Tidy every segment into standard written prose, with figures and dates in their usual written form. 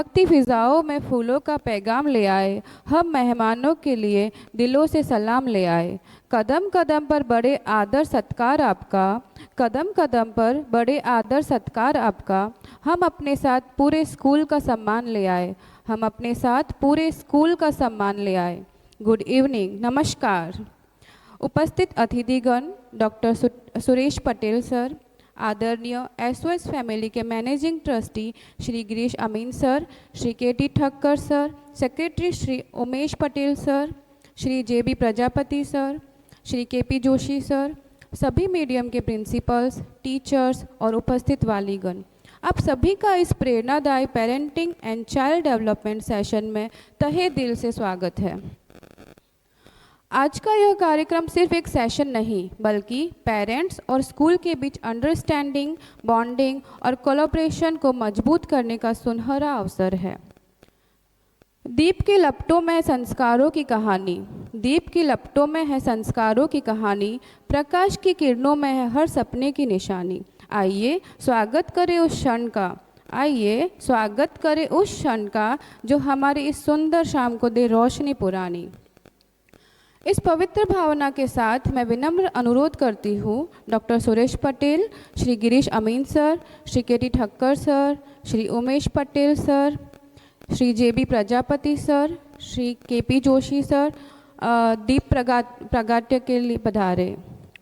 महकती फिजाओं में फूलों का पैगाम ले आए, हम मेहमानों के लिए दिलों से सलाम ले आए। कदम कदम पर बड़े आदर सत्कार आपका, कदम कदम पर बड़े आदर सत्कार आपका। हम अपने साथ पूरे स्कूल का सम्मान ले आए, हम अपने साथ पूरे स्कूल का सम्मान ले आए। गुड इवनिंग, नमस्कार। उपस्थित अतिथिगण, डॉक्टर सुरेश पटेल सर, आदरणीय एसओएस फैमिली के managing trustee Shri Girish Amin sir, Shri KT Thakkar sir, secretary Shri Umesh Patel sir, Shri JB Prajapati sir, Shri KP Joshi sir, सभी मीडियम के प्रिंसिपल्स, टीचर्स और उपस्थित वालीगण, आप सभी का इस प्रेरणादायी parenting and child development session में तहे दिल से स्वागत है। आज का यह कार्यक्रम सिर्फ एक सेशन नहीं बल्कि पेरेंट्स और स्कूल के बीच अंडरस्टैंडिंग, बॉन्डिंग और कोलैबोरेशन को मजबूत करने का सुनहरा अवसर है। दीप की लपटों में संस्कारों की कहानी, दीप की लपटों में है संस्कारों की कहानी, प्रकाश की किरणों में है हर सपने की निशानी। आइए स्वागत करें उस क्षण का, आइए स्वागत करें उस क्षण का जो हमारी इस सुंदर शाम को दे रोशनी पुरानी। इस पवित्र भावना के साथ मैं विनम्र अनुरोध करती हूँ doctor Suresh Patel, Shri Girish Amin sir, Shri KT Thakkar sir, Shri Umesh Patel sir, Shri JB Prajapati sir, Shri KP Joshi sir दीप प्रगाट्य के लिए पधारे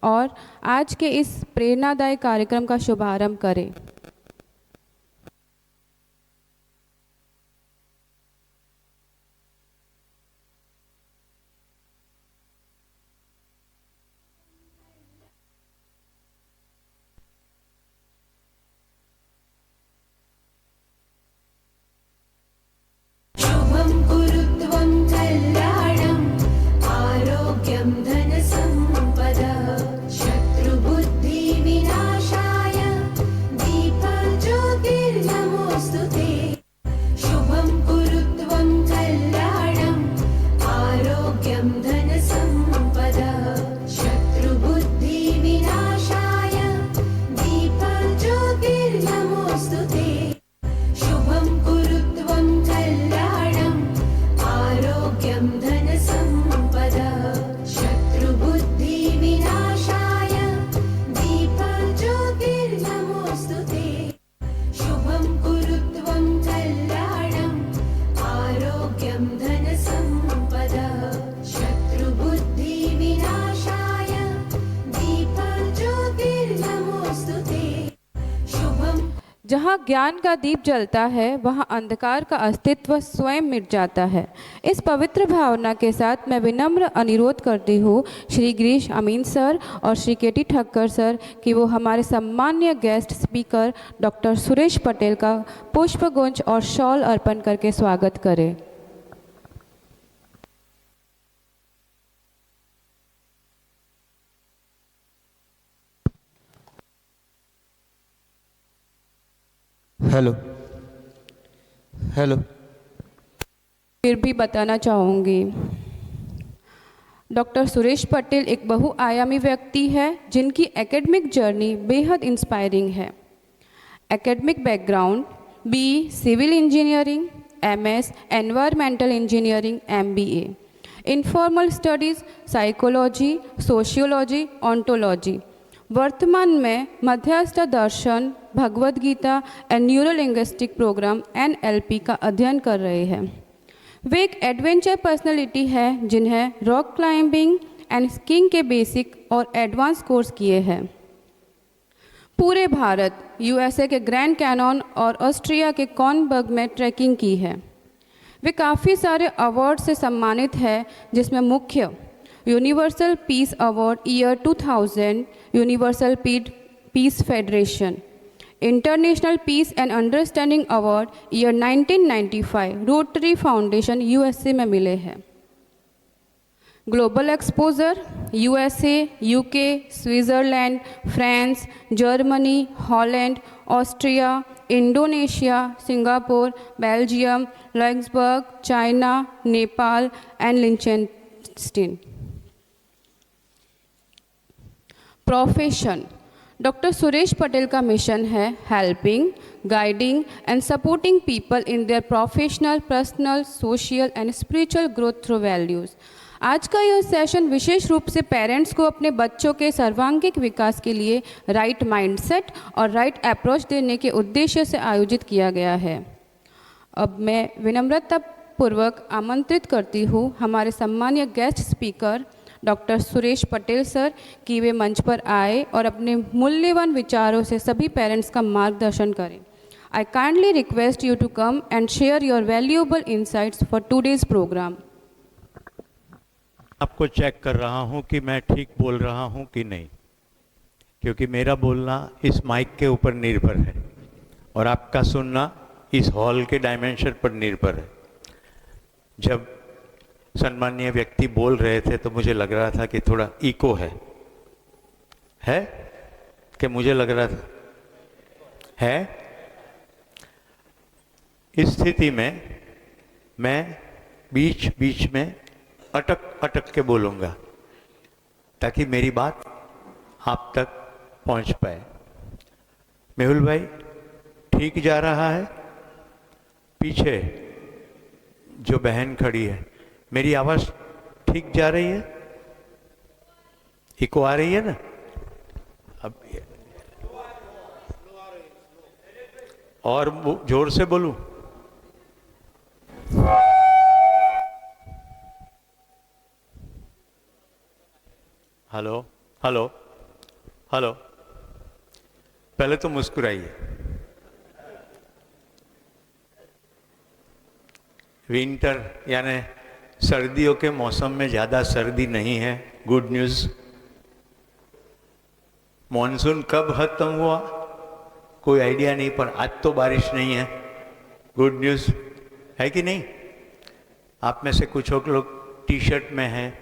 और आज के इस प्रेरणादायी कार्यक्रम का शुभारंभ करें। जहाँ ज्ञान का दीप जलता है वहाँ अंधकार का अस्तित्व स्वयं मिट जाता है। इस पवित्र भावना के साथ मैं विनम्र अनुरोध करती हूँ श्री गिरीश अमीन सर और श्री केटी ठक्कर सर कि वो हमारे सम्मान्य guest speaker doctor Suresh Patel का पुष्पगुच्छ और शॉल अर्पण करके स्वागत करें। Hello hello. फिर भी बताना चाहूँगी, डॉक्टर सुरेश पटेल एक बहुआयामी व्यक्ति है जिनकी एकेडमिक जर्नी बेहद इंस्पायरिंग है। Academic background BE civil engineering, MS environmental engineering, MBA, informal studies psychology, sociology, ontology. वर्तमान में मध्यस्थ दर्शन, Bhagavad Gita and neuro linguistic programme NLP का अध्ययन कर रहे हैं। वे एक एडवेंचर पर्सनालिटी है जिन्हें रॉक क्लाइंबिंग एंड स्कीइंग के बेसिक और एडवांस कोर्स किए हैं। पूरे भारत, USA के ग्रैंड कैनॉन और ऑस्ट्रिया के कॉर्नबर्ग में ट्रैकिंग की है। वे काफ़ी सारे अवार्ड से सम्मानित है जिसमें मुख्य universal peace award year 2000, universal peace federation, international peace and understanding award year 1995 Rotary foundation USA में मिले हैं। Global exposure USA, UK, Switzerland, France, Germany, Holland, Austria, Indonesia, Singapore, Belgium, Luxembourg, China, Nepal and Liechtenstein. Profession doctor Suresh Patel का mission है helping, guiding and supporting people in their professional, personal, social and spiritual growth through values. आज का यह session विशेष रूप से parents को अपने बच्चों के सर्वांगीण विकास के लिए राइट माइंडसेट और राइट अप्रोच देने के उद्देश्य से आयोजित किया गया है। अब मैं विनम्रता पूर्वक आमंत्रित करती हूँ हमारे सम्मानीय guest speaker doctor Suresh Patel sir कि वे मंच पर आए और अपने मूल्यवान विचारों से सभी पेरेंट्स का मार्गदर्शन करें। I kindly request you to come and share your valuable insights for today's programme. आपको चेक कर रहा हूं कि मैं ठीक बोल रहा हूं कि नहीं, क्योंकि मेरा बोलना इस माइक के ऊपर निर्भर है और आपका सुनना इस हॉल के डायमेंशन पर निर्भर है। जब सम्मानीय व्यक्ति बोल रहे थे तो मुझे लग रहा था कि थोड़ा इको है कि मुझे लग रहा था है। इस स्थिति में मैं बीच बीच में अटक के बोलूंगा ताकि मेरी बात आप तक पहुंच पाए। मेहुल भाई ठीक जा रहा है? पीछे जो बहन खड़ी है, मेरी आवाज ठीक जा रही है? इको आ रही है ना? अब और जोर से बोलूं? Hello hello hello. पहले तो मुस्कुराइए। विंटर यानी सर्दियों के मौसम में ज़्यादा सर्दी नहीं है, गुड न्यूज़। मॉनसून कब खत्म हुआ कोई आइडिया नहीं, पर आज तो बारिश नहीं है, गुड न्यूज़ है कि नहीं? आप में से कुछ लोग टी शर्ट में हैं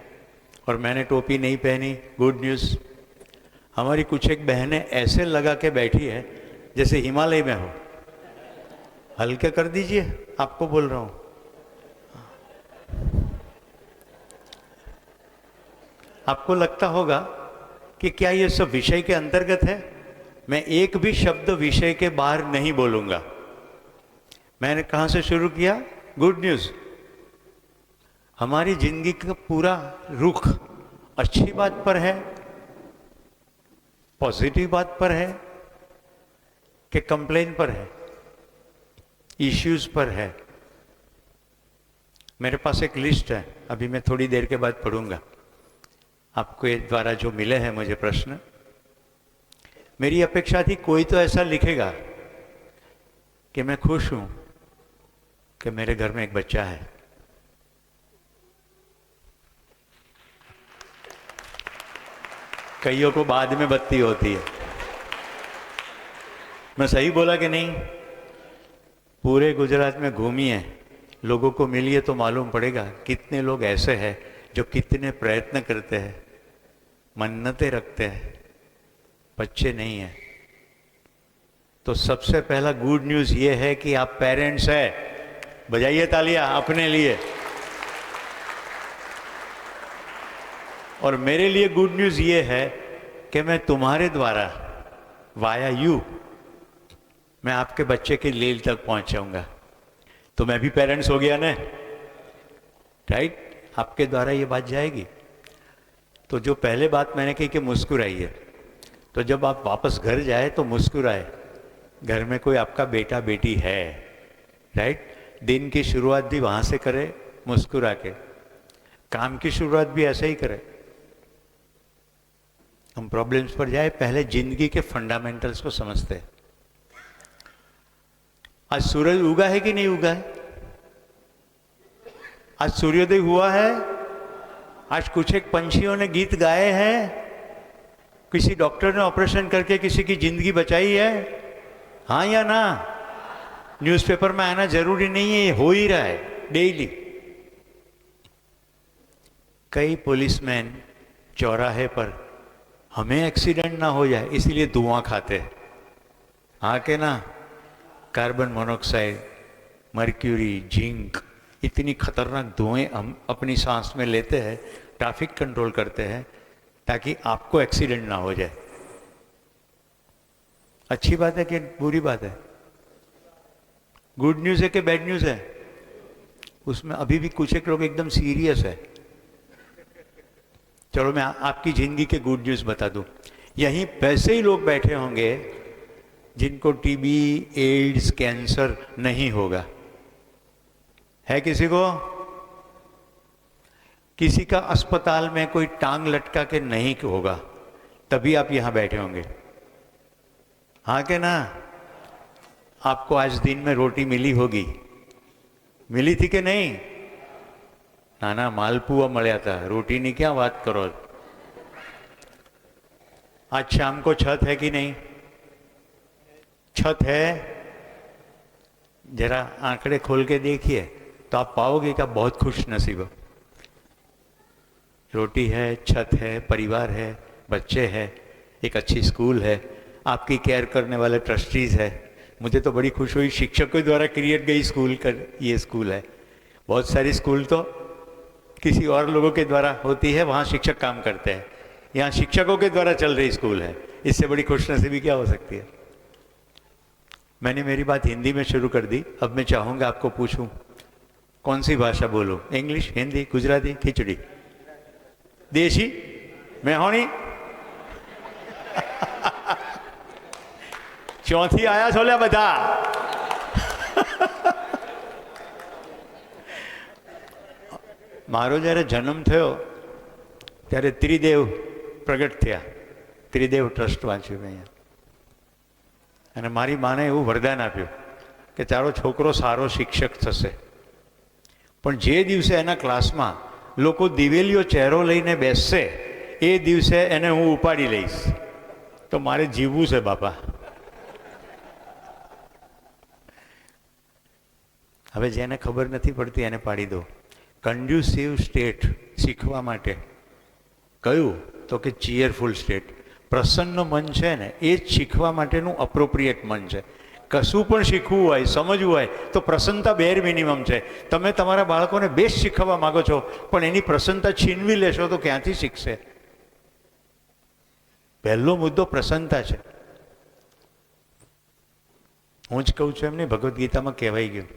और मैंने टोपी नहीं पहनी, गुड न्यूज़। हमारी कुछ एक बहनें ऐसे लगा के बैठी है जैसे हिमालय में हो। हल्के कर दीजिए, आपको बोल रहा हूँ। आपको लगता होगा कि क्या ये सब विषय के अंतर्गत है? मैं एक भी शब्द विषय के बाहर नहीं बोलूंगा। मैंने कहां से शुरू किया? Good news. हमारी जिंदगी का पूरा रुख अच्छी बात पर है, पॉजिटिव बात पर है कि कंप्लेन पर है, इश्यूज पर है? मेरे पास एक लिस्ट है, अभी मैं थोड़ी देर के बाद पढ़ूंगा। आपके द्वारा जो मिले हैं मुझे प्रश्न, मेरी अपेक्षा थी कोई तो ऐसा लिखेगा कि मैं खुश हूं कि मेरे घर में एक बच्चा है। कईयों को बाद में बत्ती होती है। मैं सही बोला कि नहीं? पूरे गुजरात में घूमिए, लोगों को मिलिए तो मालूम पड़ेगा कितने लोग ऐसे हैं जो कितने प्रयत्न करते हैं, मन्नतें रखते हैं, बच्चे नहीं हैं। तो सबसे पहला गुड न्यूज़ ये है कि आप पेरेंट्स हैं। बजाइए तालियां अपने लिए। और मेरे लिए गुड न्यूज़ ये है कि मैं तुम्हारे द्वारा वाया यू मैं आपके बच्चे के लील तक पहुंचाऊंगा। तो मैं भी पेरेंट्स हो गया ना, राइट? आपके द्वारा ये बात जाएगी। तो जो पहले बात मैंने कही कि मुस्कुराइए, तो जब आप वापस घर जाए तो मुस्कुराए। घर में कोई आपका बेटा बेटी है, राइट? दिन की शुरुआत भी वहां से करे मुस्कुरा के, काम की शुरुआत भी ऐसे ही करे। हम प्रॉब्लम्स पर जाए, पहले जिंदगी के फंडामेंटल्स को समझते हैं। आज सूरज उगा है कि नहीं उगा है? आज सूर्योदय हुआ है? आज कुछ एक पंछियों ने गीत गाए हैं? किसी डॉक्टर ने ऑपरेशन करके किसी की जिंदगी बचाई है? हाँ या ना? न्यूज़पेपर में आना जरूरी नहीं है, ये हो ही रहा है डेली। कई पुलिसमैन चौराहे पर हमें एक्सीडेंट ना हो जाए इसलिए धुआं खाते हैं। हाँ के ना? कार्बन मोनोऑक्साइड, मर्क्यूरी, जिंक, इतनी खतरनाक धुएं हम अपनी सांस में लेते हैं, ट्रैफिक कंट्रोल करते हैं ताकि आपको एक्सीडेंट ना हो जाए। अच्छी बात है कि बुरी बात है? गुड न्यूज़ है कि बैड न्यूज़ है? उसमें अभी भी कुछ एक लोग एकदम सीरियस है। चलो मैं आपकी जिंदगी के गुड न्यूज़ बता दूं। यहीं वैसे ही लोग बैठे होंगे जिनको टीबी, एड्स, कैंसर नहीं होगा। है किसी को? किसी का अस्पताल में कोई टांग लटका के नहीं होगा, तभी आप यहां बैठे होंगे। हाँ के ना? आपको आज दिन में रोटी मिली होगी, मिली थी कि नहीं? ना ना, मालपुआ મળ્યા था, रोटी ની क्या बात करो। आज शाम को छत है कि नहीं? छत है? जरा आंकड़े खोल के देखिए तो आप पाओगे कि आप बहुत खुश नसीब हो। रोटी है, छत है, परिवार है, बच्चे हैं, एक अच्छी स्कूल है, आपकी केयर करने वाले ट्रस्टीज है। मुझे तो बड़ी खुश हुई, शिक्षकों द्वारा क्रिएट गई स्कूल का ये स्कूल है। बहुत सारी स्कूल तो किसी और लोगों के द्वारा होती है, वहाँ शिक्षक काम करते हैं, यहाँ शिक्षकों के द्वारा चल रही स्कूल है। इससे बड़ी खुशनसीबी क्या हो सकती है? मैंने मेरी बात हिंदी में शुरू कर दी। अब मैं चाहूँगा आपको पूछूं कौन सी भाषा बोलूं? इंग्लिश, हिंदी, गुजराती, खिचड़ी, देशी, मेहोणी? चौथी आया छोले बता। मारो જ્યારે જન્મ થયો ત્યારે ત્રિદેવ પ્રગટ થયા। ત્રિદેવ ટ્રસ્ટ વાંચ્યું મેં અહીંયા, અને મારી માને એવું વરદાન આપ્યું કે તારો છોકરો સારો શિક્ષક થશે, પણ જે દિવસે એના ક્લાસમાં લોકો દિવેલીઓ ચહેરો લઈને બેસશે એ દિવસે એને હું ઉપાડી લઈશ। તો મારે જીવવું છે બાપા। હવે જેને ખબર નથી પડતી એને પાડી દો। કન્ડ્યુસિવ સ્ટેટ શીખવા માટે કયું? તો કે ચીયરફુલ સ્ટેટ। પ્રસન્ન મન છે ને એ જ શીખવા માટેનું અપ્રોપ્રિએટ મન છે। કશું પણ શીખવું હોય, સમજવું હોય તો પ્રસન્નતા બેર મિનિમમ છે। તમે તમારા બાળકોને બેસ્ટ શીખવવા માગો છો પણ એની પ્રસન્નતા છીનવી લેશો તો ક્યાંથી શીખશે? પહેલો મુદ્દો પ્રસન્નતા છે। હું જ કહું છું એમ નહીં, ભગવદ્ ગીતામાં કહેવાઈ ગયું,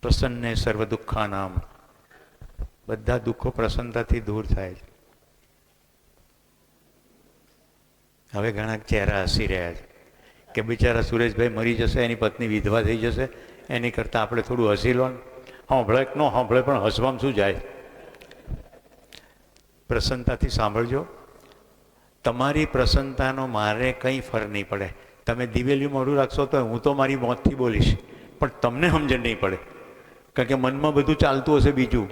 પ્રસન્ને સર્વ દુઃખાનામ, બધા દુઃખો પ્રસન્નતાથી દૂર થાય છે। હવે ઘણા ચહેરા હસી રહ્યા છે કે બિચારા સુરેશભાઈ મરી જશે, એની પત્ની વિધવા થઈ જશે, એની કરતાં આપણે થોડું હસી લો ને। સાંભળે કે ન સાંભળે પણ હસવામાં શું જાય? પ્રસન્નતાથી સાંભળજો। તમારી પ્રસન્નતાનો મારે કંઈ ફર નહીં પડે। તમે દિવેલિયું મોઢું રાખશો તો હું તો મારી મોતથી બોલીશ, પણ તમને સમજણ નહીં પડે, કારણ કે મનમાં બધું ચાલતું હશે બીજું,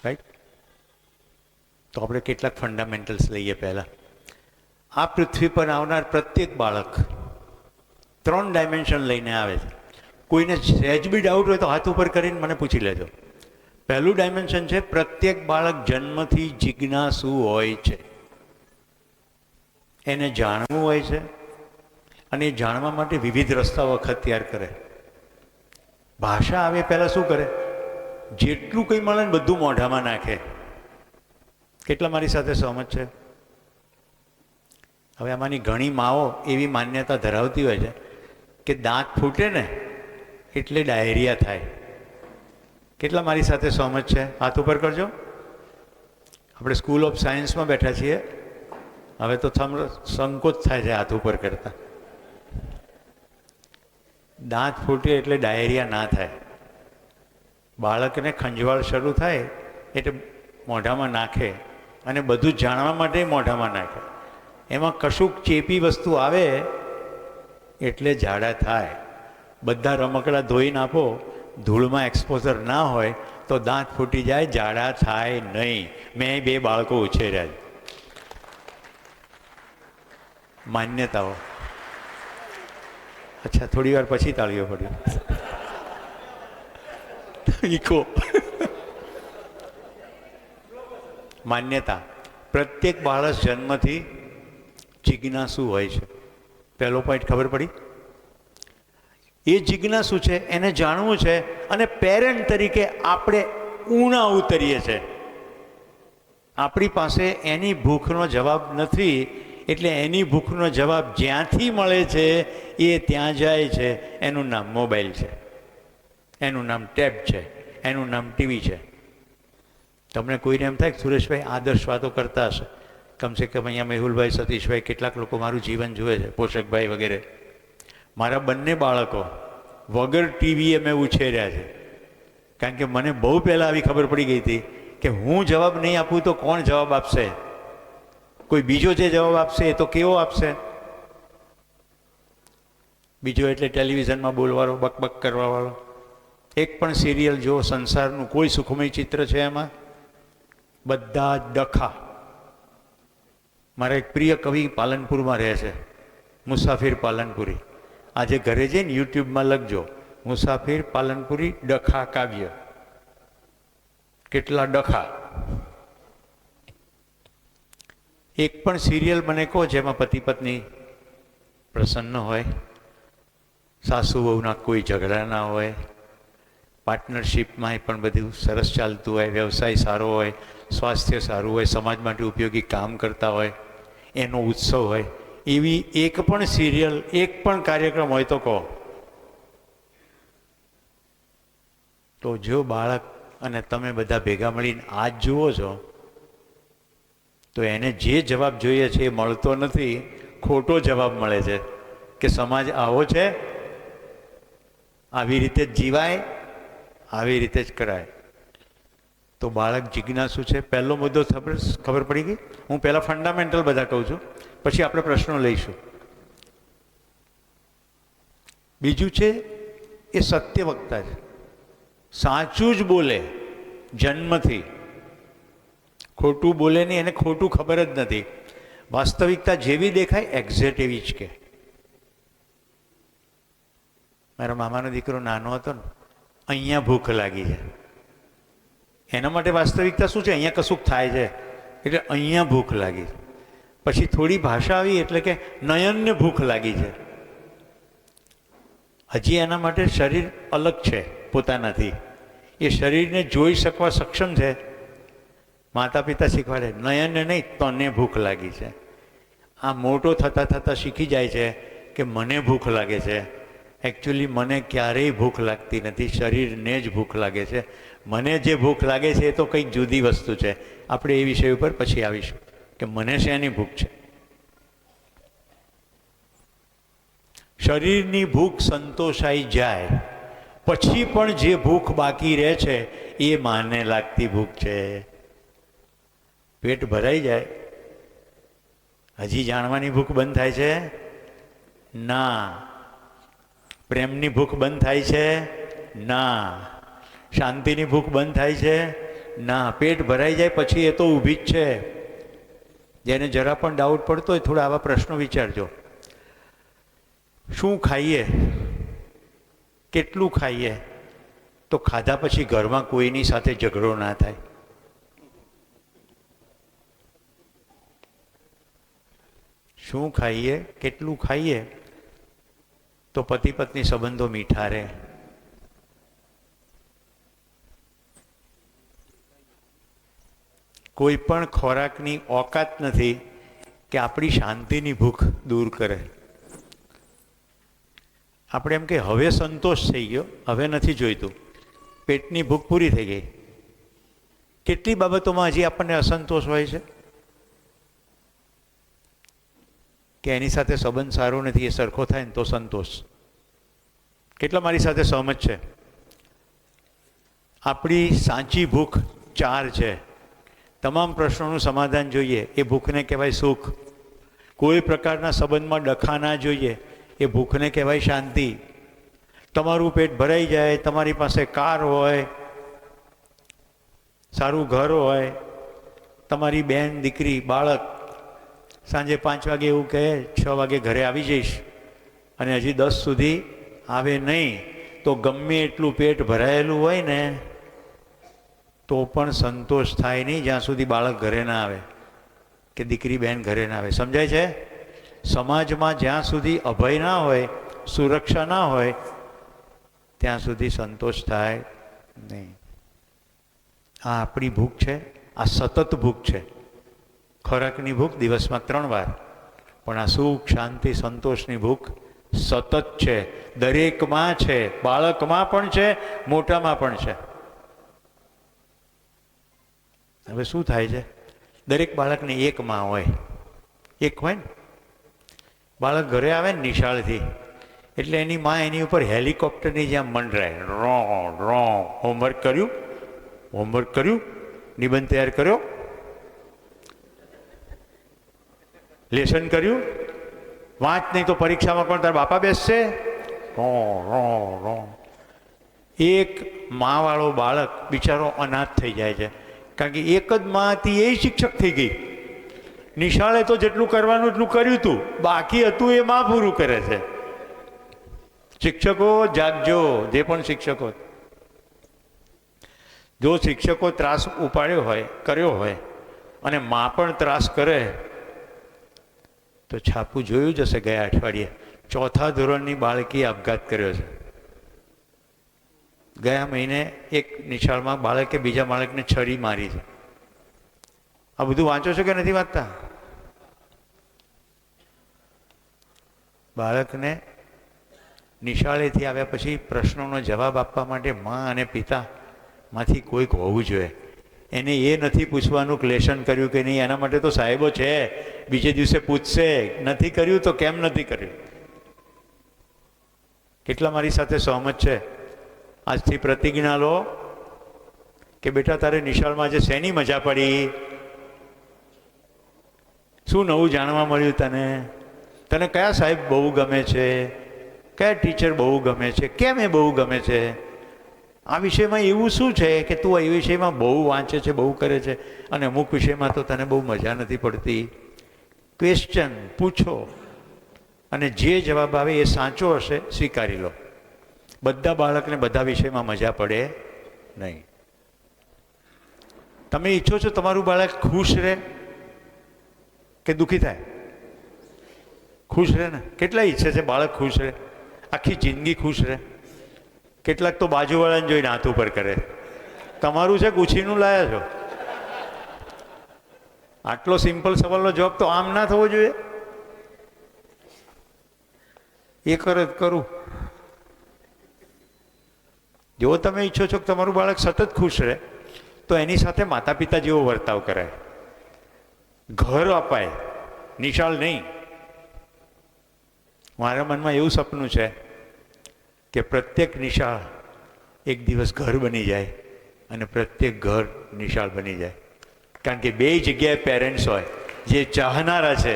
રાઈટ? તો આપણે કેટલાક ફંડામેન્ટલ્સ લઈએ। પહેલાં, આ પૃથ્વી પર આવનાર પ્રત્યેક બાળક 3 ડાયમેન્શન લઈને આવે છે। કોઈને સહેજ બી ડાઉટ હોય તો હાથ ઉપર કરીને મને પૂછી લેજો। પહેલું ડાયમેન્શન છે, પ્રત્યેક બાળક જન્મથી જિજ્ઞાસુ હોય છે, એને જાણવું હોય છે, અને એ જાણવા માટે વિવિધ રસ્તાઓ અખત્યાર કરે। ભાષા આવે પહેલાં શું કરે? જેટલું કંઈ મળે ને બધું મોઢામાં નાખે। કેટલા મારી સાથે સહમત છે? હવે આમાંની ઘણી માઓ એવી માન્યતા ધરાવતી હોય છે કે દાંત ફૂટે ને એટલે ડાયરિયા થાય। કેટલા મારી સાથે સહમત છે? હાથ ઉપર કરજો। આપણે સ્કૂલ ઓફ સાયન્સમાં બેઠા છીએ, હવે તો સંકોચ થાય છે હાથ ઉપર કરતા। દાંત ફૂટે એટલે ડાયરિયા ના થાય। બાળકને ખંજવાળ શરૂ થાય એટલે મોઢામાં નાખે, અને બધું જાણવા માટે મોઢામાં નાખે। એમાં કશુંક ચેપી વસ્તુ આવે એટલે ઝાડા થાય। બધા રમકડા ધોઈને આપો, ધૂળમાં એક્સપોઝર ના હોય તો દાંત ફૂટી જાય, ઝાડા થાય નહીં। મેં 2 બાળકો ઉછેર્યા છે। માન્યતાઓ। અચ્છા, થોડી વાર પછી તાળીઓ પડ્યો। ઈકો માન્યતા, પ્રત્યેક બાળક જન્મથી જિજ્ઞાસુ હોય છે। પહેલો પોઈન્ટ ખબર પડી? એ જિજ્ઞાસુ છે, એને જાણવું છે, અને પેરેન્ટ તરીકે આપણે ઊણા ઉતરીએ છીએ। આપણી પાસે એની ભૂખનો જવાબ નથી, એટલે એની ભૂખનો જવાબ જ્યાંથી મળે છે એ ત્યાં જાય છે. એનું નામ મોબાઈલ છે, એનું નામ ટેબ છે, એનું નામ ટીવી છે. તમને કોઈને એમ થાય કે સુરેશભાઈ આદર્શ વાતો કરતા હશે, કમસે કમ અહીંયા મેહુલભાઈ, સતીશભાઈ, કેટલાક લોકો મારું જીવન જુએ છે, પોષકભાઈ વગેરે. મારા બંને બાળકો વગર ટીવીએ મેં ઉછેર્યા છે. કારણ કે મને બહુ પહેલાં આવી ખબર પડી ગઈ હતી કે હું જવાબ નહીં આપું તો કોણ જવાબ આપશે? કોઈ બીજો જે જવાબ આપશે એ તો કેવો આપશે? બીજો એટલે ટેલિવિઝનમાં બોલવાળો, બકબક કરવાવાળો. એક પણ સિરિયલ જો સંસારનું કોઈ સુખમય ચિત્ર છે એમાં? બધા જ ડખા. મારા એક પ્રિય કવિ પાલનપુરમાં રહે છે, મુસાફિર પાલનપુરી. આજે ઘરે જઈને યુટ્યુબમાં લખજો, મુસાફિર પાલનપુરી ડખા કાવ્ય. કેટલા ડખા! એક પણ સિરિયલ મને કહો જેમાં પતિ પત્ની પ્રસન્ન હોય, સાસુ વહુના કોઈ ઝઘડા ના હોય, પાર્ટનરશિપમાં પણ બધું સરસ ચાલતું હોય, વ્યવસાય સારો હોય, સ્વાસ્થ્ય સારું હોય, સમાજ માટે ઉપયોગી કામ કરતા હોય, એનો ઉત્સવ હોય, એવી એક પણ સિરિયલ, એક પણ કાર્યક્રમ હોય તો કહો. તો જો બાળક અને તમે બધા ભેગા મળીને આજ જુઓ છો તો એને જે જવાબ જોઈએ છે એ મળતો નથી, ખોટો જવાબ મળે છે કે સમાજ આવો છે, આવી રીતે જ જીવાય, આવી રીતે જ કરાય. તો બાળક જિજ્ઞાસુ છે. પહેલો મુદ્દો ખબર પડી ગઈ. હું પહેલાં ફંડામેન્ટલ બધા કહું છું, પછી આપણે પ્રશ્નો લઈશું. બીજું છે એ સત્ય વક્તા છે, સાચું જ બોલે જન્મથી, ખોટું બોલે નહીં. એને ખોટું ખબર જ નથી. વાસ્તવિકતા જેવી દેખાય એક્ઝેક્ટ એવી જ કે. મારા મામાનો દીકરો નાનો હતો ને, અહીંયા ભૂખ લાગી છે, એના માટે વાસ્તવિકતા શું છે? અહીંયા કશુંક થાય છે એટલે અહીંયા ભૂખ લાગી છે. પછી થોડી ભાષા આવી એટલે કે નયનને ભૂખ લાગી છે. હજી એના માટે શરીર અલગ છે પોતાનાથી, એ શરીરને જોઈ શકવા સક્ષમ છે. માતા પિતા શીખવાડે નયનને નહીં, તને ભૂખ લાગી છે. આ મોટો થતાં થતાં શીખી જાય છે કે મને ભૂખ લાગે છે. એકચ્યુઅલી મને ક્યારેય ભૂખ લાગતી નથી, શરીરને જ ભૂખ લાગે છે. મને જે ભૂખ લાગે છે એ તો કંઈક જુદી વસ્તુ છે. આપણે એ વિષય ઉપર પછી આવીશું કે મને શેની ભૂખ છે. શરીરની ભૂખ સંતોષાઈ જાય પછી પણ જે ભૂખ બાકી રહે છે એ માને લાગતી ભૂખ છે. પેટ ભરાઈ જાય હજી જાણવાની ભૂખ બંધ થાય છે? ના. પ્રેમની ભૂખ બંધ થાય છે? ના. શાંતિની ભૂખ બંધ થાય છે? ના. પેટ ભરાઈ જાય પછી એ તો ઊભી જ છે. જેને જરા પણ ડાઉટ પડતો હોય થોડા આવા પ્રશ્નો વિચારજો. શું ખાઈએ, કેટલું ખાઈએ, તો ખાધા પછી ઘરમાં કોઈની સાથે ઝઘડો ના થાય. શું ખાઈએ, કેટલું ખાઈએ, તો પતિ પત્ની સંબંધો મીઠા રહે. કોઈ પણ ખોરાકની ઓકાત નથી કે આપણી શાંતિની ભૂખ દૂર કરે. આપણે એમ કે હવે સંતોષ થઈ ગયો, હવે નથી જોઈતું, પેટની ભૂખ પૂરી થઈ ગઈ. કેટલી બાબતોમાં હજી આપણને અસંતોષ હોય છે કે એની સાથે સંબંધ સારો નથી, એ સરખો થાય ને તો સંતોષ. કેટલા મારી સાથે સહમત છે? આપણી સાચી ભૂખ 4 છે. તમામ પ્રશ્નોનું સમાધાન જોઈએ એ ભૂખને કહેવાય સુખ. કોઈ પ્રકારના સંબંધમાં ડખા ના જોઈએ એ ભૂખને કહેવાય શાંતિ. તમારું પેટ ભરાઈ જાય, તમારી પાસે કાર હોય, સારું ઘર હોય, તમારી બેન, દીકરી, બાળક સાંજે 5 વાગે એવું કહે 6 વાગે ઘરે આવી જઈશ અને હજી 10 સુધી આવે નહીં, તો ગમે એટલું પેટ ભરાયેલું હોય ને તો પણ સંતોષ થાય નહીં જ્યાં સુધી બાળક ઘરે ના આવે કે દીકરી બેન ઘરે ના આવે. સમજાય છે? સમાજમાં જ્યાં સુધી અભય ના હોય, સુરક્ષા ના હોય, ત્યાં સુધી સંતોષ થાય નહીં. આ આપણી ભૂખ છે, આ સતત ભૂખ છે. ખોરાકની ભૂખ દિવસમાં 3 વાર, પણ આ સુખ શાંતિ સંતોષની ભૂખ સતત છે, દરેકમાં છે, બાળકમાં પણ છે, મોટામાં પણ છે. હવે શું થાય છે, દરેક બાળકને એક માં હોય, એક હોય ને. બાળક ઘરે આવે ને નિશાળથી એટલે એની માં એની ઉપર હેલિકોપ્ટરની જેમ મંડરાય, રો રો. હોમવર્ક કર્યું, હોમવર્ક કર્યું, નિબંધ તૈયાર કર્યો, લેસન કર્યું, વાંચ નહીં તો પરીક્ષામાં પણ તારા બાપા બેસશે. રો રો રો. એક માવાળો બાળક બિચારો અનાથ થઈ જાય છે, કારણ કે એક જ માં હતી એ શિક્ષક થઈ ગઈ. નિશાળે તો જેટલું કરવાનું એટલું કર્યું હતું, બાકી હતું એ માં પૂરું કરે છે. શિક્ષકો જાગજો, જે પણ શિક્ષકો, જો શિક્ષકો ત્રાસ ઉપાડ્યો હોય, કર્યો હોય અને માં પણ ત્રાસ કરે તો છાપું જોયું જ હશે. ગયા અઠવાડિયે 4થા ધોરણની બાળકીએ આપઘાત કર્યો છે. ગયા મહિને એક નિશાળમાં બાળકે બીજા બાળકને છરી મારી છે. આ બધું વાંચો છો કે નથી વાંચતા? બાળકને નિશાળેથી આવ્યા પછી પ્રશ્નોનો જવાબ આપવા માટે મા અને પિતામાંથી કોઈક હોવું જોઈએ. એને એ નથી પૂછવાનું કે લેશન કર્યું કે નહીં, એના માટે તો સાહેબો છે, બીજે દિવસે પૂછશે. નથી કર્યું તો કેમ નથી કર્યું? કેટલા મારી સાથે સહમત છે? આજથી પ્રતિજ્ઞા લો કે બેટા તારે નિશાળમાં આજે શેની મજા પડી, શું નવું જાણવા મળ્યું તને, તને કયા સાહેબ બહુ ગમે છે, કયા ટીચર બહુ ગમે છે, કેમ એ બહુ ગમે છે, આ વિષયમાં એવું શું છે કે તું એ વિષયમાં બહુ વાંચે છે, બહુ કરે છે, અને અમુક વિષયમાં તો તને બહુ મજા નથી પડતી. ક્વેશ્ચન પૂછો અને જે જવાબ આવે એ સાચો હશે સ્વીકારી લો. બધા બાળકને બધા વિષયમાં મજા પડે નહીં. તમે ઈચ્છો છો તમારું બાળક ખુશ રહે કે દુઃખી થાય? ખુશ રહે ને. કેટલા ઈચ્છે છે બાળક ખુશ રહે, આખી જિંદગી ખુશ રહે? કેટલાક તો બાજુવાળાને જોઈને હાથ ઉપર કરે. તમારું છે ગુછીનું લાયા છો? આટલો સિમ્પલ સવાલનો જવાબ તો આમ ના થવો જોઈએ. એ કરે કરું. જો તમે ઈચ્છો છો કે તમારું બાળક સતત ખુશ રહે તો એની સાથે માતા પિતા જેવો વર્તાવ કરાય, ઘર અપાય, નિશાળ નહીં. મારા મનમાં એવું સપનું છે કે પ્રત્યેક નિશાળ એક દિવસ ઘર બની જાય અને પ્રત્યેક ઘર નિશાળ બની જાય. કારણ કે બે જગ્યાએ પેરેન્ટ્સ હોય જે ચાહનારા છે.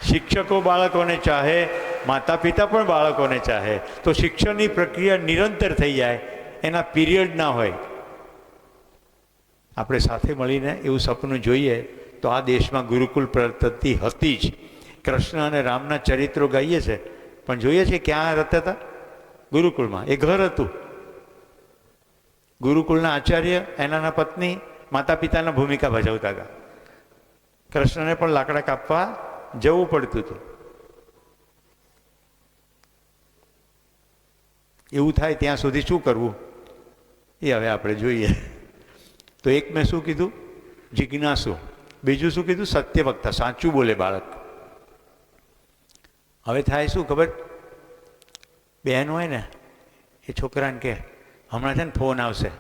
શિક્ષકો બાળકોને ચાહે, માતા પિતા પણ બાળકોને ચાહે, તો શિક્ષણની પ્રક્રિયા નિરંતર થઈ જાય, એના પીરિયડ ના હોય. આપણે સાથે મળીને એવું સપનું જોઈએ તો આ દેશમાં ગુરુકુળ પદ્ધતિ હતી જ. કૃષ્ણ અને રામના ચરિત્રો ગાઈએ છે પણ જોઈએ છે ક્યાં રહેતા હતા? ગુરુકુળમાં. એ ઘર હતું. ગુરુકુળના આચાર્ય એનાના પત્ની માતા પિતાના ભૂમિકા ભજવતા હતા. કૃષ્ણને પણ લાકડા કાપવા જવું પડતું હતું. એવું થાય ત્યાં સુધી શું કરવું એ હવે આપણે જોઈએ. તો એક મેં શું કીધું? જિજ્ઞાસુ. બીજું શું કીધું? સત્યવક્તા, સાચું બોલે બાળક. હવે થાય શું ખબર? બહેન હોય ને એ છોકરાને કે હમણાં છે ને ફોન આવશે,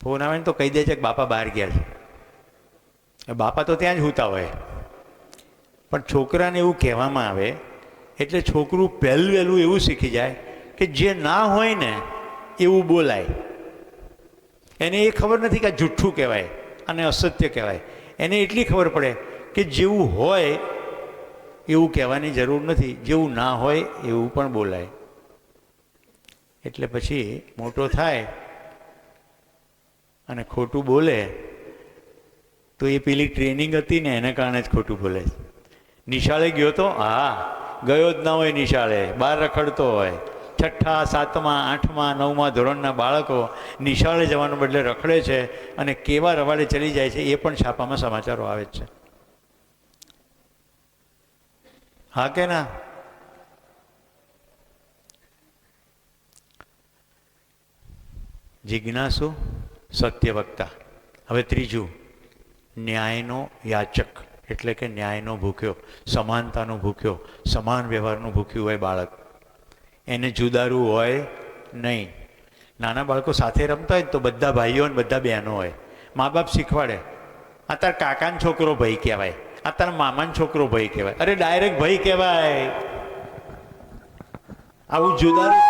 ફોન આવે ને તો કહી દે છે કે બાપા બહાર ગયા છે. બાપા તો ત્યાં જ સૂતા હોય, પણ છોકરાને એવું કહેવામાં આવે એટલે છોકરું વહેલું એવું શીખી જાય કે જે ના હોય ને એવું બોલાય. એને એ ખબર નથી કે આ જુઠ્ઠું કહેવાય અને અસત્ય કહેવાય. એને એટલી ખબર પડે કે જેવું હોય એવું કહેવાની જરૂર નથી, જેવું ના હોય એવું પણ બોલાય. એટલે પછી મોટો થાય અને ખોટું બોલે તો એ પેલી ટ્રેનિંગ હતી ને એના કારણે જ ખોટું બોલે. નિશાળે ગયો તો? હા, ગયો જ ના હોય નિશાળે, બહાર રખડતો હોય. 6, 7, 8, 9 ધોરણના બાળકો નિશાળે જવાને બદલે રખડે છે અને કેવા રવાડે ચલી જાય છે એ પણ છાપામાં સમાચારો આવે જ છે. હા કે ના? જિજ્ઞાસુ, સત્યવક્તા. હવે ત્રીજું, ન્યાયનો યાચક. એટલે કે ન્યાયનો ભૂખ્યો, સમાનતાનો ભૂખ્યો, સમાન વ્યવહારનું ભૂખ્યું હોય બાળક. એને જુદારું હોય નહીં. નાના બાળકો સાથે રમતા હોય તો બધા ભાઈઓ અને બધા બહેનો હોય. મા બાપ શીખવાડે, આ તાર કાકાનો છોકરો ભાઈ કહેવાય, આ તારા મામાનો છોકરો ભાઈ કહેવાય, અરે ડાયરેક્ટ ભાઈ કહેવાય. આવું જુદારું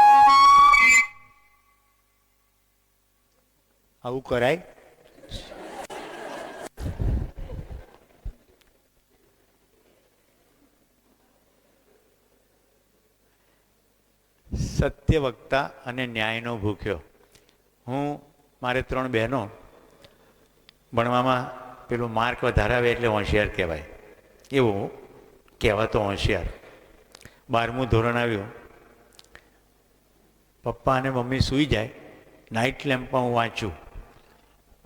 આવું કરાય? સત્ય વક્તા અને ન્યાયનો ભૂખ્યો. મારે 3 બહેનો, ભણવામાં પેલું માર્ક વધારે આવે એટલે હોશિયાર કહેવાય, એવું કહેવાતો હોશિયાર. 12મું ધોરણ આવ્યું, પપ્પા અને મમ્મી સૂઈ જાય, નાઇટ લેમ્પમાં હું વાંચું.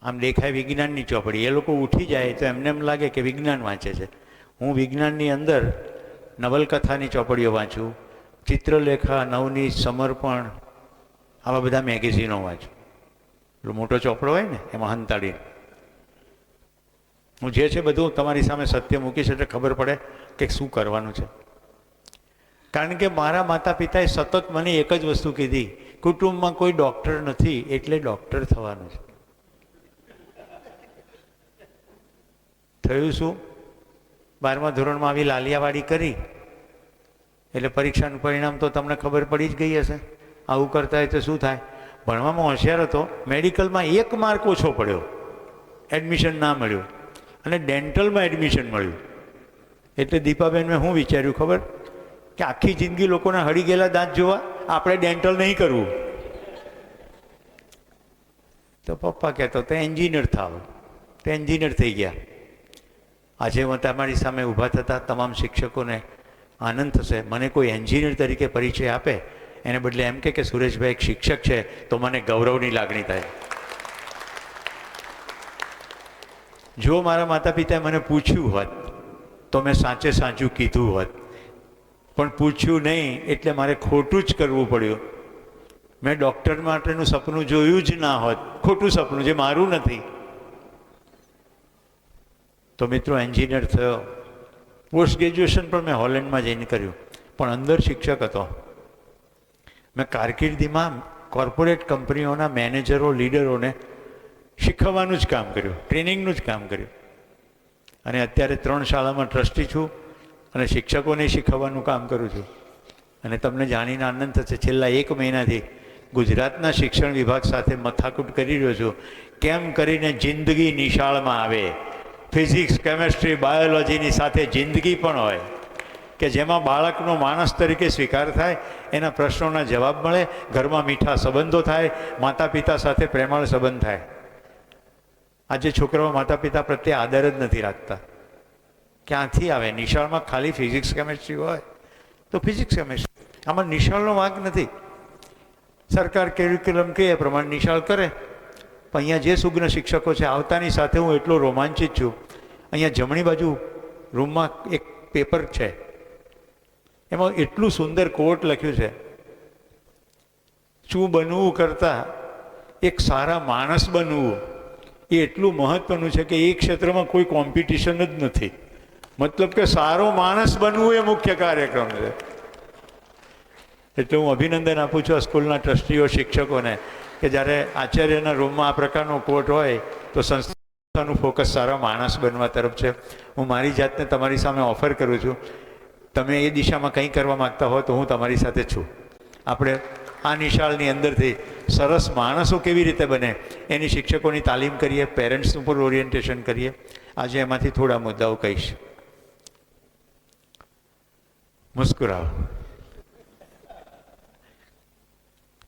આમ દેખાય વિજ્ઞાનની ચોપડી, એ લોકો ઉઠી જાય તો એમને એમ લાગે કે વિજ્ઞાન વાંચે છે. હું વિજ્ઞાનની અંદર નવલકથાની ચોપડીઓ વાંચું, ચિત્રલેખા, નવનીત, સમર્પણ, આવા બધા મેગેઝિનો વાંચું. પેલો મોટો ચોપડો હોય ને એમાં હંતાડીને હું જે છે બધું તમારી સામે સત્ય મૂકીશ એટલે ખબર પડે કે શું કરવાનું છે. કારણ કે મારા માતા પિતાએ સતત મને એક જ વસ્તુ કીધી, કુટુંબમાં કોઈ ડૉક્ટર નથી એટલે ડૉક્ટર થવાનું છે. થયું શું? 12મા ધોરણમાં આવી લાલિયાવાડી કરી એટલે પરીક્ષાનું પરિણામ તો તમને ખબર પડી જ ગઈ હશે. આવું કરતા હોય તો શું થાય? ભણવામાં હોશિયાર હતો, મેડિકલમાં 1 માર્ક ઓછો પડ્યો, એડમિશન ના મળ્યું, અને ડેન્ટલમાં એડમિશન મળ્યું. એટલે દીપાબેન મેં શું વિચાર્યું ખબર? કે આખી જિંદગી લોકોના હળી ગયેલા દાંત જોવા, આપણે ડેન્ટલ નહીં કરવું. તો પપ્પા કહેતો તો એન્જિનિયર થાવ, તો એન્જિનિયર થઈ ગયા. આજે હું તમારી સામે ઊભા થતા તમામ શિક્ષકોને આનંદ થશે, મને કોઈ એન્જિનિયર તરીકે પરિચય આપે એને બદલે એમ કે સુરેશભાઈ એક શિક્ષક છે, તો મને ગૌરવની લાગણી થાય. જો મારા માતા પિતાએ મને પૂછ્યું હોત તો મેં સાચે સાચું કીધું હોત, પણ પૂછ્યું નહીં એટલે મારે ખોટું જ કરવું પડ્યું. મેં ડૉક્ટર માટેનું સપનું જોયું જ ના હોત, ખોટું સપનું જે મારું નથી. તો મિત્રો એન્જિનિયર થયો. પોસ્ટ ગ્રેજ્યુએશન પણ મેં હોલેન્ડમાં જઈને કર્યું, પણ અંદર શિક્ષક હતો. મેં કારકિર્દીમાં કોર્પોરેટ કંપનીઓના મેનેજરો, લીડરોને શીખવવાનું જ કામ કર્યું, ટ્રેનિંગનું જ કામ કર્યું. અને અત્યારે 3 શાળામાં ટ્રસ્ટી છું અને શિક્ષકોને શીખવવાનું કામ કરું છું. અને તમને જાણીને આનંદ થશે, છેલ્લા 1 મહિનાથી ગુજરાતના શિક્ષણ વિભાગ સાથે મથાકૂટ કરી રહ્યો છું, કેમ કરીને જિંદગી નિશાળમાં આવે. ફિઝિક્સ, કેમેસ્ટ્રી, બાયોલોજીની સાથે જિંદગી પણ હોય, કે જેમાં બાળકનો માણસ તરીકે સ્વીકાર થાય, એના પ્રશ્નોના જવાબ મળે, ઘરમાં મીઠા સંબંધો થાય, માતા પિતા સાથે પ્રેમાળ સંબંધ થાય. આજે છોકરાઓ માતા પિતા પ્રત્યે આદર જ નથી રાખતા. ક્યાંથી આવે? નિશાળમાં ખાલી ફિઝિક્સ કેમેસ્ટ્રી હોય તો ફિઝિક્સ કેમેસ્ટ્રી, આમાં નિશાળનો વાંક નથી. સરકાર કેરિક્યુલમ કહે એ પ્રમાણે નિશાળ કરે. પણ અહીંયા જે સુગ્ન શિક્ષકો છે, આવતાની સાથે હું એટલો રોમાંચિત છું. અહીંયા જમણી બાજુ રૂમમાં એક પેપર છે, એમાં એટલું સુંદર કોટ લખ્યું છે, શું બનવું કરતાં એક સારા માણસ બનવું એ એટલું મહત્વનું છે કે એ ક્ષેત્રમાં કોઈ કોમ્પિટિશન જ નથી. મતલબ કે સારો માણસ બનવું એ મુખ્ય કાર્યક્રમ છે. એટલે હું અભિનંદન આપું છું આ સ્કૂલના ટ્રસ્ટીઓ, શિક્ષકોને, કે જ્યારે આચાર્યના રૂમમાં આ પ્રકારનો કોટ હોય તો સંસ્થાનું ફોકસ સારા માણસ બનવા તરફ છે. હું મારી જાતને તમારી સામે ઓફર કરું છું, તમે એ દિશામાં કંઈ કરવા માગતા હો તો હું તમારી સાથે છું. આપણે આ નિશાળની અંદરથી સરસ માણસો કેવી રીતે બને એની શિક્ષકોની તાલીમ કરીએ, પેરેન્ટ્સનું પર ઓરિએન્ટેશન કરીએ. આજે એમાંથી થોડા મુદ્દાઓ કહીશ. મુસ્કુરાવો.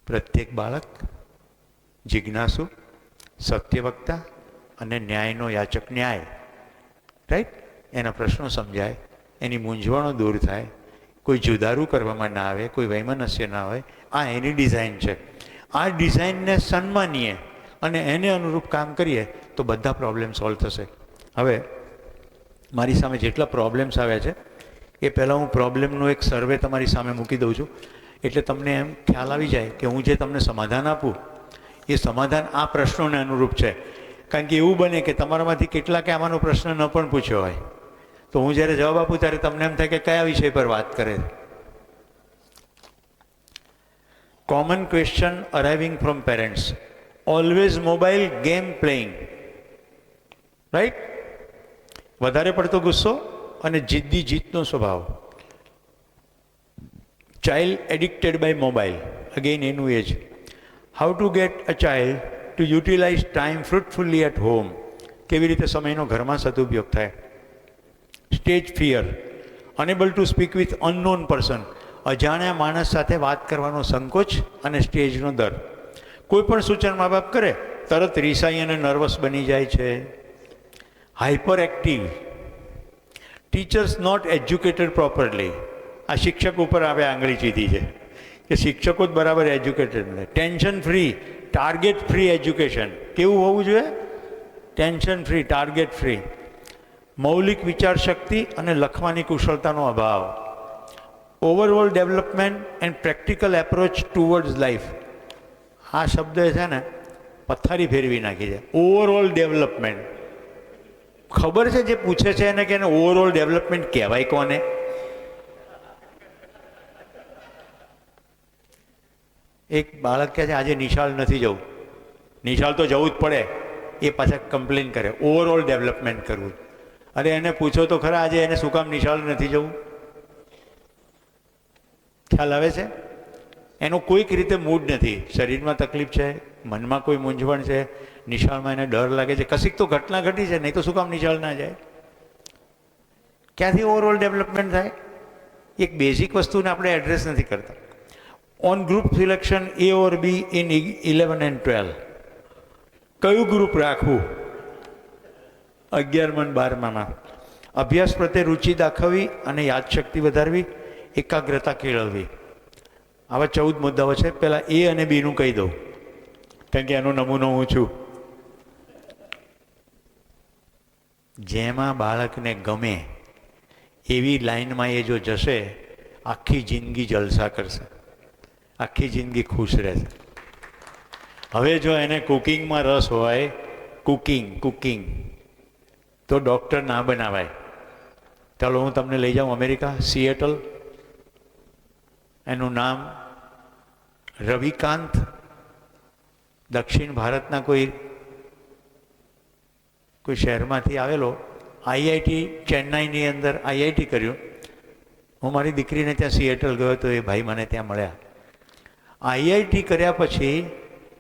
પ્રત્યેક બાળક જિજ્ઞાસુ, સત્યવક્તા અને ન્યાયનો યાચક. ન્યાય, રાઈટ? એના પ્રશ્નો સમજાય, એની મૂંઝવણો દૂર થાય, કોઈ જુદારું કરવામાં ના આવે, કોઈ વૈમનસ્ય ના હોય. આ એની ડિઝાઇન છે. આ ડિઝાઇનને સન્માનીએ અને એને અનુરૂપ કામ કરીએ તો બધા પ્રોબ્લેમ સોલ્વ થશે. હવે મારી સામે જેટલા પ્રોબ્લેમ્સ આવ્યા છે એ પહેલાં હું પ્રોબ્લેમનો એક સર્વે તમારી સામે મૂકી દઉં છું, એટલે તમને એમ ખ્યાલ આવી જાય કે હું જે તમને સમાધાન આપું એ સમાધાન આ પ્રશ્નોને અનુરૂપ છે. કારણ કે એવું બને કે તમારામાંથી કેટલાકે આમાંનો પ્રશ્ન ન પણ પૂછ્યો હોય તો હું જ્યારે જવાબ આપું ત્યારે તમને એમ થાય કે કયા વિષય પર વાત કરે. Common question arriving from parents, always mobile game playing, right? વધારે પડતો ગુસ્સો અને જિદ્દી જીતનો સ્વભાવ. Child addicted by mobile, again એનું એજ. How to get a child to utilize time fruitfully at home, કેવી રીતે સમયનો ઘરમાં સદુપયોગ થાય. Stage fear, unable to speak with unknown person, અજાણ્યા માણસ સાથે વાત કરવાનો સંકોચ અને સ્ટેજનો ડર. કોઈ પણ સૂચન મા બાપ કરે તરત રિસાઈ અને નર્વસ બની જાય છે. Hyperactive, teachers not educated properly, આ શિક્ષક ઉપર આપણે આંગળી ચીધી છે કે શિક્ષકો જ બરાબર એજ્યુકેટેડ નથી. Tension free, target free education કેવું હોવું જોઈએ? Tension free, target free. મૌલિક વિચાર શક્તિ અને લખવાની કુશળતાનો અભાવ. Overall development and practical approach towards life, આ શબ્દ છે ને પથ્થારી ફેરવી નાખી છે. ઓવરઓલ ડેવલપમેન્ટ, ખબર છે જે પૂછે છે એને કે એને ઓવરઓલ ડેવલપમેન્ટ કહેવાય કોને? એક બાળક કહે છે આજે નિશાળ નથી જવું. નિશાળ તો જવું જ પડે, એ પાછા કમ્પ્લેન કરે ઓવરઓલ ડેવલપમેન્ટ કરવું. અરે એને પૂછો તો ખરા આજે એને શું કામ નિશાળ નથી જવું? ખ્યાલ આવે છે? એનો કોઈક રીતે મૂડ નથી, શરીરમાં તકલીફ છે, મનમાં કોઈ મૂંઝવણ છે, નિશાળમાં એને ડર લાગે છે, કશીક તો ઘટના ઘટી છે, નહીં તો શું કામ નિશાળ ના જાય? ક્યાંથી ઓવરઓલ ડેવલપમેન્ટ થાય? એક બેઝિક વસ્તુને આપણે એડ્રેસ નથી કરતા. On group selection A or B in 11 and 12, કયું ગ્રુપ રાખવું 11 અને 12માં? અભ્યાસ પ્રત્યે રુચિ દાખવવી અને યાદશક્તિ વધારવી, એકાગ્રતા કેળવવી. આવા 14 મુદ્દાઓ છે. પહેલાં A અને Bનું કહી દઉં, કારણ કે એનો નમૂનો હું છું. જેમાં બાળકને ગમે એવી લાઈનમાં એ જો જશે, આખી જિંદગી જલસા કરશે, આખી જિંદગી ખુશ રહેશે. હવે જો એને કુકિંગમાં રસ હોય, કુકિંગ તો ડૉક્ટર ના બનાવાય. ચાલો હું તમને લઈ જાઉં અમેરિકા, સિએટલ. એનું નામ રવિકાંત, દક્ષિણ ભારતના કોઈ શહેરમાંથી આવેલો, આઈઆઈટી ચેન્નાઈની અંદર આઈઆઈટી કર્યું. હું મારી દીકરીને ત્યાં સિએટલ ગયો તો એ ભાઈ મને ત્યાં મળ્યા. આઈઆઈટી કર્યા પછી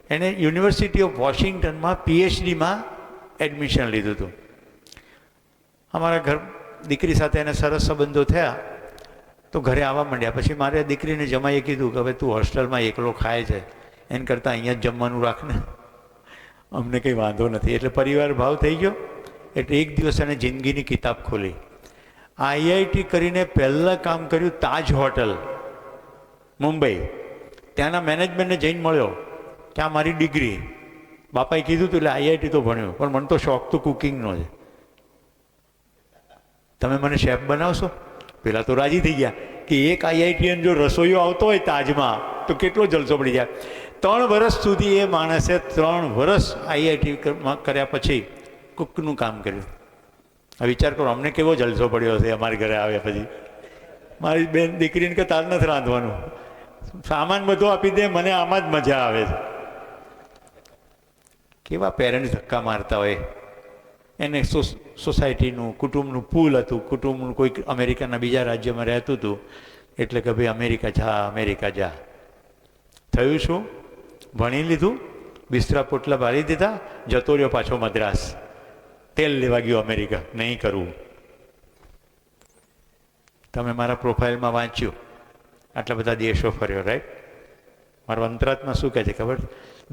એણે યુનિવર્સિટી ઓફ વોશિંગ્ટનમાં પીએચડીમાં એડમિશન લીધું હતું. અમારા ઘર દીકરી સાથે એને સરસ સંબંધો થયા તો ઘરે આવવા માંડ્યા. પછી મારે દીકરીને જમાઈએ કીધું કે હવે તું હોસ્ટેલમાં એકલો ખાય છે, એને કરતાં અહીંયા જ જમવાનું રાખને, અમને કંઈ વાંધો નથી. એટલે પરિવાર ભાવ થઈ ગયો. એટલે એક દિવસ એને જિંદગીની કિતાબ ખોલી. આઈઆઈટી કરીને પહેલાં કામ કર્યું તાજ હોટલ મુંબઈ. ત્યાંના મેનેજમેન્ટને જઈને મળ્યો કે આ મારી ડિગ્રી. બાપાએ કીધું હતું એટલે આઈઆઈટી તો ભણ્યું, પણ મને તો શોખ તો કુકિંગનો છે, તમે મને શેફ બનાવશો? પેલા તો રાજી થઈ ગયા કે એક આઈઆઈટીએન જો રસોઈયો આવતો હોય તાજમાં તો કેટલો જલસો પડી જાય. 3 વર્ષ સુધી એ માણસે 3 વર્ષ આઈઆઈટી કર્યા પછી કુકનું કામ કર્યું. વિચાર કરો અમને કેવો જલસો પડ્યો હશે અમારી ઘરે આવ્યા પછી. મારી બેન દીકરીને કે તાર નથી રાંધવાનું, સામાન બધો આપી દે, મને આમાં જ મજા આવે છે. કેવા પેરેન્ટ્સ ધક્કા મારતા હોય. એને સોસાયટીનું કુટુંબનું પુલ હતું, કુટુંબનું કોઈક અમેરિકાના બીજા રાજ્યમાં રહેતું હતું, એટલે કે ભાઈ અમેરિકા જા. થયું શું? ભણી લીધું, બિસ્તરા પોટલા બાળી દીધા, જતો રહ્યો પાછો મદ્રાસ, તેલ લેવા ગયો અમેરિકા. નહીં કરવું. તમે મારા પ્રોફાઇલમાં વાંચ્યું, આટલા બધા દેશો ફર્યો, રાઈટ? મારો અંતરાત્મા શું કહે છે ખબર?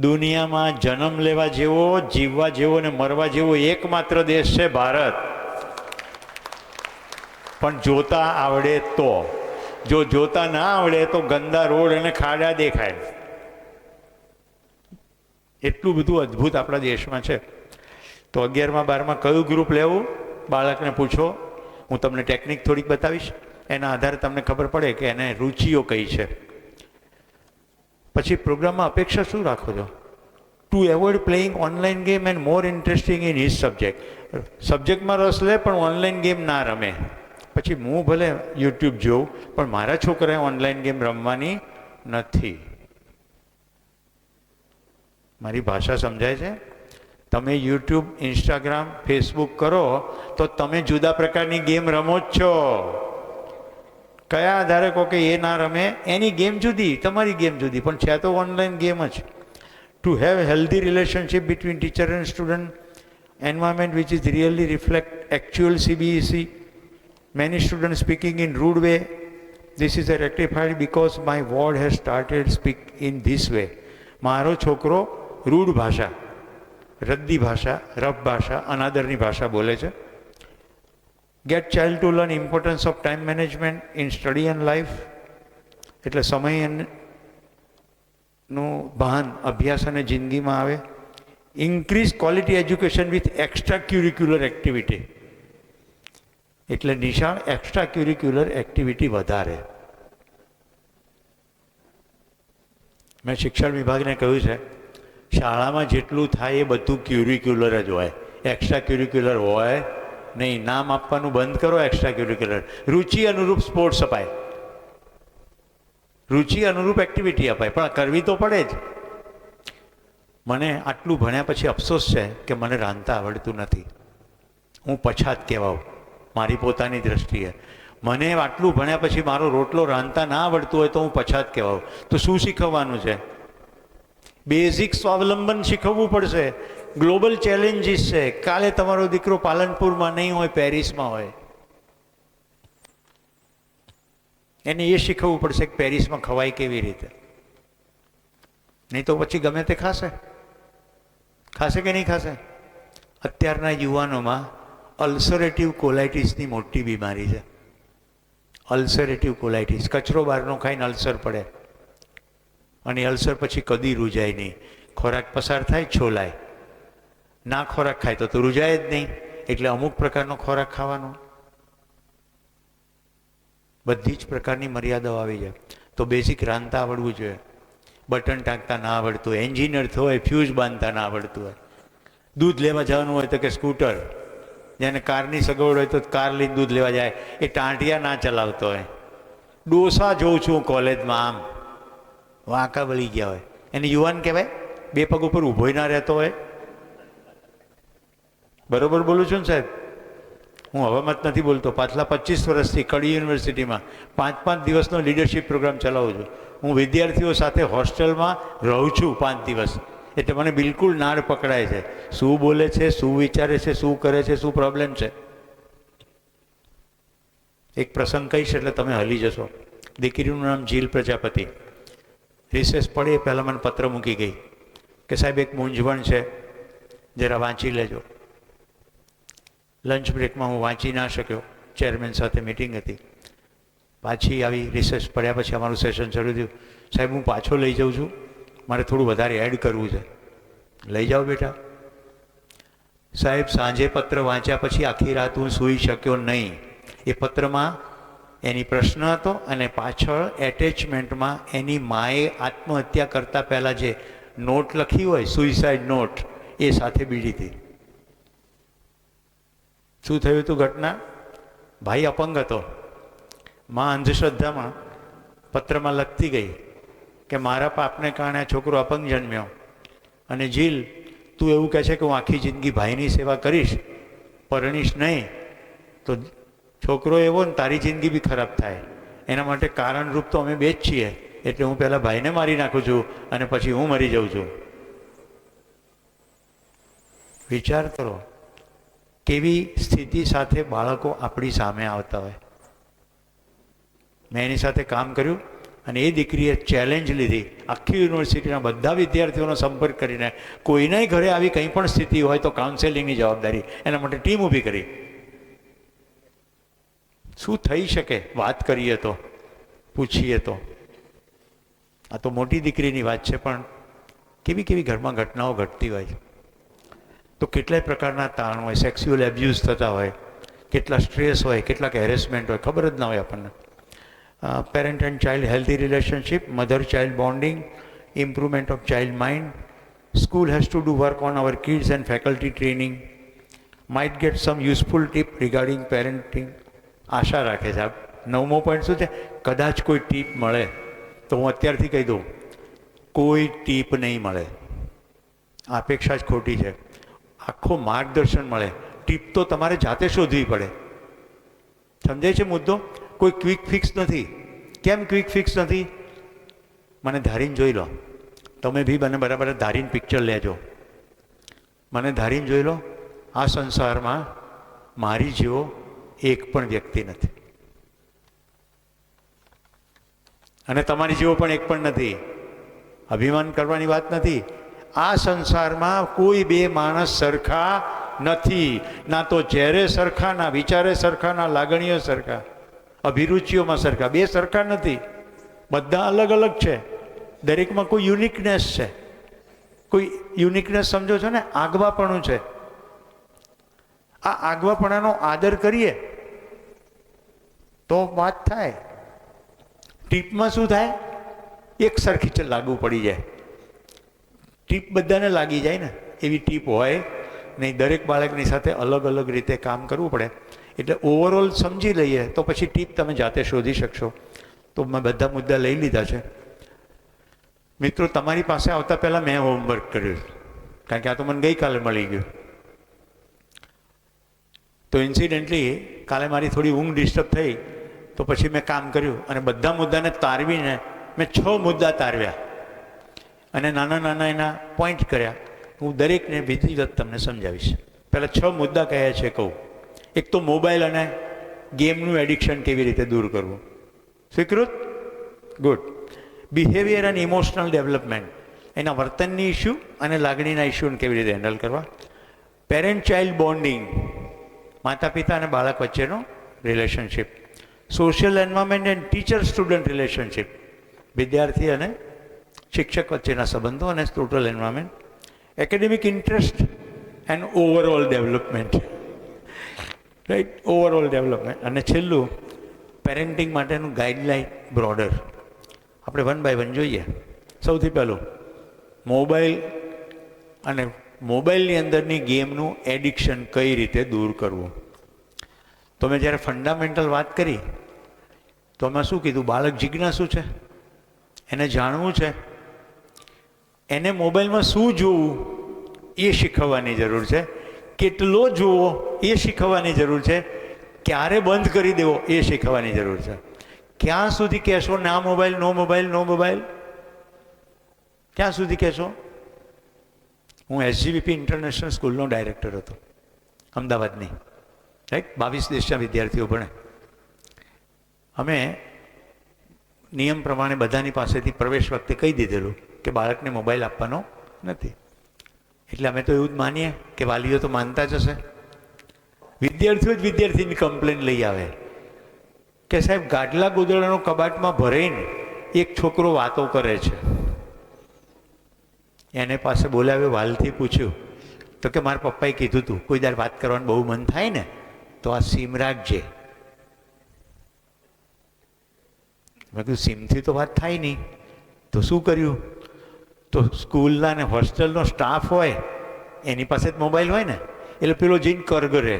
દુનિયામાં જન્મ લેવા જેવો, જીવવા જેવો ને મરવા જેવો એકમાત્ર દેશ છે ભારત. પણ જોતા આવડે તો. જો જોતા ના આવડે તો ગંદા રોડ અને ખાડા દેખાય. એટલું બધું અદ્ભુત આપણા દેશમાં છે. તો 11માં 12માં કયું ગ્રુપ લેવું બાળકને પૂછો. હું તમને ટેકનિક થોડીક બતાવીશ, એના આધારે તમને ખબર પડે કે એને રુચિઓ કઈ છે. પછી પ્રોગ્રામમાં અપેક્ષા શું રાખો છો? To avoid playing online game and more interesting in his subject. સબ્જેક્ટમાં રસ લે પણ ઓનલાઈન ગેમ ના રમે. પછી હું ભલે યુટ્યુબ જોઉં પણ મારા છોકરાએ ઓનલાઈન ગેમ રમવાની નથી. મારી ભાષા સમજાય છે? તમે યુટ્યુબ, ઇન્સ્ટાગ્રામ, ફેસબુક કરો તો તમે જુદા પ્રકારની ગેમ રમો જ છો. કયા આધારે કહો કે એ ના રમે? એની ગેમ જુદી, તમારી ગેમ જુદી, પણ છે તો ઓનલાઈન ગેમ જ. To have healthy relationship between teacher and student environment which is really reflect actual CBSE. Many students speaking in rude way. This is rectified because my ward has started speak in this way. મારો છોકરો rude ભાષા, રદ્દી ભાષા, rough ભાષા, અનાદરની ભાષા બોલે છે. Get child to learn importance of time management in study and life. એટલે સમયનું ભાન અભ્યાસ અને જિંદગીમાં આવે. Increase quality education with extra curricular activity. એટલે નિશાળ એક્સ્ટ્રા ક્યુરિક્યુલર એક્ટિવિટી વધારે. મેં શિક્ષણ વિભાગને કહ્યું છે શાળામાં જેટલું થાય એ બધું ક્યુરિક્યુલર જ હોય, એક્સ્ટ્રા ક્યુરિક્યુલર હોય નહીં. નામ આપવાનું બંધ કરો એક્સ્ટ્રા ક્યુરિક્યુલર. રુચિ અનુરૂપ સ્પોર્ટ્સ અપાય, રુચિ અનુરૂપ એક્ટિવિટી અપાય, પણ કરવી તો પડે જ. મને આટલું ભણ્યા પછી અફસોસ છે કે મને રાંધતા આવડતું નથી. હું પછાત કહેવાઉં મારી પોતાની દ્રષ્ટિએ. મને આટલું ભણ્યા પછી મારો રોટલો રાંધતા ના આવડતું હોય તો હું પછાત કહેવાઉં. તો શું શીખવવાનું છે? બેઝિક સ્વાવલંબન શીખવવું પડશે. ગ્લોબલ ચેલેન્જીસ છે. કાલે તમારો દીકરો પાલનપુરમાં નહીં હોય, પેરિસમાં હોય, એને એ શીખવવું પડશે કે પેરિસમાં ખવાય કેવી રીતે. નહીં તો પછી ગમે તે ખાશે. ખાશે કે નહીં ખાશે? અત્યારના યુવાનોમાં અલ્સરેટિવ કોલાઇટિસની મોટી બીમારી છે. Ulcerative colitis. કચરો બહારનો ખાઈને અલ્સર પડે, અને અલ્સર પછી કદી રૂજાય નહીં. ખોરાક પસાર થાય, છોલાય. ના ખોરાક ખાય તો રૂજાય જ નહીં. એટલે અમુક પ્રકારનો ખોરાક ખાવાનો. બધી જ પ્રકારની મર્યાદાઓ આવી જાય. તો બેઝિક રાંધતા આવડવું જોઈએ. બટન ટાંકતા ના આવડતું હોય, એન્જિનિયર હોય, ફ્યુઝ બાંધતા ના આવડતું હોય, દૂધ લેવા જવાનું હોય તો કે સ્કૂટર, જેને કારની સગવડ હોય તો કાર લઈને દૂધ લેવા જાય, એ ટાંટિયા ના ચલાવતો હોય. ડોસા જોઉં છું કોલેજમાં, આમ વાંકા વળી ગયા હોય, એને યુવાન કહેવાય? બે પગ ઉપર ઊભો ના રહેતો હોય. બરોબર બોલું છું ને સાહેબ? હું હવામત નથી બોલતો. પાછલા 25 વર્ષથી કડી યુનિવર્સિટીમાં 5-5 દિવસનો લીડરશિપ પ્રોગ્રામ ચલાવું છું. હું વિદ્યાર્થીઓ સાથે હોસ્ટેલમાં રહું છું 5 દિવસ. એટલે મને બિલકુલ નાળ પકડાય છે. શું બોલે છે, શું વિચારે છે, શું કરે છે, શું પ્રોબ્લેમ છે. એક પ્રસંગ કહીશ એટલે તમે હલી જશો. દીકરીનું નામ જીલ પ્રજાપતિ. રિસેસ પડે એ પહેલાં મને પત્ર મૂકી ગઈ કે સાહેબ એક મૂંઝવણ છે, જરા વાંચી લેજો. લંચ બ્રેકમાં હું વાંચી ના શક્યો, ચેરમેન સાથે મિટિંગ હતી. પાછી આવી રિસેસ પડ્યા પછી અમારું સેશન શરૂ થયું. સાહેબ હું પાછો લઈ જાઉં છું, મારે થોડું વધારે એડ કરવું છે. લઈ જાઓ બેટા. સાહેબ સાંજે પત્ર વાંચ્યા પછી આખી રાત હું સૂઈ શક્યો નહીં. એ પત્રમાં એની પ્રશ્ન હતો અને પાછળ એટેચમેન્ટમાં એની માએ આત્મહત્યા કરતા પહેલાં જે નોટ લખી હોય, સુઇસાઇડ નોટ, એ સાથે બીડી હતી. શું થયું હતું ઘટના? ભાઈ અપંગ હતો. માં અંધશ્રદ્ધામાં પત્રમાં લખતી ગઈ કે મારા પાપને કારણે છોકરો અપંગ જન્મ્યો, અને જીલ તું એવું કહે છે કે હું આખી જિંદગી ભાઈની સેવા કરીશ, પરણીશ નહીં, તો છોકરો એવો ને તારી જિંદગી બી ખરાબ થાય. એના માટે કારણરૂપ તો અમે બે જ છીએ. એટલે હું પહેલાં ભાઈને મારી નાખું છું અને પછી હું મરી જાઉં છું. વિચાર કરો કેવી સ્થિતિ સાથે બાળકો આપણી સામે આવતા હોય. મેં એની સાથે કામ કર્યું અને એ દીકરીએ ચેલેન્જ લીધી. આખી યુનિવર્સિટીના બધા વિદ્યાર્થીઓનો સંપર્ક કરીને કોઈનાય ઘરે આવી કંઈ પણ સ્થિતિ હોય તો કાઉન્સેલિંગની જવાબદારી, એના માટે ટીમ ઊભી કરી. શું થઈ શકે વાત કરીએ તો, પૂછીએ તો. આ તો મોટી દીકરીની વાત છે, પણ કેવી કેવી ઘરમાં ઘટનાઓ ઘટતી હોય છે. તો કેટલાય પ્રકારના તાણ હોય, સેક્સ્યુઅલ એબ્યુઝ થતા હોય, કેટલા સ્ટ્રેસ હોય, કેટલાક હેરેસમેન્ટ હોય, ખબર જ ના હોય આપણને. Parent and child healthy relationship, mother child bonding, improvement of child mind, School has to do work on our kids and faculty training. Might get some useful tip regarding parenting. આશા રાખે છે. આ 9મો point શું છે? કદાચ કોઈ tip મળે તો હું અત્યારથી કહી દઉં, કોઈ ટીપ નહીં મળે. આ અપેક્ષા જ ખોટી છે. આખું માર્ગદર્શન મળે. ટીપ તો તમારે જાતે શોધવી પડે. સમજાય છે મુદ્દો? કોઈ ક્વિક ફિક્સ નથી. કેમ ક્વિક ફિક્સ નથી? મને ધારીને જોઈ લો. તમે બી મને બરાબર ધારીને પિક્ચર લેજો. મને ધારીને જોઈ લો. આ સંસારમાં મારી જેવો એક પણ વ્યક્તિ નથી, અને તમારી જેવો પણ એક પણ નથી. અભિમાન કરવાની વાત નથી. આ સંસારમાં કોઈ બે માણસ સરખા નથી. ના તો ચહેરે સરખા, ના વિચારે સરખા, ના લાગણીઓ સરખા, અભિરુચિઓમાં સરખા. બે સરખા નથી, બધા અલગ અલગ છે. દરેકમાં કોઈ યુનિકનેસ છે. કોઈ યુનિકનેસ સમજો છો ને? આગવાપણું છે. આ આગવાપણાનો આદર કરીએ તો વાત થાય. ટીપમાં શું થાય? એક સરખી લાગુ પડી જાય. ટીપ બધાને લાગી જાય ને, એવી ટીપ હોય નહીં. દરેક બાળકની સાથે અલગ અલગ રીતે કામ કરવું પડે. એટલે ઓવરઓલ સમજી લઈએ તો પછી ટીપ તમે જાતે શોધી શકશો. તો મેં બધા મુદ્દા લઈ લીધા છે. મિત્રો, તમારી પાસે આવતા પહેલાં મેં હોમવર્ક કર્યું, કારણ કે આ તો મને ગઈકાલે મળી ગયું. તો ઇન્સિડેન્ટલી કાલે મારી થોડી ઊંઘ ડિસ્ટર્બ થઈ, તો પછી મેં કામ કર્યું અને બધા મુદ્દાને તારવીને મેં 6 મુદ્દા તારવ્યા અને નાના નાના એના પોઈન્ટ કર્યા. હું દરેકને વિધિવત તમને સમજાવીશ. પહેલાં 6 મુદ્દા કયા છે કહું. એક તો મોબાઈલ અને ગેમનું એડિક્શન કેવી રીતે દૂર કરવું. સ્વીકૃત? Good. Behaviour and emotional development, એના વર્તનની ઇસ્યુ અને લાગણીના ઇસ્યુને કેવી રીતે હેન્ડલ કરવા. પેરેન્ટ ચાઇલ્ડ બોન્ડિંગ, માતા પિતા અને બાળક વચ્ચેનો relationship. Social environment and teacher student relationship, વિદ્યાર્થી અને શિક્ષક વચ્ચેના સંબંધો અને total environment. Academic interest and overall development, right? Overall development. અને છેલ્લું, પેરેન્ટિંગ માટેનું ગાઈડલાઇન બ્રોડર. આપણે 1 by 1 જોઈએ. સૌથી પહેલું, મોબાઈલ અને મોબાઈલની અંદરની ગેમનું એડિક્શન કઈ રીતે દૂર કરવું. તો મેં જ્યારે ફંડામેન્ટલ વાત કરી તો મેં શું કીધું? બાળક જિજ્ઞાસુ છે, એને જાણવું છે, એને મોબાઈલમાં શું જોવું એ શીખવવાની જરૂર છે. કેટલો જોવો એ શીખવવાની જરૂર છે. ક્યારે બંધ કરી દેવો એ શીખવવાની જરૂર છે. ક્યાં સુધી કહેશો ના મોબાઈલ, નો મોબાઈલ, નો મોબાઈલ? ક્યાં સુધી કહેશો? હું SGVP ઇન્ટરનેશનલ સ્કૂલનો ડાયરેક્ટર હતો, અમદાવાદની, રાઈટ? 22 દેશના વિદ્યાર્થીઓ ભણે. અમે નિયમ પ્રમાણે બધાની પાસેથી પ્રવેશ વખતે કહી દીધેલું કે બાળકને મોબાઈલ આપવાનો નથી. એટલે અમે તો એવું જ માનીએ કે વાલીઓ તો માનતા જ હશે. વિદ્યાર્થીઓ જ વિદ્યાર્થીની કમ્પ્લેન લઈ આવે કે સાહેબ, ગાડલા ગોદડાનો કબાટમાં ભરાઈને એક છોકરો વાતો કરે છે. એને પાસે બોલાવ્યો, વાલથી પૂછ્યું તો કે મારા પપ્પાએ કીધું હતું કોઈ દર વાત કરવાનું બહુ મન થાય ને તો આ સીમ રાખજે. મેં કીધું સીમથી તો વાત થાય નહીં. તો શું કર્યું? તો સ્કૂલના ને હોસ્ટેલનો સ્ટાફ હોય એની પાસે જ મોબાઈલ હોય ને, એટલે પેલો જઈને કરગરે.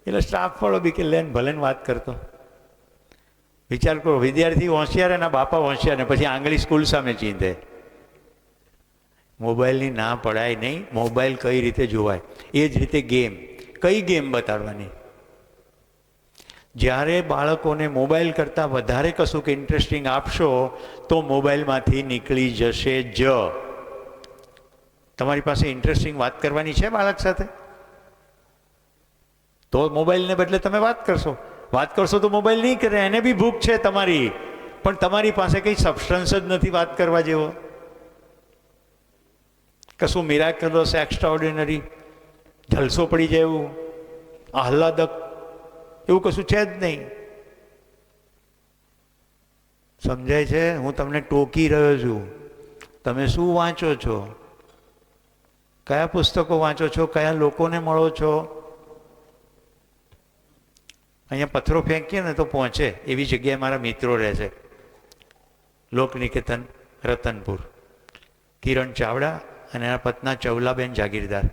એટલે સ્ટાફવાળો બી કે લેન ભલે વાત કરતો. વિચાર કરો, વિદ્યાર્થી હોશિયાર અને બાપા હોશિયાર, ને પછી આંગળી સ્કૂલ સામે ચીંધે. મોબાઈલની ના પડાય નહીં. મોબાઈલ કઈ રીતે જોવાય એ જ રીતે ગેમ. કઈ ગેમ બતાડવાની? જ્યારે બાળકોને મોબાઈલ કરતાં વધારે કશુંક ઇન્ટરેસ્ટિંગ આપશો તો મોબાઈલમાંથી નીકળી જશે જ. તમારી પાસે ઇન્ટરેસ્ટિંગ વાત કરવાની છે બાળક સાથે તો મોબાઈલને બદલે તમે વાત કરશો. વાત કરશો તો મોબાઈલ નહીં કરે. એને બી ભૂખ છે તમારી, પણ તમારી પાસે કંઈ સબસ્ટન્સ જ નથી વાત કરવા જેવો. કશું મિરાકલસ, એક્સ્ટ્રાઓર્ડિનરી, જલસો પડી જાય એવું, આહલાદક એવું કશું છે જ નહીં. સમજાય છે? હું તમને ટોકી રહ્યો છું. તમે શું વાંચો છો? કયા પુસ્તકો વાંચો છો? કયા લોકોને મળો છો? અહીંયા પથ્થરો ફેંકીએ ને તો પહોંચે એવી જગ્યાએ મારા મિત્રો રહે છે. લોકનિકેતન, રતનપુર, કિરણ ચાવડા અને એના પત્ના ચવલાબેન જાગીરદાર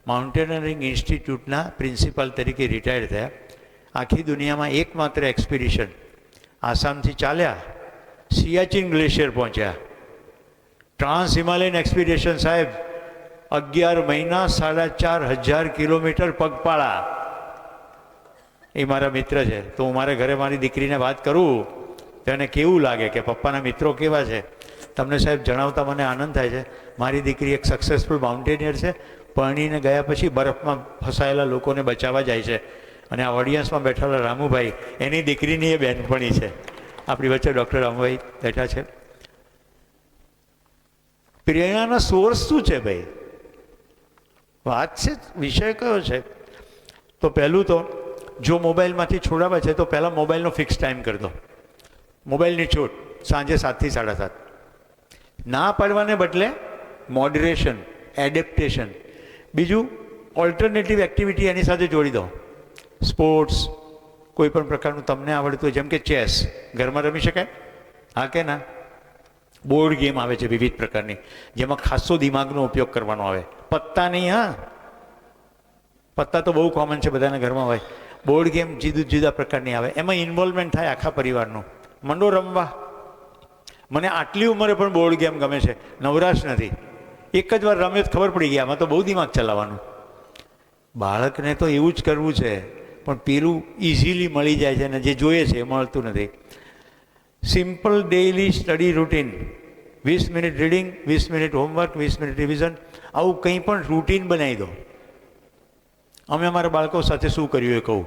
માઉન્ટેનરિંગ ઇન્સ્ટિટ્યૂટના પ્રિન્સિપાલ તરીકે રિટાયર્ડ થયા. આખી દુનિયામાં એકમાત્ર એક્સપિડિશન આસામથી ચાલ્યા, સિયાચિન ગ્લેશિયર પહોંચ્યા. ટ્રાન્સ હિમાલયન એક્સપિડિશન સાહેબ 11 મહિના 4,500 કિલોમીટર પગપાળા. એ મારા મિત્ર છે. તો હું મારા ઘરે મારી દીકરીને વાત કરું તો એને કેવું લાગે કે પપ્પાના મિત્રો કેવા છે. તમને સાહેબ જણાવતા મને આનંદ થાય છે. મારી દીકરી એક સક્સેસફુલ માઉન્ટેનિયર છે. પરણીને ગયા પછી બરફમાં ફસાયેલા લોકોને બચાવવા જાય છે. અને આ ઓડિયન્સમાં બેઠેલા રામુભાઈ એની દીકરીની એ બહેનપણી છે. આપણી વચ્ચે ડૉક્ટર રામુભાઈ બેઠા છે. પ્રેરણાનો સોર્સ શું છે ભાઈ? વાત છે, વિષય કયો છે? તો પહેલું તો જો મોબાઈલમાંથી છોડાવે છે તો પહેલાં મોબાઈલનો ફિક્સ ટાઈમ કરી દો. મોબાઈલની છૂટ સાંજે 7 થી 7:30. ના પાડવાને બદલે મોડરેશન, એડેપ્ટેશન. બીજું ઓલ્ટરનેટિવ એક્ટિવિટી એની સાથે જોડી દો. સ્પોર્ટ્સ, કોઈ પણ પ્રકારનું તમને આવડતું હોય, જેમ કે ચેસ ઘરમાં રમી શકાય, હા કે ના? બોર્ડ ગેમ આવે છે વિવિધ પ્રકારની, જેમાં ખાસો દિમાગનો ઉપયોગ કરવાનો આવે. પત્તા નહીં, હા, પત્તા તો બહુ કોમન છે, બધાના ઘરમાં હોય. બોર્ડ ગેમ જુદા જુદા પ્રકારની આવે, એમાં ઇન્વોલ્વમેન્ટ થાય આખા પરિવારનું. મંડો રમવા. મને આટલી ઉંમરે પણ બોર્ડ ગેમ ગમે છે, નવરાશ નથી. એક જ વાર રમે તો ખબર પડી ગઈ, આમાં તો બહુ દિમાગ ચલાવવાનું. બાળકને તો એવું જ કરવું છે, પણ પેલું ઇઝીલી મળી જાય છે અને જે જોઈએ છે એ મળતું નથી. Simple daily study routine, 20 minute reading, 20 minute homework, 20 minute revision, આવું કંઈ પણ રૂટીન બનાવી દો. અમે અમારા બાળકો સાથે શું કર્યું એ કહું.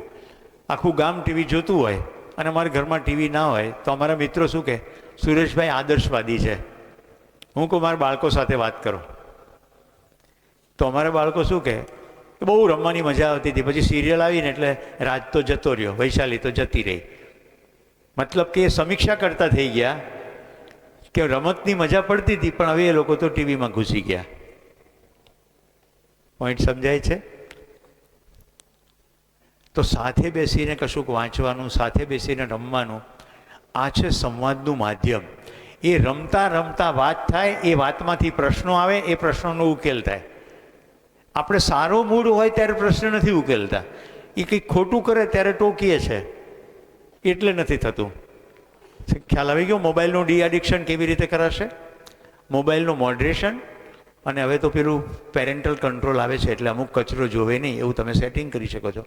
આખું ગામ ટીવી જોતું હોય અને અમારા ઘરમાં ટીવી ના હોય તો અમારા મિત્રો શું કહે, સુરેશભાઈ આદર્શવાદી છે. હું કહું મારા બાળકો સાથે વાત કરો. તો અમારા બાળકો શું કહે કે બહુ રમવાની મજા આવતી હતી, પછી સિરિયલ આવીને એટલે રાજ તો જતો રહ્યો, વૈશાલી તો જતી રહી. મતલબ કે એ સમીક્ષા કરતા થઈ ગયા કે રમતની મજા પડતી હતી, પણ હવે એ લોકો તો ટીવીમાં ઘૂસી ગયા. પોઈન્ટ સમજાય છે? તો સાથે બેસીને કશુંક વાંચવાનું, સાથે બેસીને રમવાનું, આ છે સંવાદનું માધ્યમ. એ રમતા રમતા વાત થાય, એ વાતમાંથી પ્રશ્નો આવે, એ પ્રશ્નોનો ઉકેલ થાય. આપણે સારો મૂડ હોય ત્યારે પ્રશ્ન નથી ઉકેલતા, એ કંઈક ખોટું કરે ત્યારે ટોકીએ છે, એટલે નથી થતું. ખ્યાલ આવી ગયો? મોબાઈલનું ડી એડિક્શન કેવી રીતે કરાશે, મોબાઈલનું મોડરેશન, અને હવે તો પેલું પેરેન્ટલ કંટ્રોલ આવે છે, એટલે અમુક કચરો જોવે નહીં એવું તમે સેટિંગ કરી શકો છો.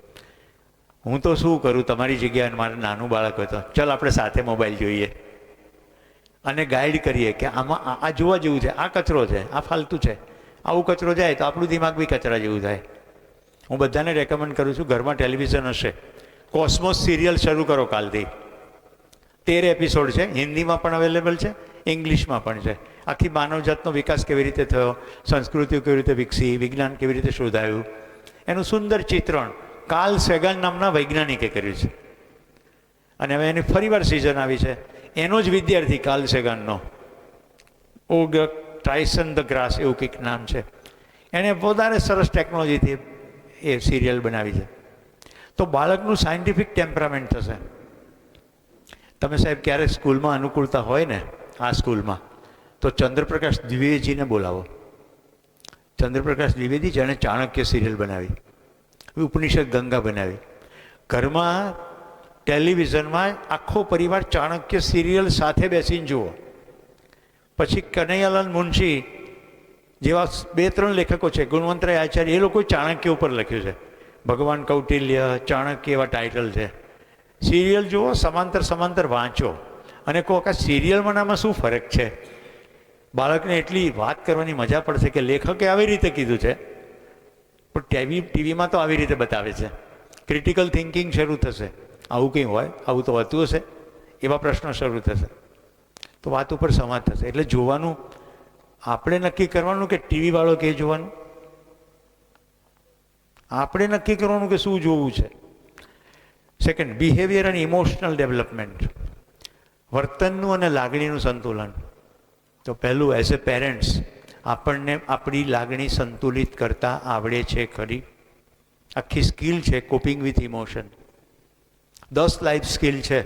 હું તો શું કરું, તમારી જગ્યાએ મારે નાનું બાળક હોય તો ચાલ આપણે સાથે મોબાઈલ જોઈએ અને ગાઈડ કરીએ કે આમાં આ જોવા જેવું છે, આ કચરો છે, આ ફાલતુ છે. આવું કચરો જાય તો આપણું દિમાગ બી કચરા જેવું થાય. હું બધાને રેકમેન્ડ કરું છું, ઘરમાં ટેલિવિઝન હશે, કોસ્મોસ સિરિયલ શરૂ કરો કાલથી. 13 એપિસોડ છે, હિન્દીમાં પણ અવેલેબલ છે, ઇંગ્લિશમાં પણ છે. આખી માનવજાતનો વિકાસ કેવી રીતે થયો, સંસ્કૃતિઓ કેવી રીતે વિકસી, વિજ્ઞાન કેવી રીતે શોધાયું, એનું સુંદર ચિત્રણ કાર્લ સેગન નામના વૈજ્ઞાનિકે કર્યું છે. અને હવે એની ફરીવાર સિઝન આવી છે. એનો જ વિદ્યાર્થી કાર્લ સેગનનો, ઓગ ટ્રાઇસન ધ ગ્રાસ એવું કંઈક નામ છે. એણે વધારે સરસ ટેકનોલોજીથી એ સિરિયલ બનાવી છે. તો બાળકનું સાયન્ટિફિક ટેમ્પરામેન્ટ થશે. તમે સાહેબ ક્યારેક સ્કૂલમાં અનુકૂળતા હોય ને, આ સ્કૂલમાં, તો ચંદ્રપ્રકાશ દ્વિવેદીને બોલાવો. ચંદ્રપ્રકાશ દ્વિવેદી જેણે ચાણક્ય સિરિયલ બનાવી, ઉપનિષદ ગંગા બનાવી. ઘરમાં ટેલિવિઝનમાં આખો પરિવાર ચાણક્ય સિરિયલ સાથે બેસીને જુઓ. પછી કનૈયાલાલ મુનશી જેવા 2-3 લેખકો છે, ગુણવંતરાય આચાર્ય, એ લોકો ચાણક્ય ઉપર લખ્યું છે. ભગવાન કૌટિલ્ય, ચાણક્ય એવા ટાઇટલ છે. સિરિયલ જુઓ, સમાંતર સમાંતર વાંચો અને કહો કે સિરિયલમાં આમાં શું ફરક છે. બાળકને એટલી વાત કરવાની મજા પડશે કે લેખકે આવી રીતે કીધું છે, પણ ટીવીમાં તો આવી રીતે બતાવે છે. ક્રિટિકલ થિંકિંગ શરૂ થશે. આવું કંઈ હોય, આવું તો હોતું હશે, એવા પ્રશ્નો શરૂ થશે. તો વાત ઉપર સંવાદ થશે. એટલે જોવાનું આપણે નક્કી કરવાનું કે ટીવીવાળો કે જોવાનું, આપણે નક્કી કરવાનું કે શું જોવું છે. સેકન્ડ, બિહેવિયર અને ઇમોશનલ ડેવલપમેન્ટ, વર્તનનું અને લાગણીનું સંતુલન. તો પહેલું, એઝ એ પેરેન્ટ્સ આપણને આપણી લાગણી સંતુલિત કરતાં આવડે છે ખરી? આખી સ્કિલ છે coping with emotion. 10 life skill છે.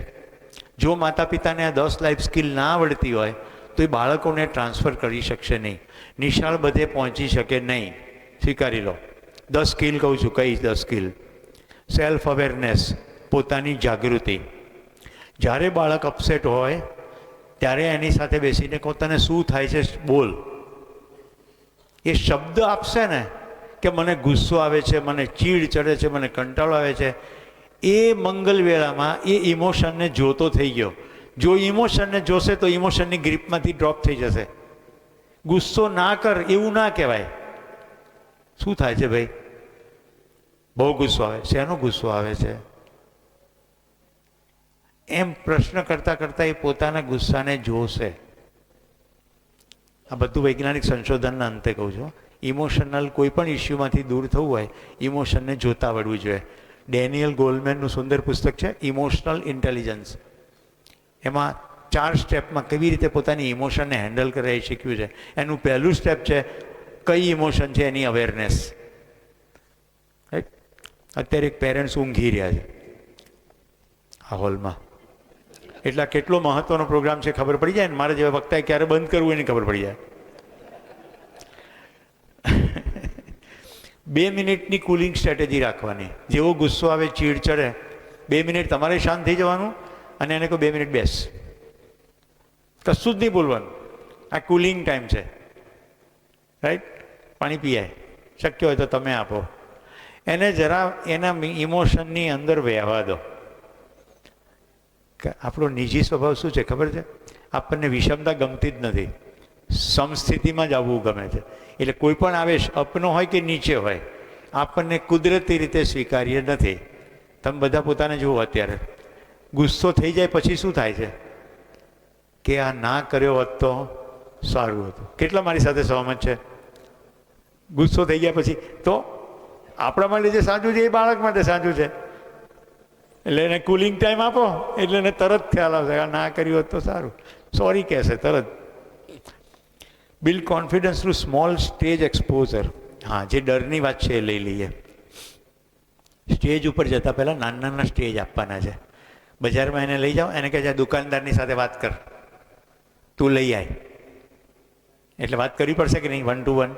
જો માતા પિતાને આ 10 લાઈફ સ્કિલ ના આવડતી હોય તો તો એ બાળકોને ટ્રાન્સફર કરી શકશે નહીં. નિશાળ બધે પહોંચી શકે નહીં. સ્વીકારી લો. 10 સ્કિલ કહું છું. કઈ 10 સ્કિલ? સેલ્ફ અવેરનેસ, પોતાની જાગૃતિ. જ્યારે બાળક અપસેટ હોય ત્યારે એની સાથે બેસીને કહો તને શું થાય છે બોલ. એ શબ્દ આપશે ને કે મને ગુસ્સો આવે છે, મને ચીડ ચડે છે, મને કંટાળો આવે છે, એ મંગલવેળામાં એ ઇમોશનને જોતો થઈ ગયો. જો ઇમોશનને જોશે તો ઇમોશનની ગ્રીપમાંથી ડ્રોપ થઈ જશે. ગુસ્સો ના કર એવું ના કહેવાય. શું થાય છે ભાઈ? બહુ ગુસ્સો આવે. શેનો ગુસ્સો આવે છે? એમ પ્રશ્ન કરતાં કરતાં એ પોતાના ગુસ્સાને જોશે. આ બધું વૈજ્ઞાનિક સંશોધનના અંતે કહું છું. ઇમોશનલ કોઈ પણ ઇસ્યુમાંથી દૂર થવું હોય ઇમોશનને જોતા આવડવું જોઈએ. ડેનિયલ ગોલમેનનું સુંદર પુસ્તક છે ઇમોશનલ ઇન્ટેલિજન્સ. એમાં 4 સ્ટેપમાં કેવી રીતે પોતાની ઇમોશનને હેન્ડલ કરે એ શીખ્યું છે. એનું પહેલું સ્ટેપ છે કઈ ઇમોશન છે એની અવેરનેસ. રાઈટ. અત્યારે એક પેરેન્ટ્સ ઊંઘી રહ્યા છે આ હોલમાં. એટલે કેટલો મહત્વનો પ્રોગ્રામ છે ખબર પડી જાય ને. મારા જેવા વક્તાએ ક્યારે બંધ કરવું એની ખબર પડી જાય. 2 મિનિટની કુલિંગ સ્ટ્રેટેજી રાખવાની. જેવો ગુસ્સો આવે, ચીડ ચડે, 2 મિનિટ તમારે શાંત થઈ જવાનું અને એને કહો 2 મિનિટ બેસ, કશું જ નહીં બોલવાનું. આ કુલિંગ ટાઈમ છે. રાઈટ. પાણી પીએ, શક્ય હોય તો તમે આપો. એને જરા એના ઇમોશનની અંદર વહેવા દો. આપણો નિજી સ્વભાવ શું છે ખબર છે? આપણને વિષમતા ગમતી જ નથી. સમસ્થિતિમાં જ આવવું ગમે છે. એટલે કોઈ પણ આવેશ અપનો હોય કે નીચે હોય આપણને કુદરતી રીતે સ્વીકાર્ય નથી. તમે બધા પોતાને જુઓ. અત્યારે ગુસ્સો થઈ જાય પછી શું થાય છે કે આ ના કર્યો હોત તો સારું હતું. કેટલા મારી સાથે સહમત છે? ગુસ્સો થઈ ગયા પછી તો આપણા માટે જે સાચું છે એ બાળક માટે સાચું છે. એટલે એને કુલિંગ ટાઈમ આપો એટલે એને તરત ખ્યાલ આવશે આ ના કર્યું હોત તો સારું. સોરી કહેશે તરત. Build confidence through small stage exposure. હા, જે ડરની વાત છે એ લઈ લઈએ. સ્ટેજ ઉપર જતાં પહેલાં નાના નાના સ્ટેજ આપવાના છે. બજારમાં એને લઈ જાઓ, એને કહે છે દુકાનદારની સાથે વાત કર, તું લઈ આય. એટલે વાત કરવી પડશે કે નહીં? 1 to 1.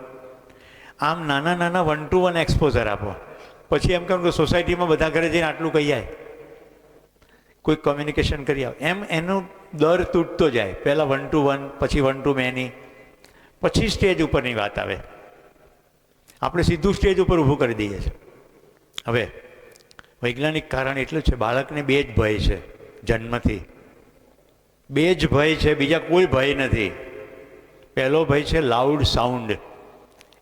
આમ નાના નાના 1 to 1 એક્સપોઝર આપો. પછી એમ કહું કે સોસાયટીમાં બધા ઘરે જઈને આટલું કહી આય, કોઈ કોમ્યુનિકેશન કરી આવ. એમ એનો દર તૂટતો જાય. પહેલાં 1 to 1, પછી 1 to many, પછી સ્ટેજ ઉપરની વાત આવે. આપણે સીધું સ્ટેજ ઉપર ઊભું કરી દઈએ છીએ. હવે વૈજ્ઞાનિક કારણ એટલું છે, બાળકને 2 જ ભય છે જન્મથી. 2 જ ભય છે, બીજા કોઈ ભય નથી. પહેલો ભય છે લાઉડ સાઉન્ડ,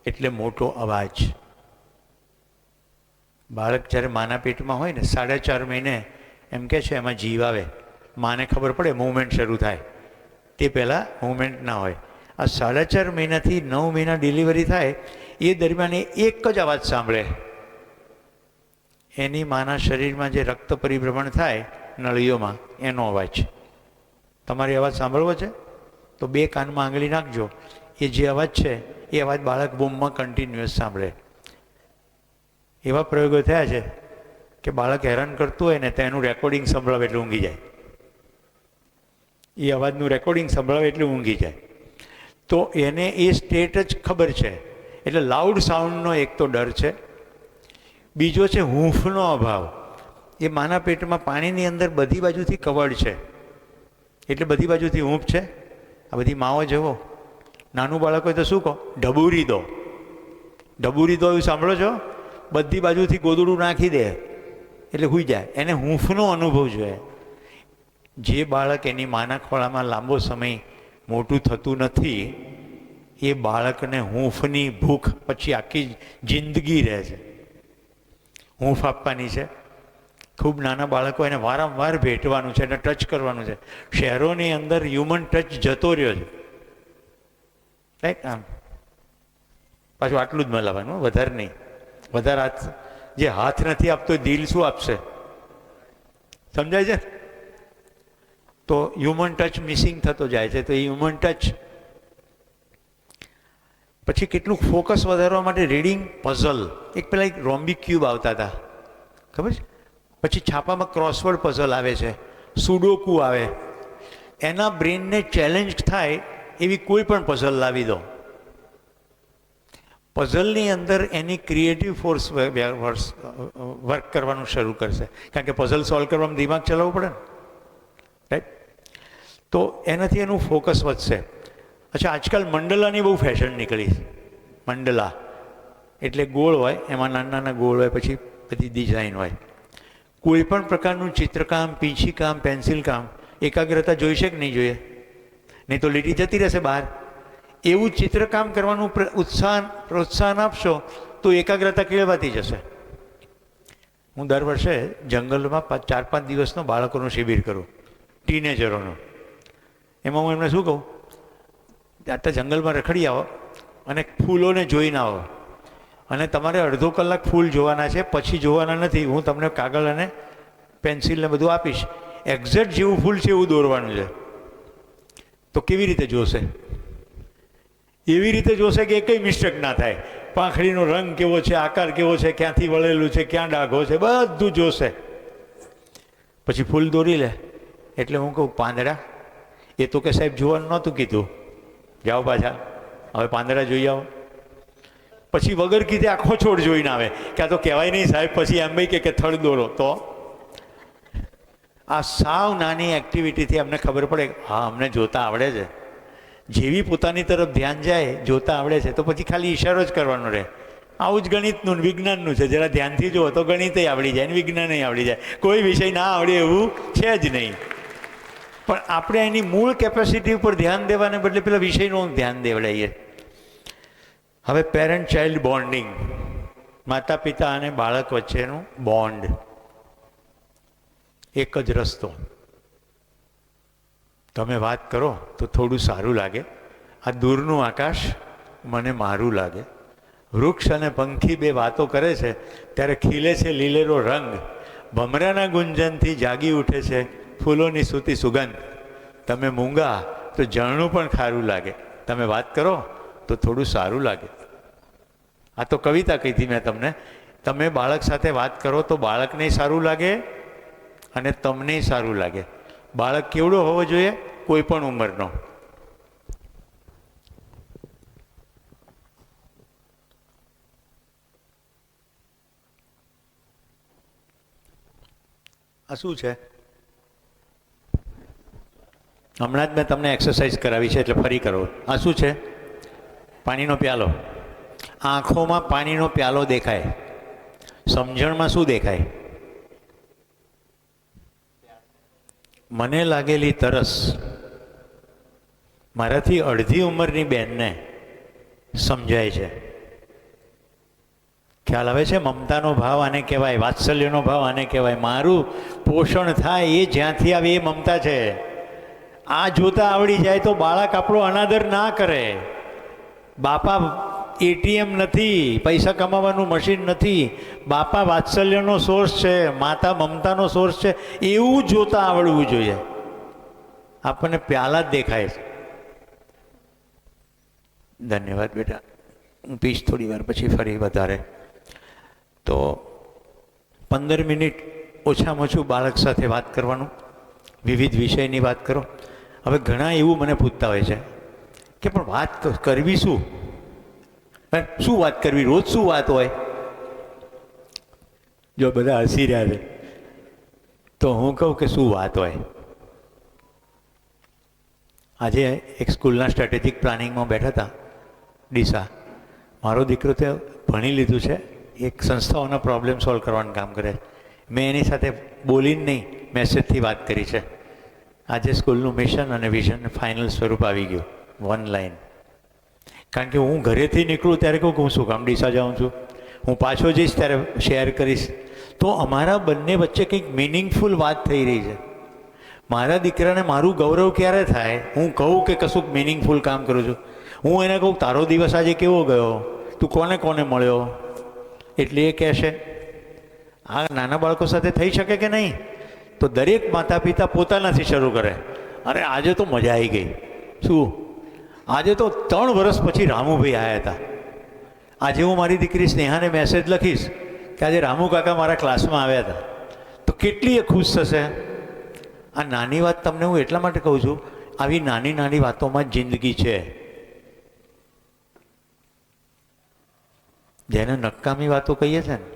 એટલે મોટો અવાજ. બાળક જ્યારે માના પેટમાં હોય ને 4.5 મહિને એમ કે છે એમાં જીવ આવે. માને ખબર પડે મૂવમેન્ટ શરૂ થાય, તે પહેલાં મૂવમેન્ટ ના હોય. આ 4.5 મહિનાથી 9 મહિના ડિલિવરી થાય એ દરમિયાન એ એક જ અવાજ સાંભળે. એની માના શરીરમાં જે રક્ત પરિભ્રમણ થાય નળીઓમાં એનો અવાજ. તમારે અવાજ સાંભળવો છે તો 2 કાનમાં આંગળી નાખજો. એ જે અવાજ છે એ અવાજ બાળક બૂમમાં કન્ટિન્યુઅસ સાંભળે. એવા પ્રયોગો થયા છે કે બાળક હેરાન કરતું હોય ને તો એનું રેકોર્ડિંગ સંભળાવે એટલે ઊંઘી જાય. એ અવાજનું રેકોર્ડિંગ સંભળાવે એટલે ઊંઘી જાય. તો એને એ સ્ટેટ જ ખબર છે. એટલે લાઉડ સાઉન્ડનો એક તો ડર છે. બીજો છે હૂંફનો અભાવ. એ માના પેટમાં પાણીની અંદર બધી બાજુથી કવડ છે, એટલે બધી બાજુથી હૂંફ છે. આ બધી માઓ જવો, નાનું બાળક હોય તો શું કહો? ઢબૂરી દો, ઢબૂરી દો, એવું સાંભળો છો? બધી બાજુથી ગોદડું નાખી દે એટલે સૂઈ જાય. એને હૂંફનો અનુભવ જોઈએ. જે બાળક એની માના ખોળામાં લાંબો સમય મોટું થતું નથી એ બાળકને હૂંફની ભૂખ પછી આખી જિંદગી રહે છે. હૂંફ આપવાની છે. ખૂબ નાના બાળકો એને વારંવાર ભેટવાનું છે, એને ટચ કરવાનું છે. શહેરોની અંદર હ્યુમન ટચ જતો રહ્યો છે. રાઈટ. આમ પાછું આટલું જ મલાવવાનું, વધારે નહીં. વધારે હાથ, જે હાથ નથી આપતો દિલ શું આપશે? સમજાય છે? તો હ્યુમન ટચ મિસિંગ થતો જાય છે. તો એ હ્યુમન ટચ. પછી કેટલું ફોકસ વધારવા માટે રીડિંગ પઝલ. એક પેલા એક રોમ્બિક ક્યુબ આવતા હતા, ખબર છે? પછી છાપામાં ક્રોસવર્ડ પઝલ આવે છે, સુડોકુ આવે. એના બ્રેનને ચેલેન્જ થાય એવી કોઈ પણ પઝલ લાવી દો, પઝલની અંદર એની ક્રિએટિવ ફોર્સ વર્ક કરવાનું શરૂ કરશે, કારણ કે પઝલ સોલ્વ કરવામાં દિમાગ ચલાવવું પડે ને, રાઈટ? તો એનાથી એનું ફોકસ વધશે. અચ્છા, આજકાલ મંડલાની બહુ ફેશન નીકળી છે. મંડલા એટલે ગોળ હોય, એમાં નાના નાના ગોળ હોય, પછી બધી ડિઝાઇન હોય. કોઈ પણ પ્રકારનું ચિત્રકામ, પીંછી કામ, પેન્સિલ કામ એકાગ્રતા જોઈશે કે નહીં જોઈએ? નહીં તો લીટી જતી રહેશે બહાર. એવું ચિત્રકામ કરવાનું પ્રોત્સાહન આપશો તો એકાગ્રતા કેળવાતી જશે. હું દર વર્ષે જંગલમાં 4-5 દિવસનો બાળકોનો શિબિર કરું, ટીનેજરોનો. એમાં હું એમને શું કહું, આટલા જંગલમાં રખડી આવો અને ફૂલોને જોઈને આવો, અને તમારે અડધો કલાક ફૂલ જોવાના છે, પછી જોવાના નથી. હું તમને કાગળ અને પેન્સિલને બધું આપીશ, એક્ઝેક્ટ જેવું ફૂલ છે એવું દોરવાનું છે. તો કેવી રીતે જોશે? એવી રીતે જોશે કે કંઈ મિસ્ટેક ના થાય. પાંખડીનો રંગ કેવો છે, આકાર કેવો છે, ક્યાંથી વળેલું છે, ક્યાં ડાઘો છે, બધું જોશે. પછી ફૂલ દોરી લે. એટલે હું કહું, પાંદડા એ તો કે સાહેબ જોવાનું નહોતું કીધું, જાઓ પાછા, હવે પાંદડા જોઈ આવો. પછી વગર કીધે આખો છોડ જોઈને આવે કે આ તો કહેવાય નહીં સાહેબ, પછી એમ ભાઈ કે થડ દોરો. તો આ સાવ નાની એક્ટિવિટીથી અમને ખબર પડે, હા અમને જોતા આવડે છે. જેવી પોતાની તરફ ધ્યાન જાય, જોતા આવડે છે, તો પછી ખાલી ઈશારો જ કરવાનો રહે. આવું જ ગણિતનું વિજ્ઞાનનું છે. જરા ધ્યાનથી જુઓ તો ગણિતે આવડી જાય ને વિજ્ઞાને આવડી જાય. કોઈ વિષય ના આવડે એવું છે જ નહીં. પણ આપણે એની મૂળ કેપેસિટી ઉપર ધ્યાન દેવાને બદલે પેલા વિષયનું ધ્યાન દેવડાવીએ. હવે પેરેન્ટ ચાઇલ્ડ બોન્ડિંગ, માતા પિતા અને બાળક વચ્ચેનું બોન્ડ, એક જ રસ્તો. તમે વાત કરો તો થોડું સારું લાગે. આ દૂરનું આકાશ મને મારું લાગે. વૃક્ષ અને પંખી બે વાતો કરે છે ત્યારે ખીલે છે લીલેરો રંગ. ભમરાના ગુંજનથી જાગી ઉઠે છે ફૂલોની સૂતી સુગંધ. તમે મૂંગા તો જણનું પણ ખારું લાગે. તમે વાત કરો તો થોડું સારું લાગે. આ તો કવિતા કહી હતી મેં તમને. તમે બાળક સાથે વાત કરો તો બાળકને સારું લાગે અને તમને સારું લાગે. બાળક કેવડો હોવો જોઈએ? કોઈ પણ ઉંમરનો. આ શું છે? હમણાં જ મેં તમને એક્સરસાઇઝ કરાવી છે એટલે ફરી કરો. આ શું છે? પાણીનો પ્યાલો. આંખોમાં પાણીનો પ્યાલો દેખાય, સમજણમાં શું દેખાય? મને લાગેલી તરસ મારાથી અડધી ઉંમરની બહેનને સમજાય છે. ખ્યાલ આવે છે? મમતાનો ભાવ આને કહેવાય, વાત્સલ્યનો ભાવ આને કહેવાય. મારું પોષણ થાય એ જ્યાંથી આવે એ મમતા છે. આ જોતા આવડી જાય તો બાળક આપણો અનાદર ના કરે. બાપા એટીએમ નથી, પૈસા કમાવાનું મશીન નથી. બાપા વાત્સલ્યનો સોર્સ છે, માતા મમતાનો સોર્સ છે. એવું જોતા આવડવું જોઈએ. આપણને પ્યાલા જ દેખાય છે. ધન્યવાદ બેટા. હું પીશ થોડી વાર પછી ફરી વધારે. તો 15 મિનિટ ઓછામાં ઓછું બાળક સાથે વાત કરવાનું, વિવિધ વિષયની વાત કરો. હવે ઘણા એવું મને પૂછતા હોય છે કે પણ વાત કરવી શું? શું વાત કરવી? રોજ શું વાત હોય? જો બધા હસી રહ્યા છે તો હું કહું કે શું વાત હોય. આજે એક સ્કૂલના સ્ટ્રેટેજિક પ્લાનિંગમાં બેઠા હતા ડીસા. મારો દીકરો તે ભણી લીધું છે, એક સંસ્થાઓના પ્રોબ્લેમ સોલ્વ કરવાનું કામ કરે. મેં એની સાથે બોલીને નહીં, મેસેજથી વાત કરી છે. આજે સ્કૂલનું મિશન અને વિઝન ફાઇનલ સ્વરૂપ આવી ગયું, 1 લાઈન. કારણ કે હું ઘરેથી નીકળું ત્યારે કહું કે હું શું કામ ડીસા જાઉં છું, હું પાછો જઈશ ત્યારે શેર કરીશ. તો અમારા બંને વચ્ચે કંઈક મિનિંગફુલ વાત થઈ રહી છે. મારા દીકરાને મારું ગૌરવ ક્યારે થાય? હું કહું કે કશુંક મિનિંગફુલ કામ કરું છું. હું એને કહું તારો દિવસ આજે કેવો ગયો, તું કોને કોને મળ્યો, એટલે એ કહેશે. આ નાના બાળકો સાથે થઈ શકે કે નહીં? તો દરેક માતા પિતા પોતાનાથી શરૂ કરે. અરે આજે તો મજા આવી ગઈ. શું? આજે તો 3 વર્ષ પછી રામુભાઈ આવ્યા હતા. આજે હું મારી દીકરી સ્નેહાને મેસેજ લખીશ કે આજે રામુ કાકા મારા ક્લાસમાં આવ્યા હતા, તો કેટલી એ ખુશ થશે. આ નાની વાત તમને હું એટલા માટે કહું છું, આવી નાની નાની વાતોમાં જ જિંદગી છે. જેને નકામી વાતો કહીએ છે ને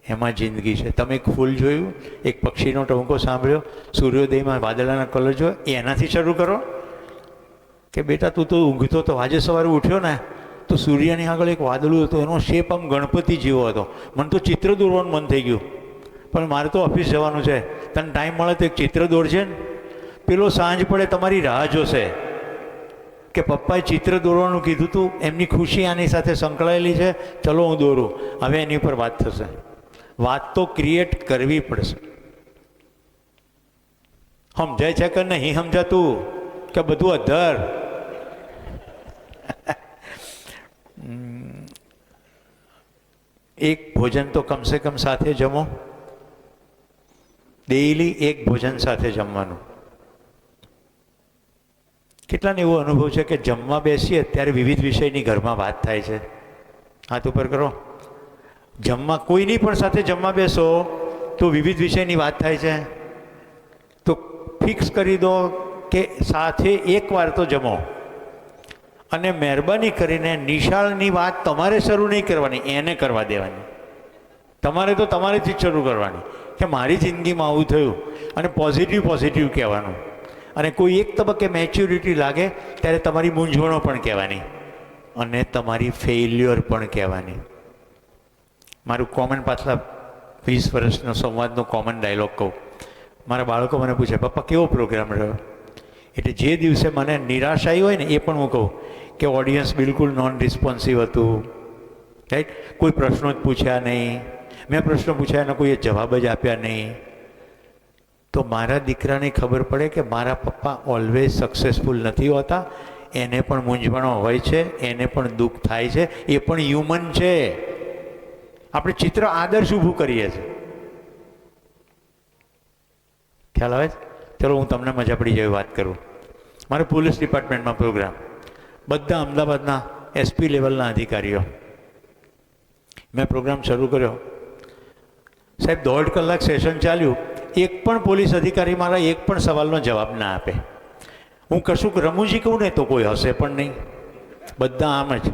એમાં જિંદગી છે. તમે એક ફૂલ જોયું, એક પક્ષીનો ટહુકો સાંભળ્યો, સૂર્યોદયમાં વાદળાના કલર જોયો, એનાથી શરૂ કરો કે બેટા તું તો ઊંઘતો તો આજે સવારે ઉઠ્યો ને તો સૂર્યની આગળ એક વાદળું હતું, એનો શેપ આમ ગણપતિ જેવો હતો. મને તો ચિત્ર દોરવાનું મન થઈ ગયું, પણ મારે તો ઓફિસ જવાનું છે. તને ટાઈમ મળે તો એક ચિત્ર દોરજે ને. પેલો સાંજ પડે તમારી રાહ જોશે કે પપ્પાએ ચિત્ર દોરવાનું કીધું હતું, એમની ખુશી આની સાથે સંકળાયેલી છે, ચલો હું દોરું. હવે એની ઉપર વાત થશે. વાત તો ક્રિએટ કરવી પડશે. સમજાય છે કે નહીં સમજાતું કે બધું અધર? એક ભોજન તો કમસે કમ સાથે જમો. ડેઈલી એક ભોજન સાથે જમવાનું. કેટલાને એવો અનુભવ છે કે જમવા બેસીએ ત્યારે વિવિધ વિષયની ઘરમાં વાત થાય છે? હાથ ઉપર કરો. જમવા કોઈની પણ સાથે જમવા બેસો તો વિવિધ વિષયની વાત થાય છે. તો ફિક્સ કરી દો કે સાથે એકવાર તો જમો. અને મહેરબાની કરીને નિશાળની વાત તમારે શરૂ નહીં કરવાની, એને કરવા દેવાની. તમારે તો તમારેથી જ શરૂ કરવાની કે મારી જિંદગીમાં આવું થયું, અને પોઝિટિવ કહેવાનું. અને કોઈ એક તબક્કે મેચ્યોરિટી લાગે ત્યારે તમારી મૂંઝવણો પણ કહેવાની અને તમારી ફેલ્યોર પણ કહેવાની. મારું કોમન પાછલા 20 વર્ષનો સંવાદનો કોમન ડાયલોગ કહું. મારા બાળકો મને પૂછે, પપ્પા કેવો પ્રોગ્રામ રહ્યો? એટલે જે દિવસે મને નિરાશ આવી હોય ને એ પણ હું કહું કે ઓડિયન્સ બિલકુલ નોન રિસ્પોન્સિવ હતું, રાઈટ? કોઈ પ્રશ્નો જ પૂછ્યા નહીં, મેં પ્રશ્નો પૂછ્યા એનો કોઈએ જવાબ જ આપ્યા નહીં. તો મારા દીકરાને ખબર પડે કે મારા પપ્પા ઓલવેઝ સક્સેસફુલ નથી હોતા, એને પણ મૂંઝવણો હોય છે, એને પણ દુઃખ થાય છે, એ પણ હ્યુમન છે. આપણે ચિત્ર આદર્શ ઊભું કરીએ છીએ. ખ્યાલ આવે છે? ચલો હું તમને મજા પડી જેવી વાત કરું. મારે પોલીસ ડિપાર્ટમેન્ટમાં પ્રોગ્રામ, બધા અમદાવાદના એસપી લેવલના અધિકારીઓ. મેં પ્રોગ્રામ શરૂ કર્યો. સાહેબ 1.5 કલાક સેશન ચાલ્યું, એક પણ પોલીસ અધિકારી મારા એક પણ સવાલનો જવાબ ના આપે. હું કશુંક રમૂજી કહું ને તો કોઈ હશે પણ નહીં, બધા આમ જ.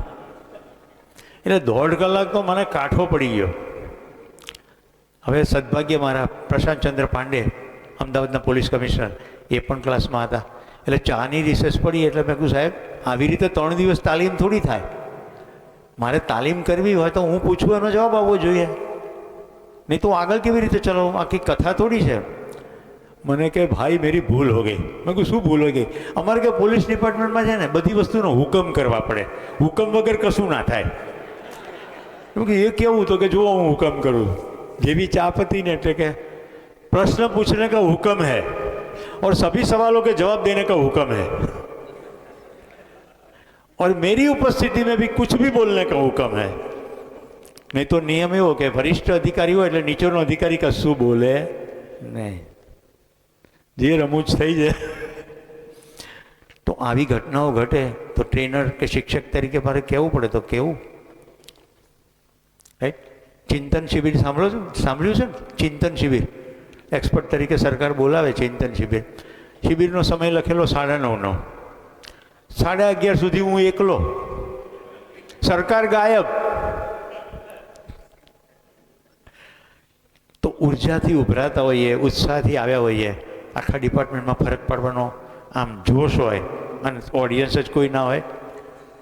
એટલે 1.5 કલાક તો મને કાઠો પડી ગયો. હવે સદભાગ્ય મારા પ્રશાંતચંદ્ર પાંડે, અમદાવાદના પોલીસ કમિશનર, એ પણ ક્લાસમાં હતા. એટલે ચાની રિસેસ પડી એટલે મેં કહ્યું, સાહેબ આવી રીતે 3 દિવસ તાલીમ થોડી થાય. મારે તાલીમ કરવી હોય તો હું પૂછું એનો જવાબ આવવો જોઈએ, નહીં તો આગળ કેવી રીતે ચલાવું? આખી કથા થોડી છે. મને કે ભાઈ મેરી ભૂલ હો ગઈ. મેં કહ્યું શું ભૂલ હો ગઈ? અમારે કે પોલીસ ડિપાર્ટમેન્ટમાં છે ને બધી વસ્તુનો હુકમ કરવા પડે, હુકમ વગર કશું ના થાય. કે એ કેવું તો કે જુઓ હું હુકમ કરું. જેવી ચા પતી ને એટલે કે प्रश्न पूछने का हुक्म है और सभी सवालों के जवाब देने का हुक्म है और मेरी उपस्थिति में भी कुछ भी बोलने का हुक्म है. नहीं तो नियम एवो कि वरिष्ठ अधिकारी हो એટલે નીચેનો અધિકારી કશું બોલે નહીં, જે રમૂજ થઈ જાય. તો આવી ઘટનાઓ ઘટે તો ટ્રેનર કે શિક્ષક તરીકે મારે કહેવું પડે તો કેવું, રાઈટ? ચિંતન શિબિર સાંભળ્યું છે ને? ચિંતન શિબિર એક્સપર્ટ તરીકે સરકાર બોલાવે. ચિંતન શિબિર, શિબિરનો સમય લખેલો 9:30. 11:30 સુધી હું એકલો, સરકાર ગાયબ. તો ઉર્જાથી ઉભરાતા હોઈએ, ઉત્સાહથી આવ્યા હોઈએ, આખા ડિપાર્ટમેન્ટમાં ફરક પાડવાનો આમ જોશ હોય અને ઓડિયન્સ જ કોઈ ના હોય.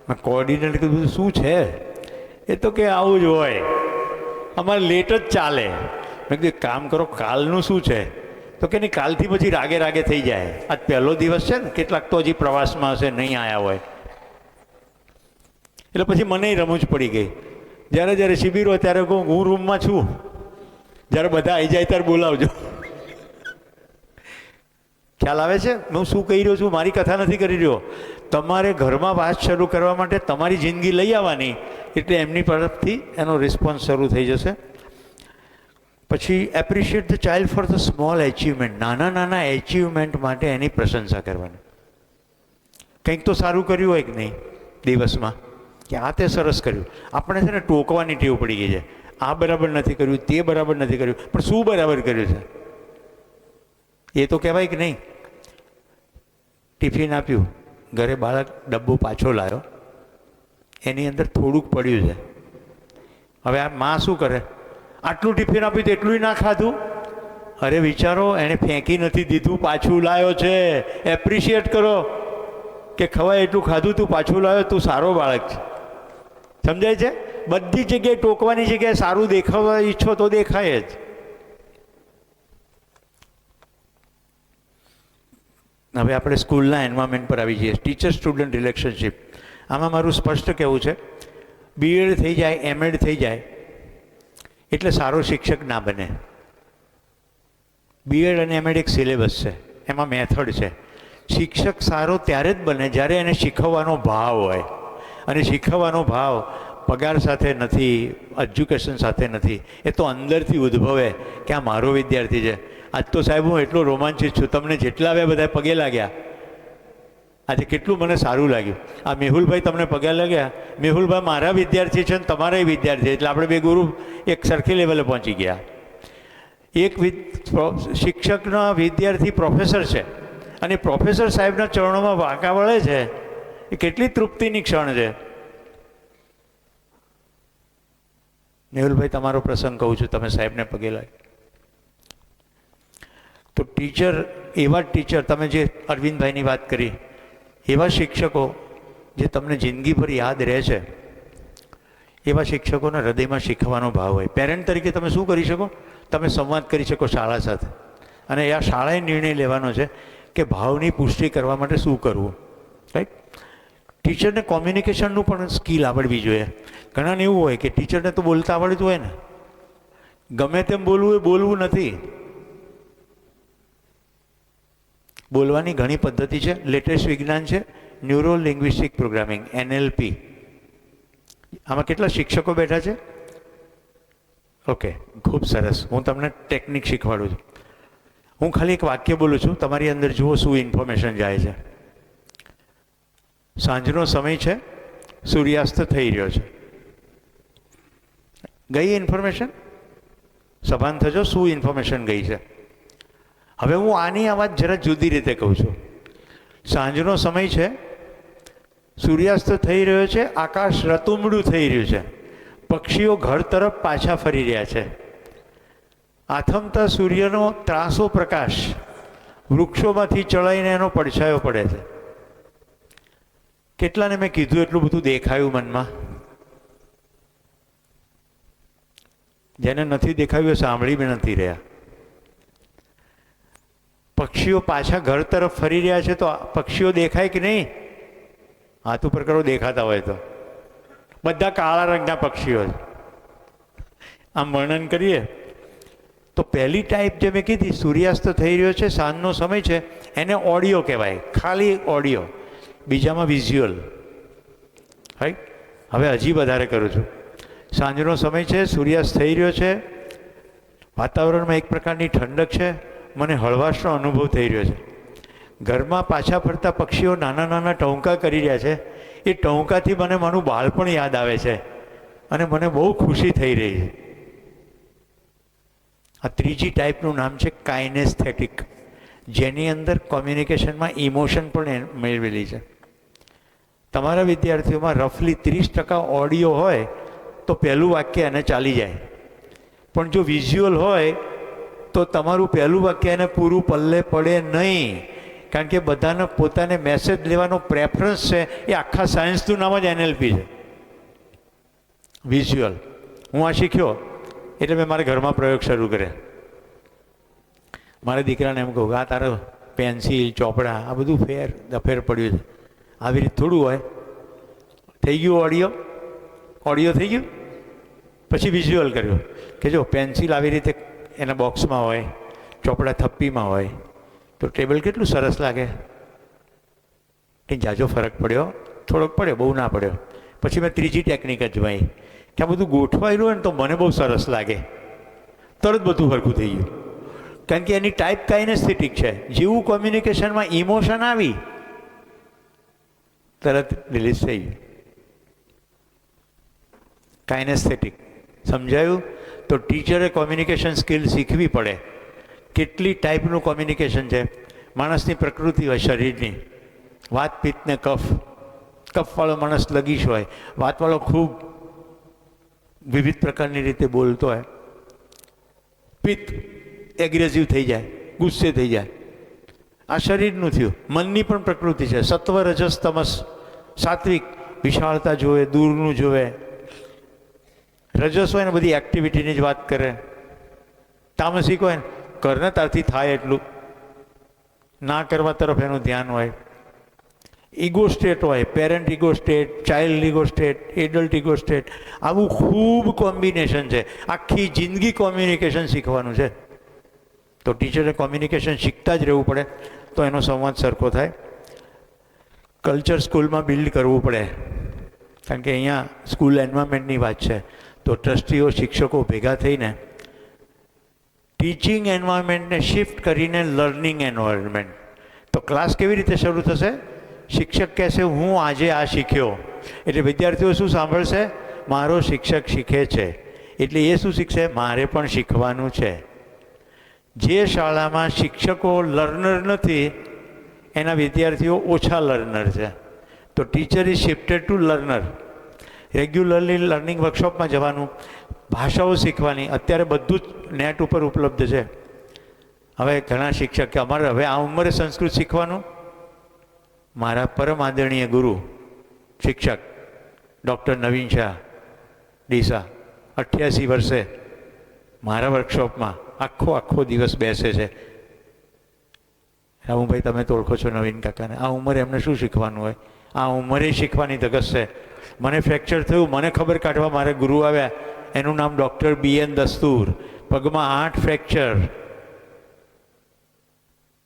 મેં કોઓર્ડિનેટર કીધું શું છે? એ તો કે આવું જ હોય, અમારે લેટ જ ચાલે. મેં કીધું કામ કરો, કાલનું શું છે? તો કે નહીં, કાલથી પછી રાગે રાગે થઈ જાય. આજ પહેલો દિવસ છે ને, કેટલાક તો હજી પ્રવાસમાં હશે, નહીં આવ્યા હોય. એટલે પછી મને રમૂજ પડી ગઈ. જ્યારે શિબિર હોય ત્યારે કહું હું રૂમમાં છું, જ્યારે બધા આવી જાય ત્યારે બોલાવજો. ખ્યાલ આવે છે હું શું કહી રહ્યો છું? મારી કથા નથી કરી રહ્યો. તમારે ઘરમાં વાત શરૂ કરવા માટે તમારી જિંદગી લઈ આવવાની, એટલે એમની તરફથી એનો રિસ્પોન્સ શરૂ થઈ જશે. પછી appreciate the child for the small achievement. નાના નાના એચિવમેન્ટ માટે એની પ્રશંસા કરવાની. કંઈક તો સારું કર્યું હોય કે નહીં દિવસમાં, કે આ તે સરસ કર્યું. આપણે છે ને ટોકવાની ટેવ પડી ગઈ છે. આ બરાબર નથી કર્યું, તે બરાબર નથી કર્યું, પણ શું બરાબર કર્યું છે એ તો કહેવાય કે નહીં? ટિફિન આપ્યું, ઘરે બાળક ડબ્બો પાછો લાવ્યો, એની અંદર થોડુંક પડ્યું છે. હવે આ માં શું કરે? આટલું ટિફિન આપ્યું તો એટલું ના ખાધું? અરે વિચારો, એણે ફેંકી નથી દીધું, પાછું લાવ્યો છે. એપ્રિશિએટ કરો કે ખવાય એટલું ખાધું, તું પાછું લાવ્યો, તું સારો બાળક છે. સમજાય છે? બધી જગ્યાએ ટોકવાની જગ્યાએ સારું દેખાવા ઈચ્છો તો દેખાય જ. હવે આપણે સ્કૂલના એન્વાયરમેન્ટ પર આવી જઈએ. Teacher student relationship. આમાં મારું સ્પષ્ટ કહેવું છે, બીએડ થઈ જાય, એમએડ થઈ જાય એટલે સારો શિક્ષક ના બને. બીએડ અને એમએડ એક સિલેબસ છે, એમાં મેથડ છે. શિક્ષક સારો ત્યારે જ બને જ્યારે એને શીખવવાનો ભાવ હોય, અને શીખવવાનો ભાવ પગાર સાથે નથી, એજ્યુકેશન સાથે નથી, એ તો અંદરથી ઉદ્ભવે કે આ મારો વિદ્યાર્થી છે. આજ તો સાહેબ હું એટલો રોમાંચિત છું, તમને જેટલા આવ્યા બધા પગે લાગ્યા. આજે કેટલું મને સારું લાગ્યું. આ મેહુલભાઈ તમને પગે લાગ્યા, મેહુલભાઈ મારા વિદ્યાર્થી છે ને તમારા વિદ્યાર્થી, એટલે આપણે બે ગુરુ એક સરખી લેવલે પહોંચી ગયા. એક શિક્ષકના વિદ્યાર્થી પ્રોફેસર છે, અને પ્રોફેસર સાહેબના ચરણોમાં વાંકા વળે છે, એ કેટલી તૃપ્તિની ક્ષણ છે. મેહુલભાઈ તમારો પ્રસંગ કહું છું, તમે સાહેબને પગે લાગે. તો ટીચર, એવા ટીચર, તમે જે અરવિંદભાઈની વાત કરી, એવા શિક્ષકો જે તમને જિંદગીભર યાદ રહે છે, એવા શિક્ષકોના હૃદયમાં શીખવાનો ભાવ હોય. પેરેન્ટ તરીકે તમે શું કરી શકો? તમે સંવાદ કરી શકો શાળા સાથે, અને આ શાળાએ નિર્ણય લેવાનો છે કે ભાવની પુષ્ટિ કરવા માટે શું કરવું. રાઈટ? ટીચરને કોમ્યુનિકેશનનું પણ સ્કિલ આવડવી જોઈએ. ઘણાને એવું હોય કે ટીચરને તો બોલતા આવડતું હોય ને, ગમે તેમ બોલવું એ બોલવું નથી. બોલવાની ઘણી પદ્ધતિ છે. લેટેસ્ટ વિજ્ઞાન છે ન્યુરો લિંગ્વિસ્ટિક પ્રોગ્રામિંગ, NLP. આમાં કેટલા શિક્ષકો બેઠા છે? ઓકે, ખૂબ સરસ. હું તમને ટેકનિક શીખવાડું છું. હું ખાલી એક વાક્ય બોલું છું, તમારી અંદર જુઓ શું ઇન્ફોર્મેશન જાય છે. સાંજનો સમય છે, સૂર્યાસ્ત થઈ રહ્યો છે. ગઈ ઇન્ફોર્મેશન? સભાન થજો, શું ઇન્ફોર્મેશન ગઈ છે? હવે હું આની આ વાત જરા જુદી રીતે કહું છું. સાંજનો સમય છે, સૂર્યાસ્ત થઈ રહ્યો છે, આકાશ રતુમડું થઈ રહ્યું છે, પક્ષીઓ ઘર તરફ પાછા ફરી રહ્યા છે. આથમતા સૂર્યનો ત્રાસો પ્રકાશ વૃક્ષોમાંથી ચડાઈને એનો પડછાયો પડે છે. કેટલાને મેં કીધું એટલું બધું દેખાયું મનમાં? જેને નથી દેખાયું એ સાંભળી બી નથી રહ્યા. પક્ષીઓ પાછા ઘર તરફ ફરી રહ્યા છે, તો પક્ષીઓ દેખાય કે નહીં? હાથ ઉપર કરો દેખાતા હોય તો. બધા કાળા રંગના પક્ષીઓ છે. આમ વર્ણન કરીએ તો પહેલી ટાઈપ જે મેં કીધી, સૂર્યાસ્ત થઈ રહ્યો છે, સાંજનો સમય છે, એને ઓડિયો કહેવાય, ખાલી ઓડિયો. બીજામાં વિઝ્યુઅલ. રાઈટ? હવે હજી વધારે કરું છું. સાંજનો સમય છે, સૂર્યાસ્ત થઈ રહ્યો છે, વાતાવરણમાં એક પ્રકારની ઠંડક છે, મને હળવાશનો અનુભવ થઈ રહ્યો છે. ઘરમાં પાછા ફરતા પક્ષીઓ નાના નાના ટહુકા કરી રહ્યા છે. એ ટહુકાથી મને મારું બાળપણ યાદ આવે છે, અને મને બહુ ખુશી થઈ રહી છે. આ ત્રીજી ટાઈપનું નામ છે કાઇનેસ્થેટિક, જેની અંદર કોમ્યુનિકેશનમાં ઇમોશન પણ મેળવેલી છે. તમારા વિદ્યાર્થીઓમાં રફલી 30% ઓડિયો હોય તો પહેલું વાક્ય એને ચાલી જાય, પણ જો વિઝ્યુઅલ હોય તો તમારું પહેલું વાક્ય એને પૂરું પલ્લે પડે નહીં. કારણ કે બધાને પોતાને મેસેજ લેવાનો પ્રેફરન્સ છે. એ આખા સાયન્સનું નામ જ NLP છે, વિઝ્યુઅલ. હું આ શીખ્યો એટલે મેં મારા ઘરમાં પ્રયોગ શરૂ કર્યા. મારા દીકરાને એમ કહું, આ તારો પેન્સિલ, ચોપડા, આ બધું દફેર પડ્યું છે, આવી રીતે થોડું હોય. થઈ ગયું ઓડિયો? ઓડિયો થઈ ગયું. પછી વિઝ્યુઅલ કર્યું કે જો પેન્સિલ આવી રીતે એના બોક્સમાં હોય, ચોપડા થપ્પીમાં હોય, તો ટેબલ કેટલું સરસ લાગે. કંઈ જાજો ફરક પડ્યો? થોડોક પડ્યો, બહુ ના પડ્યો. પછી મેં ત્રીજી ટેકનિક અજમાઈ કે આ બધું ગોઠવાયેલું હોય ને તો મને બહુ સરસ લાગે. તરત બધું હરખું થઈ ગયું. કારણ કે એની ટાઈપ કાઇનેસ્થેટિક છે. જેવું કોમ્યુનિકેશનમાં ઇમોશન આવી, તરત રિલીઝ થઈ ગયું. કાઇનેસ્થેટિક. સમજાયું? તો ટીચરે કોમ્યુનિકેશન સ્કિલ શીખવી પડે. કેટલી ટાઈપનું કોમ્યુનિકેશન છે. માણસની પ્રકૃતિ હોય શરીરની, વાત પિત્ત ને કફ, કફવાળો માણસ લગીશ હોય, વાતવાળો ખૂબ વિવિધ પ્રકારની રીતે બોલતો હોય, પિત્ત એગ્રેસિવ થઈ જાય, ગુસ્સે થઈ જાય. આ શરીરનું થયું. મનની પણ પ્રકૃતિ છે. સત્વ, રજસ, તમસ. સાત્વિક વિશાળતા જોવે, દૂરનું જોવે. રજસ હોય ને બધી એક્ટિવિટીની જ વાત કરે. તામસિક હોય ને કરને તારથી થાય એટલું, ના કરવા તરફ એનું ધ્યાન હોય. ઈગો સ્ટેટ હોય, parent ego state, child ego state, adult ego state. આવું ખૂબ કોમ્બિનેશન છે. આખી જિંદગી કોમ્યુનિકેશન શીખવાનું છે. તો ટીચરે કોમ્યુનિકેશન શીખતા જ રહેવું પડે, તો એનો સંવાદ સરખો થાય. કલ્ચર સ્કૂલમાં બિલ્ડ કરવું પડે, કારણ કે અહીંયા સ્કૂલ એન્વાયરમેન્ટની વાત છે. તો ટ્રસ્ટીઓ, શિક્ષકો ભેગા થઈને ટીચિંગ એન્વાયરમેન્ટને શિફ્ટ કરીને લર્નિંગ એન્વાયરમેન્ટ. તો ક્લાસ કેવી રીતે શરૂ થશે? શિક્ષક કહેશે હું આજે આ શીખ્યો, એટલે વિદ્યાર્થીઓ શું સાંભળશે? મારો શિક્ષક શીખે છે, એટલે એ શું શીખશે? મારે પણ શીખવાનું છે. જે શાળામાં શિક્ષકો લર્નર નથી એના વિદ્યાર્થીઓ ઓછા લર્નર છે. તો teacher is shifted two learner. Regularly learning વર્કશોપમાં જવાનું, ભાષાઓ શીખવાની. અત્યારે બધું જ નેટ ઉપર ઉપલબ્ધ છે. હવે ઘણા શિક્ષક કે અમારે હવે આ ઉંમરે સંસ્કૃત શીખવાનું. મારા પરમ આદરણીય ગુરુ શિક્ષક ડૉક્ટર નવીન શાહ ડીસા 88 વર્ષે મારા વર્કશોપમાં આખો દિવસ બેસે છે. રામુભાઈ, તમે તો ઓળખો છો નવીન કાકાને. આ ઉંમરે એમને શું શીખવાનું હોય? આ ઉંમરે શીખવાની ધગસ છે. મને ફ્રેક્ચર થયું, મને ખબર કાઢવા મારે ગુરુ આવ્યા. એનું નામ ડૉક્ટર BN દસ્તુર. પગમાં 8 ફ્રેક્ચર.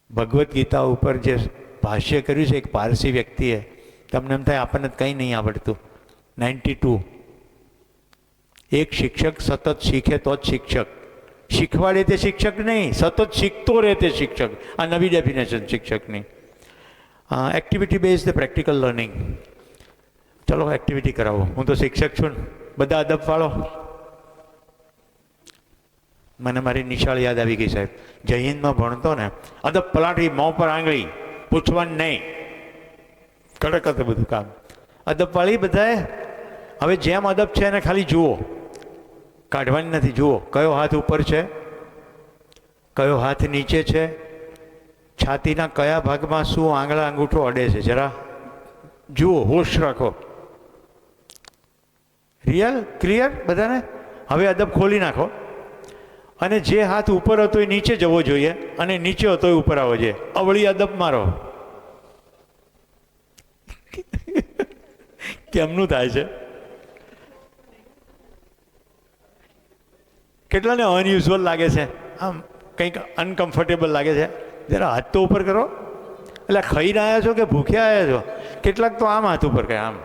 ભગવદ્ ગીતા ઉપર જે ભાષ્ય કર્યું છે એક પારસી વ્યક્તિએ, તમને એમ થાય આપણને કંઈ નહીં આવડતું. 92. એક શિક્ષક સતત શીખે તો જ શિક્ષક. શીખવાડે તે શિક્ષક નહીં, સતત શીખતો રહે તે શિક્ષક. આ નવી ડેફિનેશન શિક્ષકની. Activity base the practical learning. ચલો એક્ટિવિટી કરાવો. હું તો શિક્ષક છું ને, બધા અદબ પાડો. મને મારી નિશાળ યાદ આવી ગઈ સાહેબ. જય હિન્દમાં ભણતો ને, અદબ પલાટી, મોં પર આંગળી, પૂછવાનું નહીં. કડક હતું બધું કામ. અદબ પાડી બધાએ. હવે જેમ અદબ છે એને ખાલી જુઓ, કાઢવાની નથી. જુઓ કયો હાથ ઉપર છે, કયો હાથ નીચે છે, છાતીના કયા ભાગમાં શું આંગળા અંગૂઠો અડે છે, જરા જુઓ, હોશ રાખો. રિયલ ક્લિયર બધાને? હવે અદબ ખોલી નાખો અને જે હાથ ઉપર હતો એ નીચે જવો જોઈએ અને નીચે હતો એ ઉપર આવવો જોઈએ. અવળી અદબ મારો. કેમનું થાય છે? કેટલાને અનયુઝ્યુઅલ લાગે છે, આમ કંઈક અનકમ્ફર્ટેબલ લાગે છે. જરા હાથ તો ઉપર કરો. એટલે ખાઈને આવ્યા છો કે ભૂખ્યા આવ્યા છો? કેટલાક તો આમ હાથ ઉપર કરે, આમ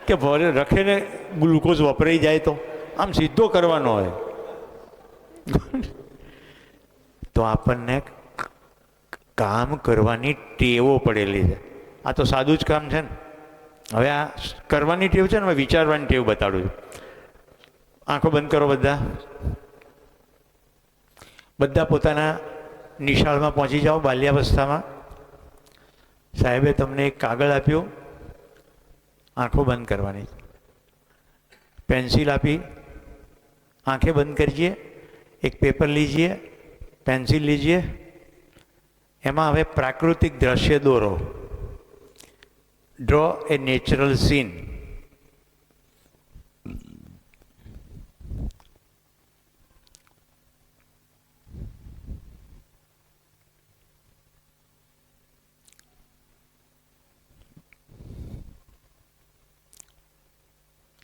કે ભરે રખેને ગ્લુકોઝ વપરાઈ જાય તો આમ સીધો કરવાનો હોય. તો આપણને કામ કરવાની ટેવો પડેલી છે. આ તો સાદું જ કામ છે ને. હવે આ કરવાની ટેવ છે ને, હવે વિચારવાની ટેવ બતાડું છું. આંખો બંધ કરો બધા. બધા પોતાના નિશાળમાં પહોંચી જાઓ. બાલ્યાવસ્થામાં સાહેબે તમને એક કાગળ આપ્યું, આંખો બંધ કરવાની. પેન્સિલ આપી, आंखें बंद करिए. एक पेपर लीजिए, पेंसिल लीजिए. एमा हवे प्राकृतिक दृश्य दोरो. Draw a natural scene.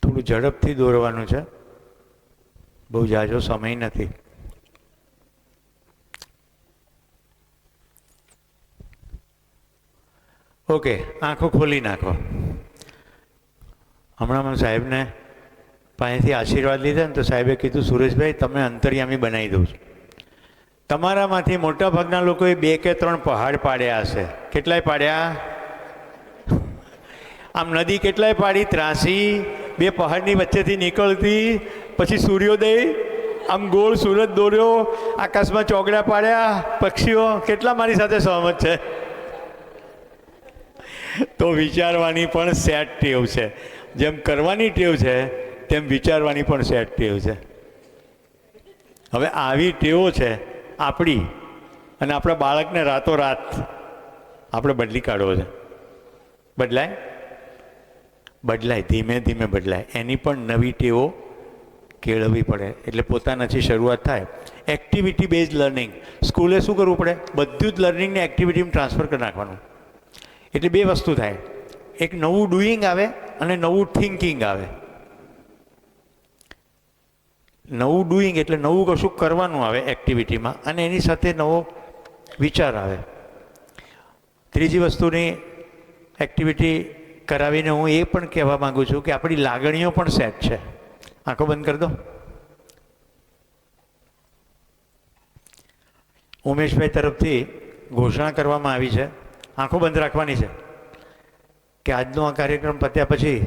થોડું ઝડપથી દોરવાનું છે, બહુ જાજો સમય નથી. ઓકે, આંખો ખોલી નાખો. હમણાં સાહેબને પાસેથી આશીર્વાદ લીધા ને તો સાહેબે કીધું, સુરેશભાઈ તમે અંતર્યામી બનાવી દઉં છું. તમારામાંથી મોટા ભાગના લોકોએ 2 કે 3 પહાડ પાડ્યા હશે. કેટલાય પાડ્યા? આમ નદી કેટલાય પાડી? 83. 2 પહાડની વચ્ચેથી નીકળતી, પછી સૂર્યોદય, આમ ગોળ સૂરજ દોર્યો, આકાશમાં ચોગડા પાડ્યા, પક્ષીઓ. કેટલા મારી સાથે સહમત છે? તો વિચારવાની પણ સેટ ટેવ છે. જેમ કરવાની ટેવ છે તેમ વિચારવાની પણ સેટ ટેવ છે. હવે આવી ટેવો છે આપણી, અને આપણા બાળકને રાતોરાત આપણે બદલી કાઢવો છે. બદલાય? બદલાય, ધીમે ધીમે બદલાય. એની પણ નવી ટેવો કેળવવી પડે. એટલે પોતાનાથી શરૂઆત થાય. Activity base learning. સ્કૂલે શું કરવું પડે? બધું જ લર્નિંગને એક્ટિવિટીમાં ટ્રાન્સફર કરી નાખવાનું. એટલે બે વસ્તુ થાય, એક નવું ડુઈંગ આવે અને નવું થિંકિંગ આવે. નવું ડુઈંગ એટલે નવું કશું કરવાનું આવે એક્ટિવિટીમાં, અને એની સાથે નવો વિચાર આવે. ત્રીજી વસ્તુની એક્ટિવિટી કરાવીને હું એ પણ કહેવા માગું છું કે આપણી લાગણીઓ પણ સેટ છે. આંખો બંધ કરી દો. ઉમેશભાઈ તરફથી ઘોષણા કરવામાં આવી છે, આંખો બંધ રાખવાની છે, કે આજનો આ કાર્યક્રમ પત્યા પછી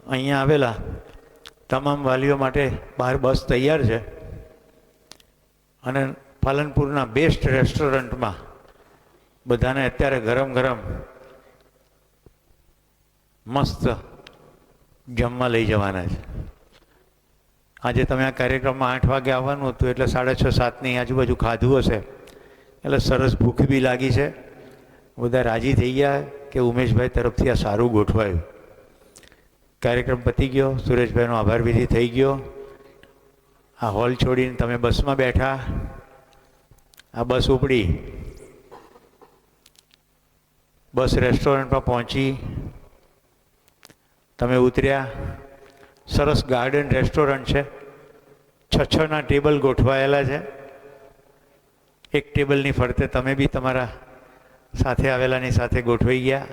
અહીંયા આવેલા તમામ વાલીઓ માટે બહાર બસ તૈયાર છે, અને પાલનપુરના બેસ્ટ રેસ્ટોરન્ટમાં બધાને અત્યારે ગરમ ગરમ મસ્ત જમવા લઈ જવાના છે. આજે તમે આ કાર્યક્રમમાં 8 વાગે આવવાનું હતું, એટલે 6:30-7ની આજુબાજુ ખાધું હશે, એટલે સરસ ભૂખ બી લાગી છે. બધા રાજી થઈ ગયા કે ઉમેશભાઈ તરફથી આ સારું ગોઠવાયું. કાર્યક્રમ પતી ગયો, સુરેશભાઈનો આભાર વિધિ થઈ ગયો. આ હોલ છોડીને તમે બસમાં બેઠા, આ બસ ઉપડી, બસ રેસ્ટોરન્ટમાં પહોંચી, તમે ઉતર્યા. સરસ ગાર્ડન રેસ્ટોરન્ટ છે, 6-6ના ટેબલ ગોઠવાયેલા છે. એક ટેબલની ફરતે તમે બી તમારા સાથે આવેલાની સાથે ગોઠવાઈ ગયા.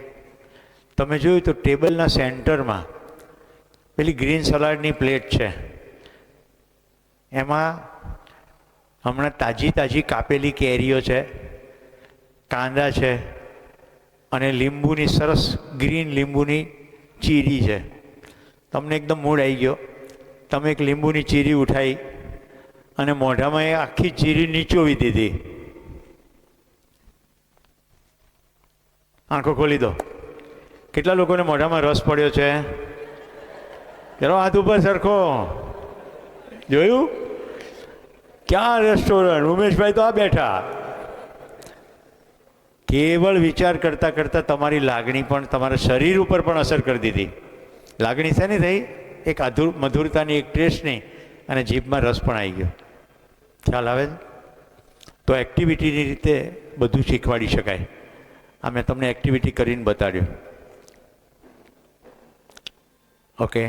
તમે જોયું તો ટેબલના સેન્ટરમાં પેલી ગ્રીન સલાડની પ્લેટ છે, એમાં હમણાં તાજી કાપેલી કેરીઓ છે, કાંદા છે, અને લીંબુની સરસ ગ્રીન લીંબુની ચીરી છે. તમને એકદમ મૂડ આવી ગયો, તમે એક લીંબુની ચીરી ઉઠાવી અને મોઢામાં એ આખી ચીરી નીચોવી દીધી. આંખો ખોલી દો. કેટલા લોકોને મોઢામાં રસ પડ્યો છે? જરા હાથ ઉપર સરખો. જોયું? ક્યાં રેસ્ટોરન્ટ? ઉમેશભાઈ તો આ બેઠા. કેવળ વિચાર કરતાં કરતાં તમારી લાગણી પણ તમારા શરીર ઉપર પણ અસર કરી દીધી. લાગણી શેની થઈ? એક મધુરતાની, એક ટેસ્ટની, અને જીભમાં રસ પણ આવી ગયો. ખ્યાલ આવે? તો એક્ટિવિટીની રીતે બધું શીખવાડી શકાય. આ મેં તમને એક્ટિવિટી કરીને બતાડ્યું. ઓકે,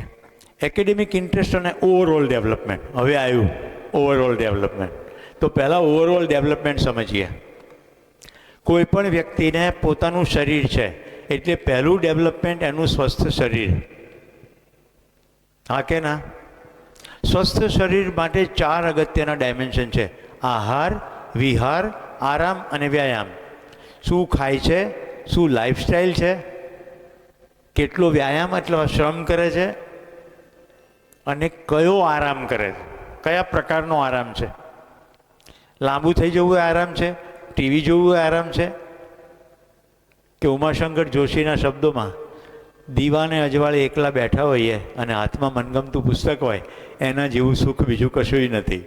એકેડેમિક ઇન્ટરેસ્ટ અને ઓવરઓલ ડેવલપમેન્ટ. હવે આવ્યું ઓવરઓલ ડેવલપમેન્ટ. તો પહેલાં ઓવરઓલ ડેવલપમેન્ટ સમજીએ. કોઈ પણ વ્યક્તિને પોતાનું શરીર છે, એટલે પહેલું ડેવલપમેન્ટ એનું સ્વસ્થ શરીર. હા કે ના? સ્વસ્થ શરીર માટે 4 અગત્યના ડાયમેન્શન છે: આહાર, વિહાર, આરામ અને વ્યાયામ. શું ખાય છે, શું લાઈફસ્ટાઈલ છે, કેટલો વ્યાયામ એટલે શ્રમ કરે છે, અને કયો આરામ કરે છે, કયા પ્રકારનો આરામ છે. લાંબુ થઈ જવું એ આરામ છે, ટીવી જોવું એ આરામ છે, કે ઉમાશંકર જોશીના શબ્દોમાં દીવાને અજવાળે એકલા બેઠા હોઈએ અને હાથમાં મનગમતું પુસ્તક હોય, એના જેવું સુખ બીજું કશુંય નથી.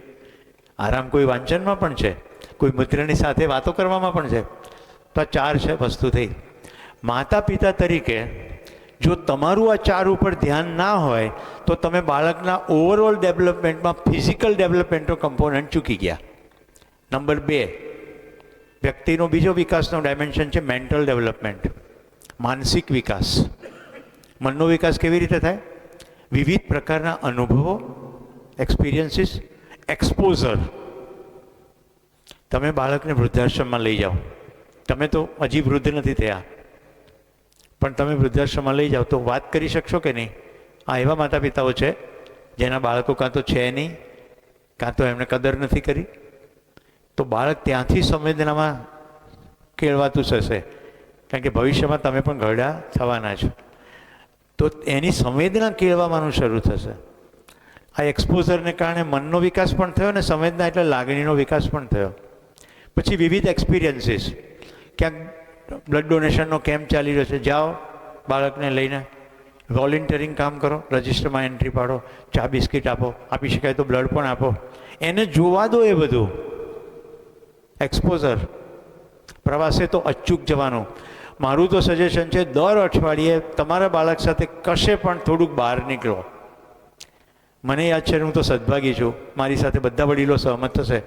આરામ કોઈ વાંચનમાં પણ છે, કોઈ મિત્રની સાથે વાતો કરવામાં પણ છે. તો આ 4 છે વસ્તુ થઈ. માતા પિતા તરીકે જો તમારું આ 4 ઉપર ધ્યાન ના હોય તો તમે બાળકના ઓવરઓલ ડેવલપમેન્ટમાં ફિઝિકલ ડેવલપમેન્ટનો કમ્પોનન્ટ ચૂકી ગયા. નંબર 2, વ્યક્તિનો બીજો વિકાસનો ડાયમેન્શન છે મેન્ટલ ડેવલપમેન્ટ, માનસિક વિકાસ. મનનો વિકાસ કેવી રીતે થાય? વિવિધ પ્રકારના અનુભવો, એક્સપિરિયન્સીસ, એક્સપોઝર. તમે બાળકને વૃદ્ધાશ્રમમાં લઈ જાઓ. તમે તો હજી વૃદ્ધ નથી થયા, પણ તમે વૃદ્ધાશ્રમમાં લઈ જાઓ તો વાત કરી શકશો કે નહીં? આ એવા માતા પિતાઓ છે જેના બાળકો કાં તો છે નહીં, કાં તો એમણે કદર નથી કરી. તો બાળક ત્યાંથી સંવેદનામાં કેળવાતું થશે, કારણ કે ભવિષ્યમાં તમે પણ ઘરડા થવાના છો. તો એની સંવેદના કેળવવાનું શરૂ થશે. આ એક્સપોઝરને કારણે મનનો વિકાસ પણ થયો, અને સંવેદના એટલે લાગણીનો વિકાસ પણ થયો. પછી વિવિધ એક્સપિરિયન્સીસ. ક્યાંક બ્લડ ડોનેશનનો કેમ્પ ચાલી રહ્યો છે, જાઓ બાળકને લઈને વોલેન્ટિયરિંગ કામ કરો, રજિસ્ટરમાં એન્ટ્રી પાડો, ચા બિસ્કિટ આપો, આપી શકાય તો બ્લડ પણ આપો, એને જોવા દો. એ બધું એક્સપોઝર. પ્રવાસે તો અચૂક જવાનું. મારું તો સજેશન છે, દર અઠવાડિયે તમારા બાળક સાથે કશે પણ થોડુંક બહાર નીકળો. મને યાદ છે, હું તો સદભાગી છું, મારી સાથે બધા વડીલો સહમત થશે.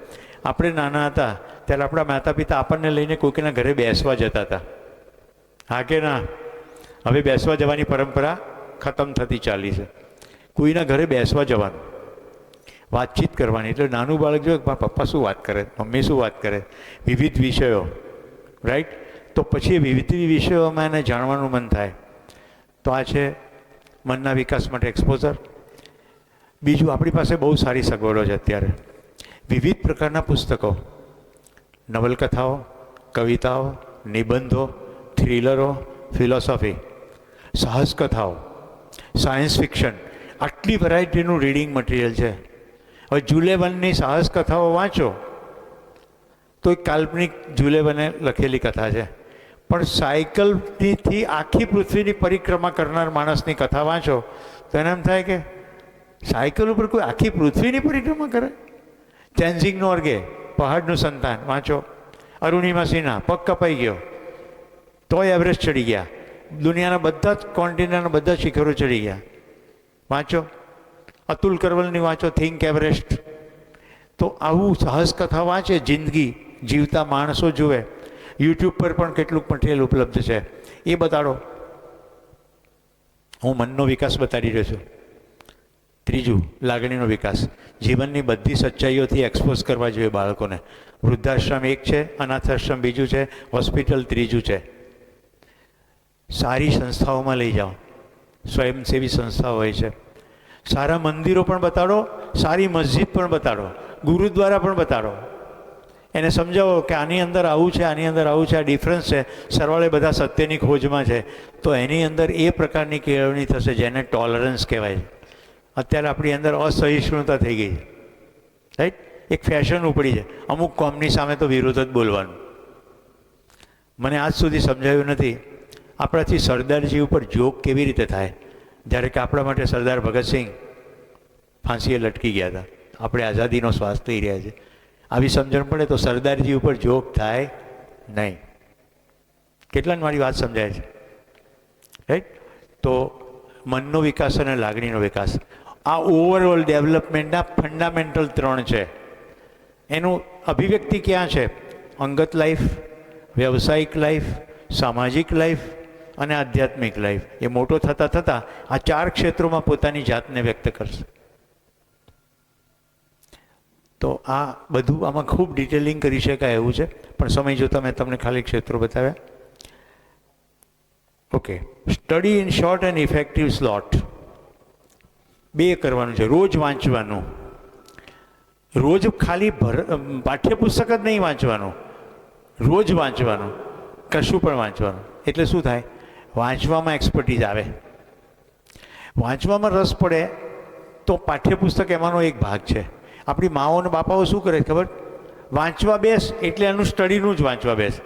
આપણે નાના હતા ત્યારે આપણા માતા પિતા આપણને લઈને કોઈકના ઘરે બેસવા જતા હતા. હા કે ના? હવે બેસવા જવાની પરંપરા ખતમ થતી ચાલી છે. કોઈના ઘરે બેસવા જવાનું, વાતચીત કરવાની. એટલે નાનું બાળક જો પપ્પા શું વાત કરે, મમ્મી શું વાત કરે, વિવિધ વિષયો, રાઈટ? તો પછી વિવિધ વિષયોમાં એને જાણવાનું મન થાય. તો આ છે મનના વિકાસ માટે એક્સપોઝર. બીજું, આપણી પાસે બહુ સારી સગવડો છે અત્યારે. વિવિધ પ્રકારના પુસ્તકો, નવલકથાઓ, કવિતાઓ, નિબંધો, થ્રિલરો, ફિલોસોફી, સાહસ કથાઓ, સાયન્સ ફિક્શન, આટલી વેરાયટીનું રીડિંગ મટીરિયલ છે. હવે જુલે વર્નની સાહસ કથાઓ વાંચો તો એક કાલ્પનિક જુલે વર્ને લખેલી કથા છે, પણ સાયકલથી આખી પૃથ્વીની પરિક્રમા કરનાર માણસની કથા વાંચો તો એને એમ થાય કે સાયકલ ઉપર કોઈ આખી પૃથ્વીની પરિક્રમા કરે. તેન્ઝિંગ નોર્ગે, પહાડનું સંતાન વાંચો. અરુણિમા સિન્હા, પગ કપાઈ ગયો તોય એવરેસ્ટ ચડી ગયા, દુનિયાના બધા જ કોન્ટિનેન્ટના બધા શિખરો ચડી ગયા, વાંચો. અતુલ કરવલની વાંચો, થિંક એવરેસ્ટ. તો આવું સાહસ કથા વાંચે, જિંદગી જીવતા માણસો જુએ. યુટ્યુબ પર પણ કેટલુંક મટીરિયલ ઉપલબ્ધ છે, એ બતાડો. હું મનનો વિકાસ બતાડી રહ્યો છું. ત્રીજું, લાગણીનો વિકાસ. જીવનની બધી સચ્ચાઈઓથી એક્સપોઝ કરવા જોઈએ બાળકોને. વૃદ્ધાશ્રમ એક છે, અનાથાશ્રમ બીજું છે, હોસ્પિટલ ત્રીજું છે. સારી સંસ્થાઓમાં લઈ જાઓ, સ્વયંસેવી સંસ્થાઓ હોય છે. સારા મંદિરો પણ બતાડો, સારી મસ્જિદ પણ બતાડો, ગુરુદ્વારા પણ બતાડો. એને સમજાવો કે આની અંદર આવું છે, આની અંદર આવું છે, આ ડિફરન્સ છે, સરવાળે બધા સત્યની ખોજમાં છે. તો એની અંદર એ પ્રકારની કેળવણી થશે જેને ટોલરન્સ કહેવાય છે. અત્યારે આપણી અંદર અસહિષ્ણુતા થઈ ગઈ છે, રાઈટ? એક ફેશન ઉપડી છે, અમુક કોમની સામે તો વિરોધ જ બોલવાનું. મને આજ સુધી સમજાયું નથી આપણાથી સરદારજી ઉપર જોક કેવી રીતે થાય, જ્યારે કે આપણા માટે સરદાર ભગતસિંહ ફાંસીએ લટકી ગયા હતા, આપણે આઝાદીનો શ્વાસ લઈ રહ્યા છે. આવી સમજણ પડે તો સરદારજી ઉપર જોક થાય નહીં. કેટલાને મારી વાત સમજાય છે, રાઈટ? તો મનનો વિકાસ અને લાગણીનો વિકાસ, આ ઓવરઓલ ડેવલપમેન્ટના ફંડામેન્ટલ 3 છે. એનું અભિવ્યક્તિ ક્યાં છે? અંગત લાઈફ, વ્યવસાયિક લાઈફ, સામાજિક લાઈફ અને આધ્યાત્મિક લાઈફ. એ મોટો થતાં થતાં આ 4 ક્ષેત્રોમાં પોતાની જાતને વ્યક્ત કરશે. તો આ બધું આમાં ખૂબ ડિટેલિંગ કરી શકાય એવું છે, પણ સમય જોતાં મેં તમને ખાલી ક્ષેત્રો બતાવ્યા. Okay, study in short and effective slot. 2 કરવાનું છે. રોજ વાંચવાનું, રોજ ખાલી પાઠ્યપુસ્તક જ નહીં વાંચવાનું, રોજ વાંચવાનું, કશું પણ વાંચવાનું. એટલે શું થાય? વાંચવામાં એક્સપર્ટીઝ આવે, વાંચવામાં રસ પડે તો પાઠ્યપુસ્તક એમાંનો એક ભાગ છે. આપણી માઓ અને બાપાઓ શું કરે ખબર? વાંચવા બેસ એટલે એનું સ્ટડીનું જ વાંચવા બેસ,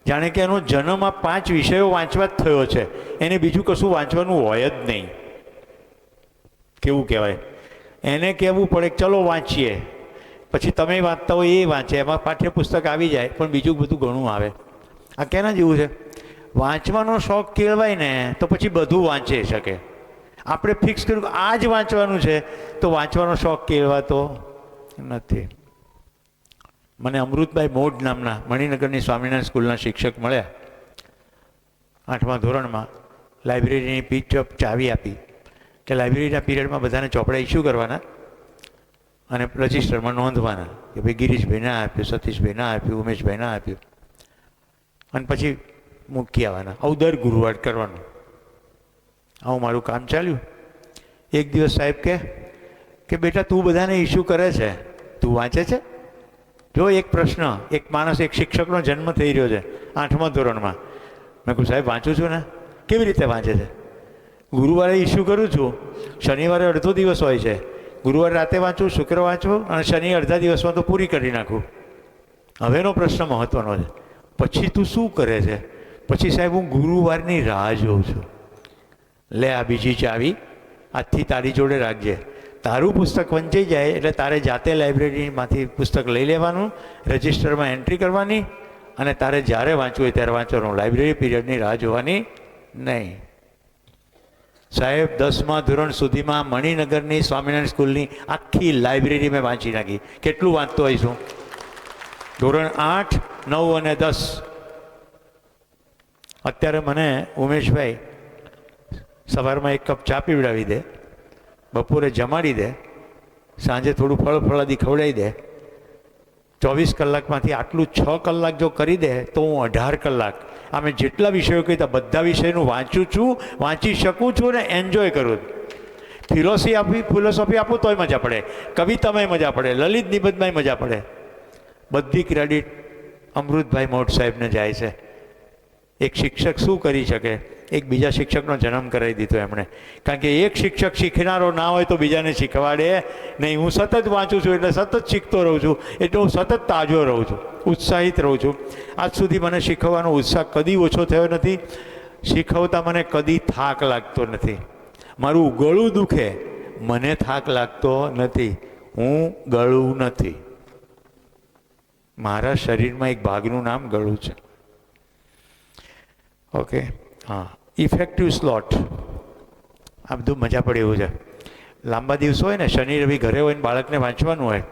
જાણે કે એનો જન્મ આ 5 વિષયો વાંચવા જ થયો છે, એને બીજું કશું વાંચવાનું હોય જ નહીં. કેવું કહેવાય? એને કહેવું પડે ચલો વાંચીએ, પછી તમે વાંચતા હોય એ વાંચે, એમાં પાઠ્યપુસ્તક આવી જાય પણ બીજું બધું ઘણું આવે. આ કેના જેવું છે? વાંચવાનો શોખ કેળવાય ને તો પછી બધું વાંચી શકે. આપણે ફિક્સ કર્યું કે આ જ વાંચવાનું છે તો વાંચવાનો શોખ કેળવાતો નથી. મને અમૃતભાઈ મોઢ નામના મણિનગરની સ્વામિનારાયણ સ્કૂલના શિક્ષક મળ્યા 8મા ધોરણમાં. લાઇબ્રેરીની પીચઅપ ચાવી આપી કે લાઇબ્રેરીના પીરિયડમાં બધાને ચોપડા ઇસ્યુ કરવાના અને રજિસ્ટરમાં નોંધવાના કે ભાઈ ગિરીશભાઈ ના આપ્યું, સતીશભાઈ ના આપ્યું, ઉમેશભાઈ ના આપ્યું, અને પછી મૂકી આવવાના. આવું દર ગુરુવાર કરવાનું. આવું મારું કામ ચાલ્યું. એક દિવસ સાહેબ કે બેટા તું બધાને ઇસ્યુ કરે છે, તું વાંચે છે? જો એક પ્રશ્ન, એક માણસ, એક શિક્ષકનો જન્મ થઈ રહ્યો છે 8મા ધોરણમાં. મેં કહ્યું સાહેબ વાંચું છું ને. કેવી રીતે વાંચે છે? ગુરુવારે ઇસ્યુ કરું છું, શનિવારે અડધો દિવસ હોય છે, ગુરુવારે રાતે વાંચું, શુક્ર વાંચું અને શનિ અડધા દિવસમાં તો પૂરી કરી નાખું. હવેનો પ્રશ્ન મહત્ત્વનો છે, પછી તું શું કરે છે? પછી સાહેબ હું ગુરુવારની રાહ જોઉં છું. લે આ બીજી ચાવી, આજથી તારી જોડે રાખજે. તારું પુસ્તક વંચાઈ જાય એટલે તારે જાતે લાઇબ્રેરીમાંથી પુસ્તક લઈ લેવાનું, રજિસ્ટરમાં એન્ટ્રી કરવાની અને તારે જ્યારે વાંચવું હોય ત્યારે વાંચવાનું. લાઇબ્રેરી પીરિયડની રાહ જોવાની નહીં. સાહેબ 10મા ધોરણ સુધીમાં મણિનગરની સ્વામિનારાયણ સ્કૂલની આખી લાઇબ્રેરી મેં વાંચી નાખી. કેટલું વાંચતો હોઈશું? ધોરણ 8, 9 અને 10. અત્યારે મને ઉમેશભાઈ સવારમાં એક કપ ચા પીવડાવી દે, બપોરે જમાડી દે, સાંજે થોડું ફળ ફળાદી ખવડાવી દે. 24 કલાકમાંથી આટલું 6 કલાક જો કરી દે તો હું 18 કલાક અમે જેટલા વિષયો કીધા બધા વિષયનું વાંચું છું, વાંચી શકું છું ને એન્જોય કરું. ફિલોસોફી આપું તોય મજા પડે, કવિતામાંય મજા પડે, લલિત નિબંધમાંય મજા પડે. બધી ક્રેડિટ અમૃતભાઈ મોટ સાહેબને જાય છે. એક શિક્ષક શું કરી શકે? એક બીજા શિક્ષકનો જન્મ કરાવી દીધો એમણે. કારણ કે એક શિક્ષક શીખનારો ના હોય તો બીજાને શીખવાડે નહીં. હું સતત વાંચું છું એટલે સતત શીખતો રહું છું, એટલે હું સતત તાજો રહું છું, ઉત્સાહિત રહું છું. આજ સુધી મને શીખવવાનો ઉત્સાહ કદી ઓછો થયો નથી. શીખવતા મને કદી થાક લાગતો નથી. મારું ગળું દુખે, મને થાક લાગતો નથી. હું ગળું નથી. મારા શરીરમાં એક ભાગનું નામ ગળું છે. ઓકે, હા. ઇફેક્ટિવ સ્લોટ, આ બધું મજા પડે એવું છે. લાંબા દિવસો હોય ને, શનિ રવિ ઘરે હોય ને બાળકને વાંચવાનું હોય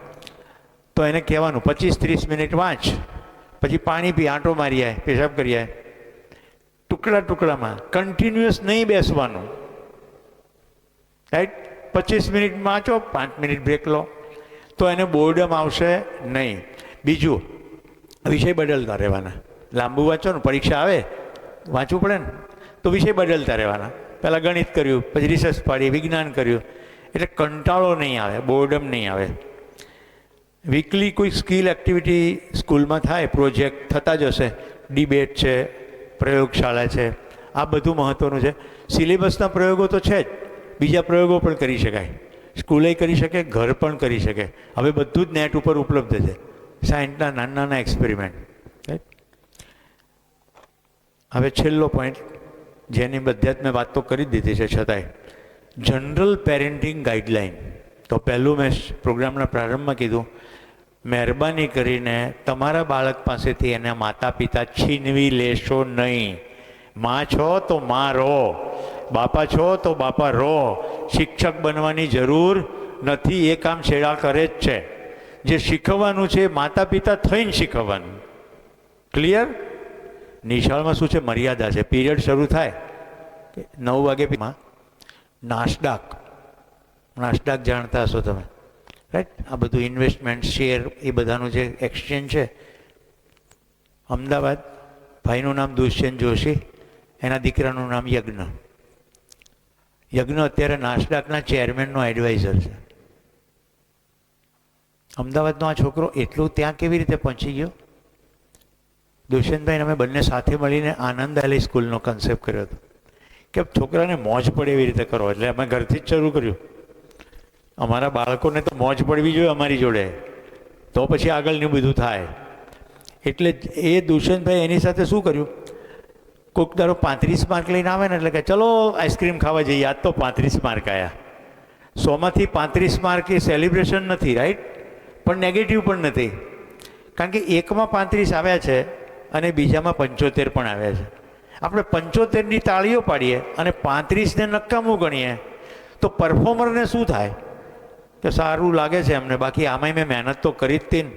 તો એને કહેવાનું 25-30 મિનિટ વાંચ, પછી પાણી પી, આંટો મારી આય, પેશાબ કરી આય. ટુકડા ટુકડામાં, કન્ટિન્યુઅસ નહીં બેસવાનું. રાઈટ? 25 મિનિટ વાંચો, 5 મિનિટ બ્રેક લો, તો એને બોર્ડમ આવશે નહીં. બીજું, વિષય બદલતા રહેવાના. લાંબુ વાંચો ને, પરીક્ષા આવે વાંચવું પડે ને, તો વિષય બદલતા રહેવાના. પહેલાં ગણિત કર્યું, પછી રિસર્ચ પાડી, વિજ્ઞાન કર્યું, એટલે કંટાળો નહીં આવે, બોર્ડમ નહીં આવે. વીકલી કોઈ સ્કિલ એક્ટિવિટી સ્કૂલમાં થાય, પ્રોજેક્ટ થતા જ હશે, ડિબેટ છે, પ્રયોગશાળા છે, આ બધું મહત્ત્વનું છે. સિલેબસના પ્રયોગો તો છે જ, બીજા પ્રયોગો પણ કરી શકાય. સ્કૂલે કરી શકે, ઘર પણ કરી શકે. હવે બધું જ નેટ ઉપર ઉપલબ્ધ છે, સાયન્સના નાના નાના એક્સપેરિમેન્ટ. હવે છેલ્લો પોઈન્ટ, જેની બધી મેં વાત તો કરી જ દીધી છે, છતાંય જનરલ પેરેન્ટિંગ ગાઈડલાઇન. તો પહેલું મેં પ્રોગ્રામના પ્રારંભમાં કીધું, મહેરબાની કરીને તમારા બાળક પાસેથી એના માતા પિતા છીનવી લેશો નહીં. માં છો તો માં રહો, બાપા છો તો બાપા રહો. શિક્ષક બનવાની જરૂર નથી, એ કામ શેડા કરે જ છે. જે શીખવવાનું છે માતા પિતા થઈને શીખવવાનું. ક્લિયર? નિશાળમાં શું છે? મર્યાદા છે. પીરિયડ શરૂ થાય 9 વાગે, નાસડાક જાણતા હશો તમે, રાઈટ? આ બધું ઇન્વેસ્ટમેન્ટ, શેર, એ બધાનું જે એક્સચેન્જ છે. અમદાવાદ, ભાઈનું નામ દુષ્યંત જોશી, એના દીકરાનું નામ યજ્ઞ. યજ્ઞ અત્યારે નાસડાકના ચેરમેનનો એડવાઇઝર છે. અમદાવાદનો આ છોકરો એટલું ત્યાં કેવી રીતે પહોંચી ગયો? દુષ્યંતભાઈ અમે બંને સાથે મળીને આનંદ આલી સ્કૂલનો કન્સેપ્ટ કર્યો હતો કે છોકરાને મોજ પડે એવી રીતે કરો. એટલે અમે ઘરથી જ શરૂ કર્યું. અમારા બાળકોને તો મોજ પડવી જોઈએ અમારી જોડે, તો પછી આગળનું બધું થાય. એટલે એ દુષ્યંતભાઈ એની સાથે શું કર્યું, કોઈક દારો 35 માર્ક લઈને આવે ને એટલે કે ચલો આઈસ્ક્રીમ ખાવા જઈએ. આજ તો 35 માર્ક આવ્યા. 100માંથી 35 માર્ક એ સેલિબ્રેશન નથી, રાઈટ? પણ નેગેટિવ પણ નથી, કારણ કે એકમાં 35 આવ્યા છે અને બીજામાં 75 પણ આવ્યા છે. આપણે 75ની તાળીઓ પાડીએ અને 35ને નકામું ગણીએ તો પરફોર્મરને શું થાય કે સારું લાગે છે એમને, બાકી આમાંય મેં મહેનત તો કરી જ હતી ને,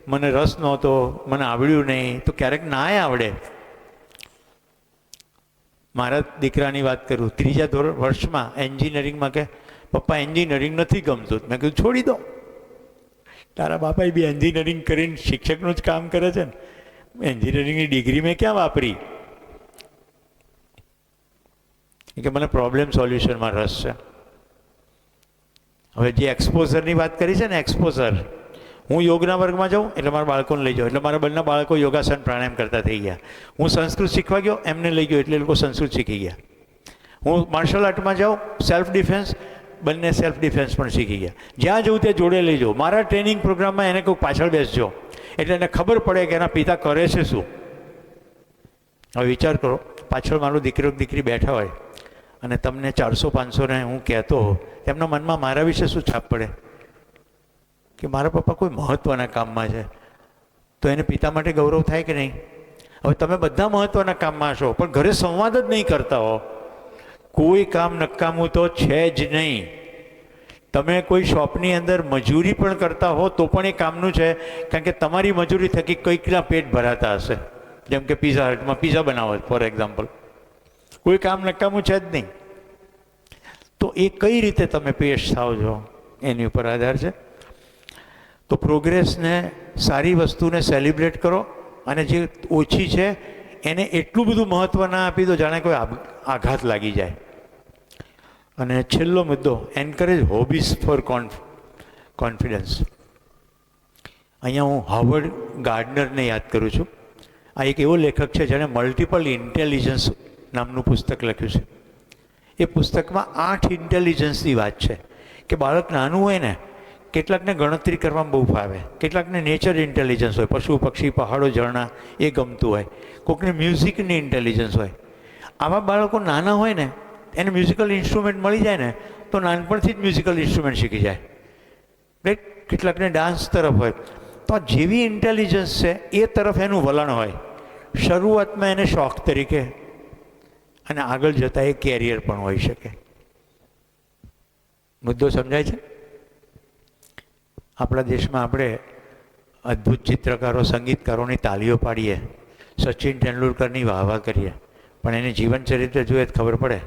મને રસ નહોતો, મને આવડ્યું નહીં. તો ક્યારેક નાય આવડે. મારા દીકરાની વાત કરું, 3જા વર્ષમાં એન્જિનિયરિંગમાં કે પપ્પા એન્જિનિયરિંગ નથી ગમતું. મેં કીધું છોડી દો, તારા બાપાએ બી એન્જિનિયરિંગ કરીને શિક્ષકનું જ કામ કરે છે ને, એન્જિનિયરિંગની ડિગ્રી મેં ક્યાં વાપરી? કે મને પ્રોબ્લેમ સોલ્યુશનમાં રસ છે. હવે જે એક્સપોઝરની વાત કરી છે ને, એક્સપોઝર, હું યોગના વર્ગમાં જાઉં એટલે મારા બાળકોને લઈ જાઉં, એટલે મારા બંને બાળકો યોગાસન પ્રાણાયામ કરતા થઈ ગયા. હું સંસ્કૃત શીખવા ગયો, એમને લઈ ગયો એટલે એ લોકો સંસ્કૃત શીખી ગયા. હું માર્શલ આર્ટમાં જાઉં, સેલ્ફ ડિફેન્સ, બંને સેલ્ફ ડિફેન્સ પણ શીખી ગયા. જ્યાં જવું ત્યાં જોડે લઈ જાઉં. મારા ટ્રેનિંગ પ્રોગ્રામમાં એને કોઈ પાછળ બેસજો એટલે એને ખબર પડે કે એના પિતા કરે છે શું. હવે વિચાર કરો, પાછળ મારો દીકરો દીકરી બેઠા હોય અને તમને 400-500 ને હું કહેતો હોઉં, તેમના મનમાં મારા વિશે શું છાપ પડે કે મારા પપ્પા કોઈ મહત્ત્વના કામમાં છે, તો એને પિતા માટે ગૌરવ થાય કે નહીં? હવે તમે બધા મહત્ત્વના કામમાં છો પણ ઘરે સંવાદ જ નહીં કરતા હો. કોઈ કામ નકામું તો છે જ નહીં. તમે કોઈ શોપની અંદર મજૂરી પણ કરતા હો તો પણ એ કામનું છે, કારણ કે તમારી મજૂરી થકી કંઈકના પેટ ભરાતા હશે. જેમ કે પિઝા હટમાં પિઝા બનાવો ફોર એક્ઝામ્પલ, કોઈ કામ નકામું છે જ નહીં. તો એ કઈ રીતે તમે પેશ થાવ છો એની ઉપર આધાર છે. તો પ્રોગ્રેસને, સારી વસ્તુને સેલિબ્રેટ કરો અને જે ઓછી છે એને એટલું બધું મહત્ત્વ ના આપી દો જાણે કોઈ આઘાત લાગી જાય. અને છેલ્લો મુદ્દો, એન્કરેજ હોબીઝ ફોર કોન્ફિડન્સ. અહીંયા હું હાવર્ડ ગાર્ડનરને યાદ કરું છું. આ એક એવો લેખક છે જેણે મલ્ટિપલ ઇન્ટેલિજન્સ નામનું પુસ્તક લખ્યું છે. એ પુસ્તકમાં 8 ઇન્ટેલિજન્સની વાત છે કે બાળક નાનું હોય ને, કેટલાકને ગણતરી કરવામાં બહુ ફાવે, કેટલાકને નેચર ઇન્ટેલિજન્સ હોય, પશુ પક્ષી પહાડો ઝરણા એ ગમતું હોય, કોઈકને મ્યુઝિકની ઇન્ટેલિજન્સ હોય. આવા બાળકો નાના હોય ને, એને મ્યુઝિકલ ઇન્સ્ટ્રુમેન્ટ મળી જાય ને તો નાનપણથી જ મ્યુઝિકલ ઇન્સ્ટ્રુમેન્ટ શીખી જાય, રાઈટ? કેટલાકને ડાન્સ તરફ હોય. તો આ જેવી ઇન્ટેલિજન્સ છે એ તરફ એનું વલણ હોય. શરૂઆતમાં એને શોખ તરીકે અને આગળ જતાં એ કેરિયર પણ હોઈ શકે. મુદ્દો સમજાય છે? આપણા દેશમાં આપણે અદ્ભુત ચિત્રકારો, સંગીતકારોની તાલીઓ પાડીએ, સચિન તેંડુલકરની વાહવા કરીએ, પણ એની જીવન ચરિત્ર જોઈએ તો ખબર પડે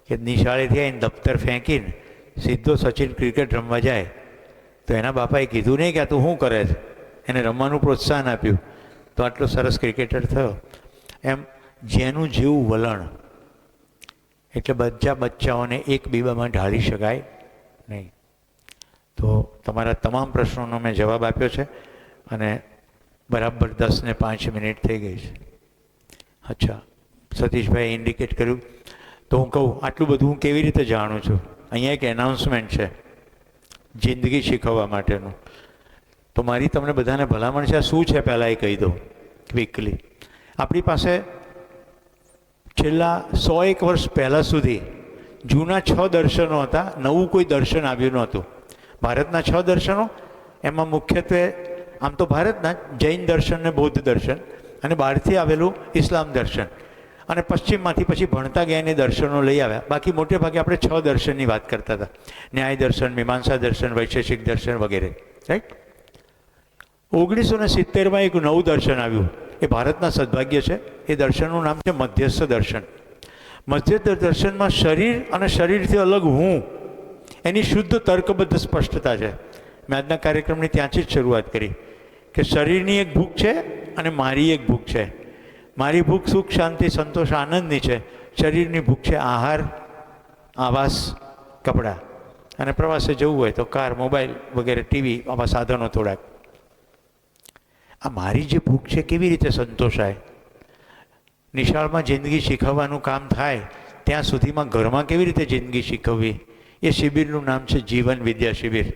કે નિશાળેથી આવીને દફતર ફેંકીને સીધો સચિન ક્રિકેટ રમવા જાય તો એના બાપાએ કીધું નહીં કે તું શું કરે છે, એને રમવાનું પ્રોત્સાહન આપ્યું તો આટલો સરસ ક્રિકેટર થયો. એમ જેનું જેવું વલણ, એટલે બધા બચ્ચાઓને એક બીબામાં ઢાળી શકાય નહીં. તો તમારા તમામ પ્રશ્નોનો મેં જવાબ આપ્યો છે અને બરાબર 10 ને 5 મિનિટ થઈ ગઈ છે. અચ્છા, સતીશભાઈ ઇન્ડિકેટ કર્યું તો હું કહું આટલું બધું હું કેવી રીતે જાણું છું. અહીંયા એક એનાઉન્સમેન્ટ છે જિંદગી શીખવવા માટેનું. તો મારી તમને બધાને ભલામણ છે, આ શું છે પહેલાં એ કહી દઉં ક્વિકલી. આપણી પાસે છેલ્લા 101 વર્ષ પહેલાં સુધી જૂના 6 દર્શનો હતા, નવું કોઈ દર્શન આવ્યું નહોતું. ભારતના 6 દર્શનો, એમાં મુખ્યત્વે આમ તો ભારતના જૈન દર્શન ને બૌદ્ધ દર્શન અને બહારથી આવેલું ઇસ્લામ દર્શન, અને પશ્ચિમમાંથી પછી ભણતા ગયા એને દર્શનો લઈ આવ્યા. બાકી મોટે ભાગે આપણે 6 દર્શનની વાત કરતા હતા, ન્યાય દર્શન, મીમાંસા દર્શન, વૈશેષિક દર્શન વગેરે, રાઈટ? 1970માં એક નવું દર્શન આવ્યું, એ ભારતના સદભાગ્ય છે. એ દર્શનનું નામ છે મધ્યસ્થ દર્શન. મધ્યસ્થ દર્શનમાં શરીર અને શરીરથી અલગ હું, એની શુદ્ધ તર્કબદ્ધ સ્પષ્ટતા છે. મેં આજના કાર્યક્રમની ત્યાંથી જ શરૂઆત કરી કે શરીરની એક ભૂખ છે અને મારી એક ભૂખ છે. મારી ભૂખ સુખ, શાંતિ, સંતોષ, આનંદની છે. શરીરની ભૂખ છે આહાર, આવાસ, કપડાં, અને પ્રવાસે જવું હોય તો કાર, મોબાઈલ વગેરે, ટીવી, આવા સાધનો થોડાક. આ મારી જે ભૂખ છે કેવી રીતે સંતોષાય? નિશાળમાં જિંદગી શીખવવાનું કામ થાય ત્યાં સુધીમાં ઘરમાં કેવી રીતે જિંદગી શીખવવી, એ શિબિરનું નામ છે જીવન વિદ્યા શિબિર.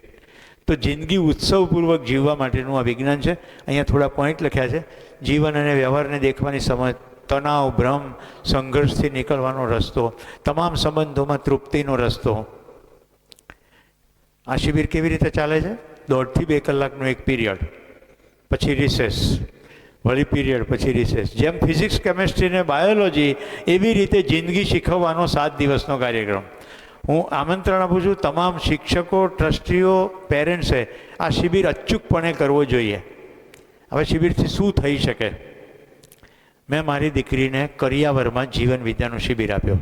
તો જિંદગી ઉત્સવપૂર્વક જીવવા માટેનું આ વિજ્ઞાન છે. અહીંયા થોડા પોઈન્ટ લખ્યા છે. જીવન અને વ્યવહારને દેખવાની સમજ, તણાવ, ભ્રમ, સંઘર્ષથી નીકળવાનો રસ્તો, તમામ સંબંધોમાં તૃપ્તિનો રસ્તો. આ શિબિર કેવી રીતે ચાલે છે? 1.5 થી 2 કલાકનો એક પીરિયડ, પછી રિસેસ, વળી પીરિયડ, પછી રિસેસ. જેમ ફિઝિક્સ, કેમેસ્ટ્રી ને બાયોલોજી, એવી રીતે જિંદગી શીખવવાનો 7 દિવસનો કાર્યક્રમ. હું આમંત્રણ આપું છું તમામ શિક્ષકો, ટ્રસ્ટીઓ, પેરેન્ટ્સે આ શિબિર અચૂકપણે કરવો જોઈએ. હવે શિબિરથી શું થઈ શકે? મેં મારી દીકરીને કરિયાવરમાં જીવન વિદ્યાનો શિબિર આપ્યો.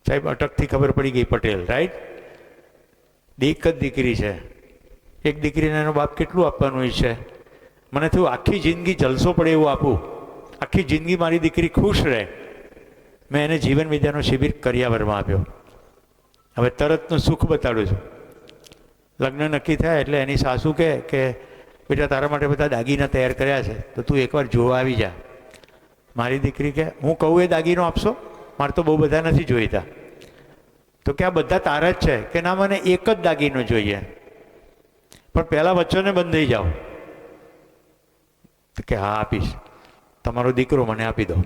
સાહેબ અટકથી ખબર પડી ગઈ, પટેલ, રાઈટ? એક જ દીકરી છે. એક દીકરીને એનો બાપ કેટલું આપવાનું હોય છે? મને થયું આખી જિંદગી જલસો પડે એવું આપું, આખી જિંદગી મારી દીકરી ખુશ રહે. મેં એને જીવન વિદ્યાનો શિબિર કરિયાવરમાં આપ્યો. હવે તરતનું સુખ બતાડું છું. લગ્ન નક્કી થાય એટલે એની સાસુ કે બેટા તારા માટે બધા દાગીના તૈયાર કર્યા છે તો તું એકવાર જોવા આવી જા. મારી દીકરી કે હું કહું એ દાગીનો આપશો? મારે તો બહુ બધા નથી જોઈતા. તો કે આ બધા તારા જ છે? કે ના, મને એક જ દાગીનો જોઈએ, પણ પહેલાં વચ્ચોને બંધ થઈ જાઓ. તો કે હા આપીશ. તમારો દીકરો મને આપી દો.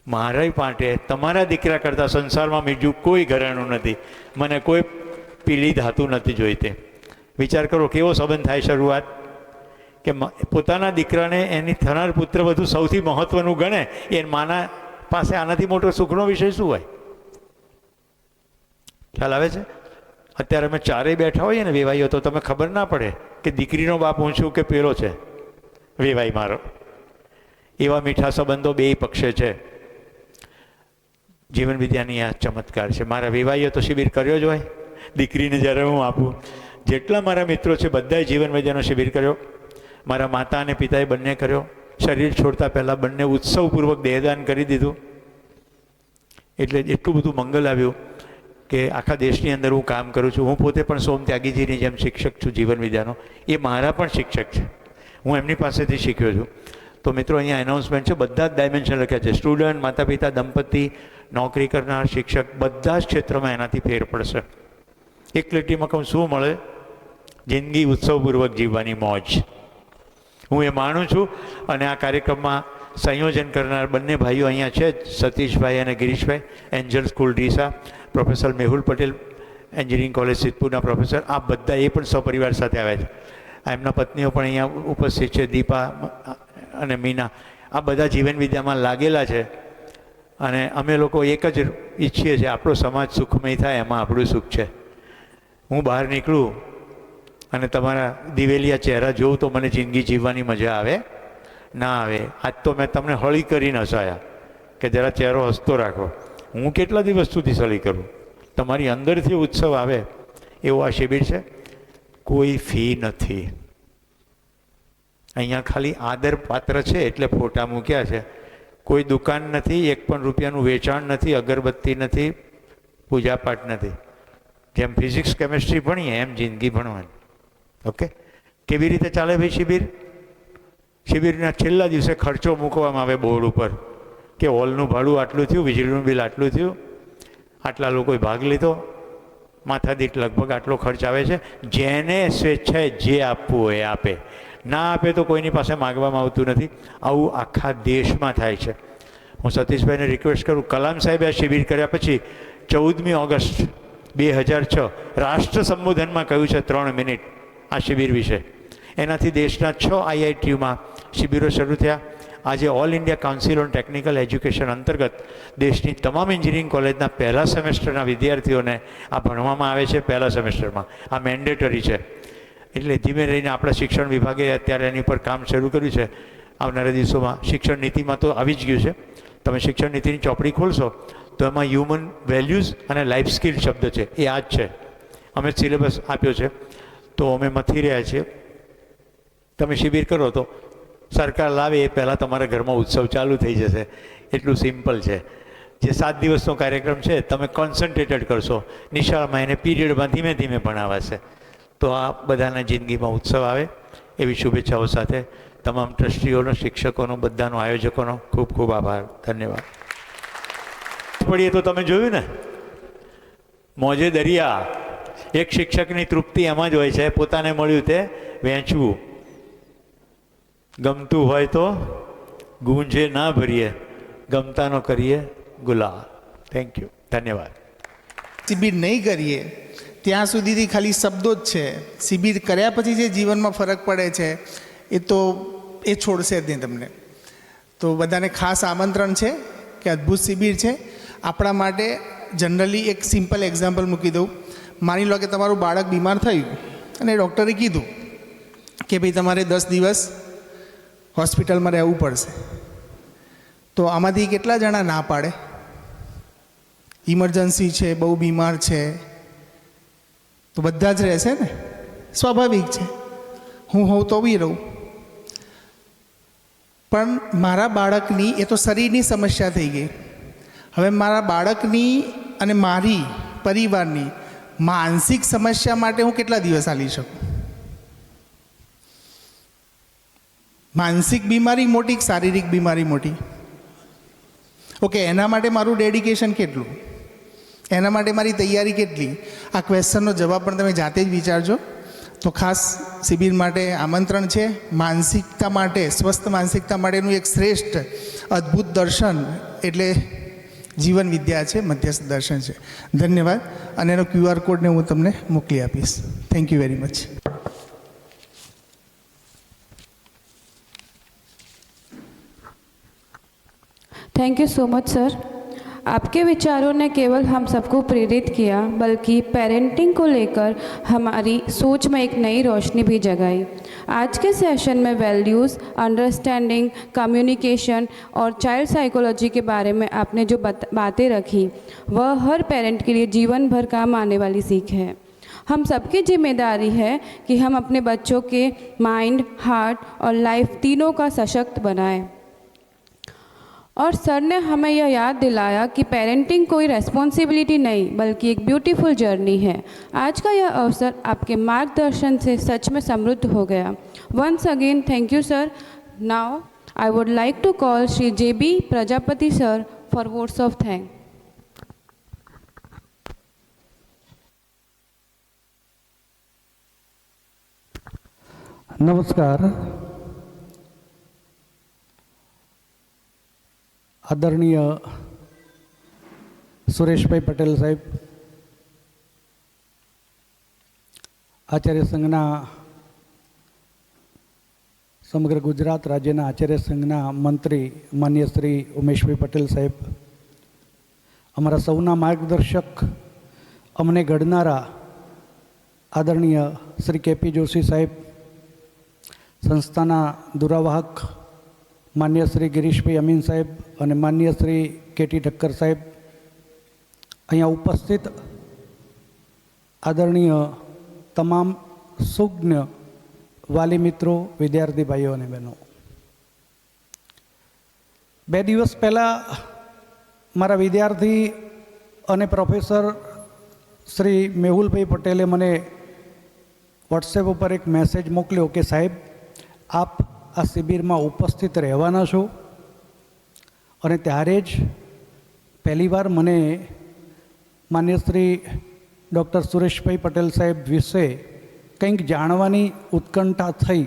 મારા માટે તમારા દીકરા કરતાં સંસારમાં બીજું કોઈ ઘરેણું નથી. મને કોઈ પીળી ધાતુ નથી જોઈતી. વિચાર કરો કેવો સંબંધ થાય શરૂઆત, કે પોતાના દીકરાને એની થનાર પુત્ર વધુ સૌથી મહત્ત્વનું ગણે. એ માના પાસે આનાથી મોટો સુખનો વિષય શું હોય? ખ્યાલ આવે છે? અત્યારે અમે ચારેય બેઠા હોઈએ ને વેવાઈઓ, તો તમે ખબર ના પડે કે દીકરીનો બાપ હું છું કે પેલો છે વેવાઈ મારો. એવા મીઠા સંબંધો બે પક્ષે છે. જીવન વિદ્યાની આ ચમત્કાર છે. મારા વેવાઈએ તો શિબિર કર્યો જ હોય. દીકરીને જ્યારે હું આપું, જેટલા મારા મિત્રો છે બધાએ જીવન વિદ્યાનો શિબિર કર્યો. મારા માતા અને પિતાએ બંને કર્યો. શરીર છોડતા પહેલાં બંને ઉત્સવપૂર્વક દેહદાન કરી દીધું. એટલે એટલું બધું મંગલ આવ્યું કે આખા દેશની અંદર હું કામ કરું છું. હું પોતે પણ સોમ ત્યાગીજીની જેમ શિક્ષક છું જીવન વિદ્યાનો. એ મારા પણ શિક્ષક છે. હું એમની પાસેથી શીખ્યો છું. તો મિત્રો અહીંયા એનાઉન્સમેન્ટ છે, બધા જ ડાયમેન્શન લખ્યા છે. સ્ટુડન્ટ, માતા પિતા, દંપતી, નોકરી કરનાર, શિક્ષક, બધા જ ક્ષેત્રમાં એનાથી ફેર પડશે. એક લીટીમાં કહું શું મળે? જિંદગી ઉત્સવપૂર્વક જીવવાની મોજ. હું એ માનું છું. અને આ કાર્યક્રમમાં સંયોજન કરનાર બંને ભાઈઓ અહીંયા છે જ, સતીશભાઈ અને Girishbhai, angel school Deesa, professor Mehul Patel, engineering college સિદ્ધપુરના પ્રોફેસર. આ બધા એ પણ સપરિવાર સાથે આવ્યા છે. એમના પત્નીઓ પણ અહીંયા ઉપસ્થિત છે, દીપા અને મીના. આ બધા જીવન વિદ્યામાં લાગેલા છે. અને અમે લોકો એક જ ઈચ્છીએ છીએ, આપણો સમાજ સુખમય થાય, એમાં આપણું સુખ છે. હું બહાર નીકળું અને તમારા દિવેલિયા ચહેરા જોઉં તો મને જિંદગી જીવવાની મજા આવે ના આવે? આજ તો મેં તમને હળી કરીને હસાયા કે જરા ચહેરો હસતો રાખો. હું કેટલા દિવસ સુધી સળી કરું? તમારી અંદરથી ઉત્સવ આવે એવો આ શિબિર છે. કોઈ ફી નથી અહીંયા, ખાલી આદર પાત્ર છે એટલે ફોટા મૂક્યા છે. કોઈ દુકાન નથી, એક પણ રૂપિયાનું વેચાણ નથી, અગરબત્તી નથી, પૂજાપાઠ નથી. જેમ ફિઝિક્સ કેમેસ્ટ્રી ભણીએ એમ જિંદગી ભણવાની. ઓકે? કેવી રીતે ચાલે ભાઈ શિબિર? શિબિરના છેલ્લા દિવસે ખર્ચો મૂકવામાં આવે બોર્ડ ઉપર કે હોલનું ભાડું આટલું થયું, વીજળીનું બિલ આટલું થયું, આટલા લોકોએ ભાગ લીધો, માથાદીઠ લગભગ આટલો ખર્ચ આવે છે. જેને સ્વેચ્છાએ જે આપવું હોય આપે, ના આપે તો કોઈની પાસે માગવામાં આવતું નથી. આવું આખા દેશમાં થાય છે. હું સતીશભાઈને રિક્વેસ્ટ કરું, કલામ સાહેબે આ શિબિર કર્યા પછી 14મી ઓગસ્ટ 2006 રાષ્ટ્ર સંબોધનમાં કહ્યું છે 3 મિનિટ આ શિબિર વિશે. એનાથી દેશના 6 આઈઆઈટીયુમાં શિબિરો શરૂ થયા. આજે all India council on technical education અંતર્ગત દેશની તમામ એન્જિનિયરિંગ કોલેજના પહેલા સેમેસ્ટરના વિદ્યાર્થીઓને આ ભણવામાં આવે છે. પહેલા સેમેસ્ટરમાં આ મેન્ડેટરી છે. એટલે ધીમે રહીને આપણા શિક્ષણ વિભાગે અત્યારે એની પર કામ શરૂ કર્યું છે. આવનારા દિવસોમાં શિક્ષણ નીતિમાં તો આવી જ ગયું છે. તમે શિક્ષણ નીતિની ચોપડી ખોલશો તો એમાં હ્યુમન વેલ્યુઝ અને લાઈફ સ્કિલ શબ્દ છે. એ આ જ છે. અમે સિલેબસ આપ્યો છે તો અમે મથી રહ્યા છીએ. તમે શિબિર કરો તો સરકાર લાવે એ પહેલાં તમારા ઘરમાં ઉત્સવ ચાલુ થઈ જશે. એટલું સિમ્પલ છે. જે 7 દિવસનો કાર્યક્રમ છે તમે કોન્સન્ટ્રેટેડ કરશો, નિશાળમાં એને પીરિયડમાં ધીમે ધીમે ભણાવાશે, તો આ બધાના જિંદગીમાં ઉત્સવ આવે એવી શુભેચ્છાઓ સાથે તમામ ટ્રસ્ટીઓનો, શિક્ષકોનો, બધાનો, આયોજકોનો ખૂબ ખૂબ આભાર. ધન્યવાદ. પડીએ તો તમે જોયું ને, મોજે દરિયા. એક શિક્ષકની તૃપ્તિ એમાં જ હોય છે, પોતાને મળ્યું તે વહેંચવું. ગમતું હોય તો ગુંજે ના ભરીએ, ગમતાનો કરીએ ગુલાલ. Thank you. ધન્યવાદ. શિબિર નહીં કરીએ ત્યાં સુધીથી ખાલી શબ્દો જ છે. શિબિર કર્યા પછી જે જીવનમાં ફરક પડે છે એ છોડશે જ નહીં તમને. તો બધાને ખાસ આમંત્રણ છે કે અદ્ભુત શિબિર છે આપણા માટે. જનરલી એક સિમ્પલ એક્ઝામ્પલ મૂકી દઉં. માની લો કે તમારું બાળક બીમાર થયું અને ડૉક્ટરે કીધું કે ભાઈ તમારે 10 દિવસ હોસ્પિટલમાં રહેવું પડશે. તો આમાંથી કેટલા જણા ના પાડે? ઇમરજન્સી છે, બહુ બીમાર છે, તો બધા જ રહેશે ને, સ્વાભાવિક છે. હું હોઉં તો બી રહું. પણ મારા બાળકની, એ તો શરીરની સમસ્યા થઈ ગઈ. હવે મારા બાળકની અને મારી પરિવારની માનસિક સમસ્યા માટે હું કેટલા દિવસ હાલી શકું? માનસિક બીમારી મોટી કે શારીરિક બીમારી મોટી? ઓકે, એના માટે મારું ડેડિકેશન કેટલું, એના માટે મારી તૈયારી કેટલી? આ ક્વેશ્ચનનો જવાબ પણ તમે જાતે જ વિચારજો. તો ખાસ શિબિર માટે આમંત્રણ છે. માનસિકતા માટે, સ્વસ્થ માનસિકતા માટેનું એક શ્રેષ્ઠ અદ્ભુત દર્શન એટલે જીવન વિદ્યા છે, મધ્યસ્થ દર્શન છે. ધન્યવાદ. અને એનો QR કોડને હું તમને મોકલી આપીશ. Thank you very much. Thank you so much sir. आपके विचारों ने केवल हम सबको प्रेरित किया बल्कि पेरेंटिंग को लेकर हमारी सोच में एक नई रोशनी भी जगाई. आज के सेशन में वैल्यूज़, अंडरस्टैंडिंग, कम्युनिकेशन और चाइल्ड साइकोलॉजी के बारे में आपने जो बातें रखी वह हर पेरेंट के लिए जीवन भर काम आने वाली सीख है. हम सबकी जिम्मेदारी है कि हम अपने बच्चों के माइंड, हार्ट और लाइफ तीनों का सशक्त बनाएं. और सर ने हमें यह याद दिलाया कि पेरेंटिंग कोई रेस्पॉन्सिबिलिटी नहीं बल्कि एक ब्यूटीफुल जर्नी है. आज का यह अवसर आपके मार्गदर्शन से सच में समृद्ध हो गया. Once again thank you sir. Now I would like to call Shri JB Prajapati sir for votes of thank. નમસ્કાર. આદરણીય સુરેશભાઈ પટેલ સાહેબ, આચાર્ય સંઘના સમગ્ર ગુજરાત રાજ્યના આચાર્ય સંઘના મંત્રી માન્ય શ્રી ઉમેશભાઈ પટેલ સાહેબ, અમારા સૌના માર્ગદર્શક, અમને ઘડનારા આદરણીય શ્રી KP જોશી સાહેબ, સંસ્થાના દુરાવાહક માન્ય શ્રી ગિરીશભાઈ અમીન સાહેબ અને માન્ય શ્રી KT ઠક્કર સાહેબ, અહીંયા ઉપસ્થિત આદરણીય તમામ સુજ્ઞ વાલી મિત્રો, વિદ્યાર્થી ભાઈઓ અને બહેનો, 2 દિવસ પહેલાં મારા વિદ્યાર્થી અને પ્રોફેસર શ્રી મેહુલભાઈ પટેલે મને વોટ્સએપ ઉપર એક મેસેજ મોકલ્યો કે સાહેબ આપ આ શિબિરમાં ઉપસ્થિત રહેવાના છો. અને ત્યારે જ પહેલીવાર મને માન્ય શ્રી ડૉક્ટર સુરેશભાઈ પટેલ સાહેબ વિશે કંઈક જાણવાની ઉત્કંઠા થઈ.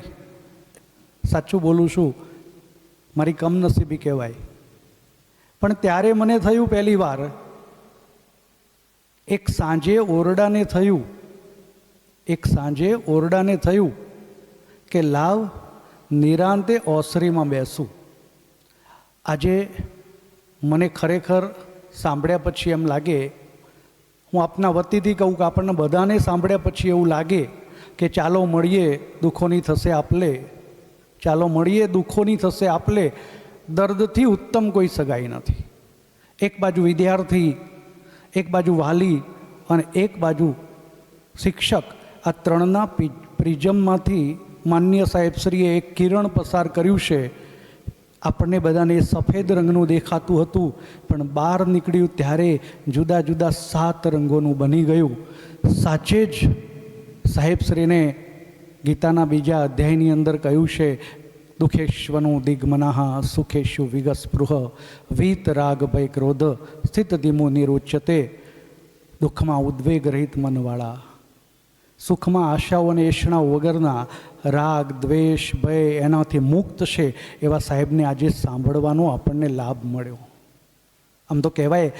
સાચું બોલું છું, મારી કમનસીબી કહેવાય. પણ ત્યારે મને થયું પહેલીવાર, એક સાંજે ઓરડાને થયું કે લાવ નિરાંતે ઓસરીમાં બેસું. આજે મને ખરેખર સાંભળ્યા પછી એમ લાગે, હું આપના વતીથી કહું કે આપણને બધાને સાંભળ્યા પછી એવું લાગે કે ચાલો મળીએ દુઃખોની થશે આપલે, ચાલો મળીએ દુઃખોની થશે આપલે. દર્દથી ઉત્તમ કોઈ સગાઈ નથી. એક બાજુ વિદ્યાર્થી, એક બાજુ વાલી અને એક બાજુ શિક્ષક, આ ત્રણના પ્રિઝમમાંથી માન્ય સાહેબશ્રીએ એક કિરણ પસાર કર્યું છે. આપણને બધાને સફેદ રંગનું દેખાતું હતું, પણ બહાર નીકળ્યું ત્યારે જુદા જુદા 7 રંગોનું બની ગયું. સાચે જ સાહેબશ્રીને ગીતાના 2 અધ્યાયની અંદર કહ્યું છે, દુઃખેશ્વનું દિગ્મનાહ સુખેશુ વિગસ્પૃહ વીત રાગ ભય ક્રોધ સ્થિત ધીમો નિરુચ્યતે. દુઃખમાં ઉદ્વેગ રહિત મનવાળા, સુખમાં આશાઓ અને એષણાઓ વગરના, રાગ દ્વેષ ભય એનાથી મુક્ત છે, એવા સાહેબને આજે સાંભળવાનો આપણને લાભ મળ્યો. આમ તો કહેવાય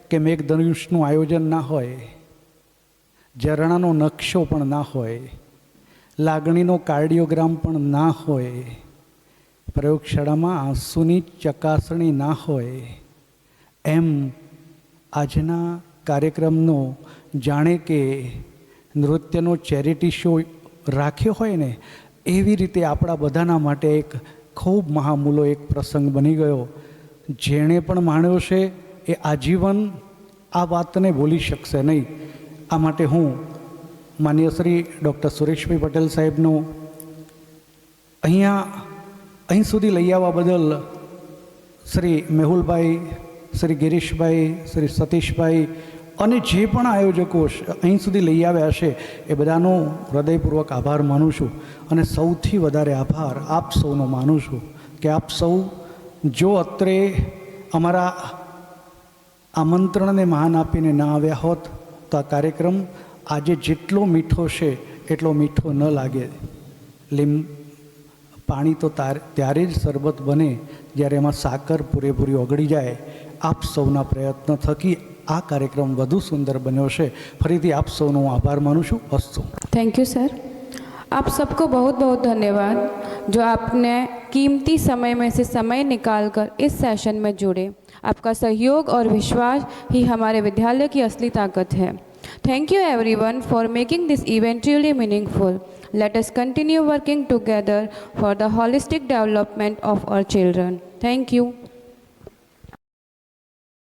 કે મેઘધનુષનું આયોજન ના હોય, ઝરણાનો નકશો પણ ના હોય, લાગણીનો કાર્ડિયોગ્રામ પણ ના હોય, પ્રયોગશાળામાં આંસુની ચકાસણી ના હોય, એમ આજના કાર્યક્રમનો જાણે કે નૃત્યનો ચેરિટી શો રાખ્યો હોય ને, એવી રીતે આપણા બધાના માટે એક ખૂબ મહામૂલો એક પ્રસંગ બની ગયો. જેણે પણ માણ્યો છે એ આજીવન આ વાતને ભૂલી શકશે નહીં. આ માટે હું માન્ય શ્રી ડૉક્ટર સુરેશભાઈ પટેલ સાહેબનું અહીં સુધી લઈ આવવા બદલ શ્રી મેહુલભાઈ, શ્રી ગિરીશભાઈ, શ્રી સતીશભાઈ અને જે પણ આયોજકો અહીં સુધી લઈ આવ્યા છે એ બધાનો હૃદયપૂર્વક આભાર માનું છું. અને સૌથી વધારે આભાર આપ સૌનો માનું છું કે આપ સૌ જો અત્રે અમારા આમંત્રણને માન આપીને ના આવ્યા હોત તો આ કાર્યક્રમ આજે જેટલો મીઠો છે એટલો મીઠો ન લાગે. પાણી તો ત્યારે જ શરબત બને જ્યારે એમાં સાકર પૂરેપૂરી ઓગળી જાય. આપ સૌના પ્રયત્ન થકી આ કાર્યક્રમ વધુ સુંદર બન્યો છે. ફરીથી આપ સૌનો હું આભાર માનું છું. અસ્તુ. Thank you sir. आप सबको बहुत बहुत धन्यवाद जो आपने कीमती समय में से समय निकालकर इस सेशन में जुड़े. आपका सहयोग और विश्वास ही हमारे विद्यालय की असली ताकत है. Thank you everyone for making this event truly meaningful. Let us continue working together for the holistic development of our children. Thank you.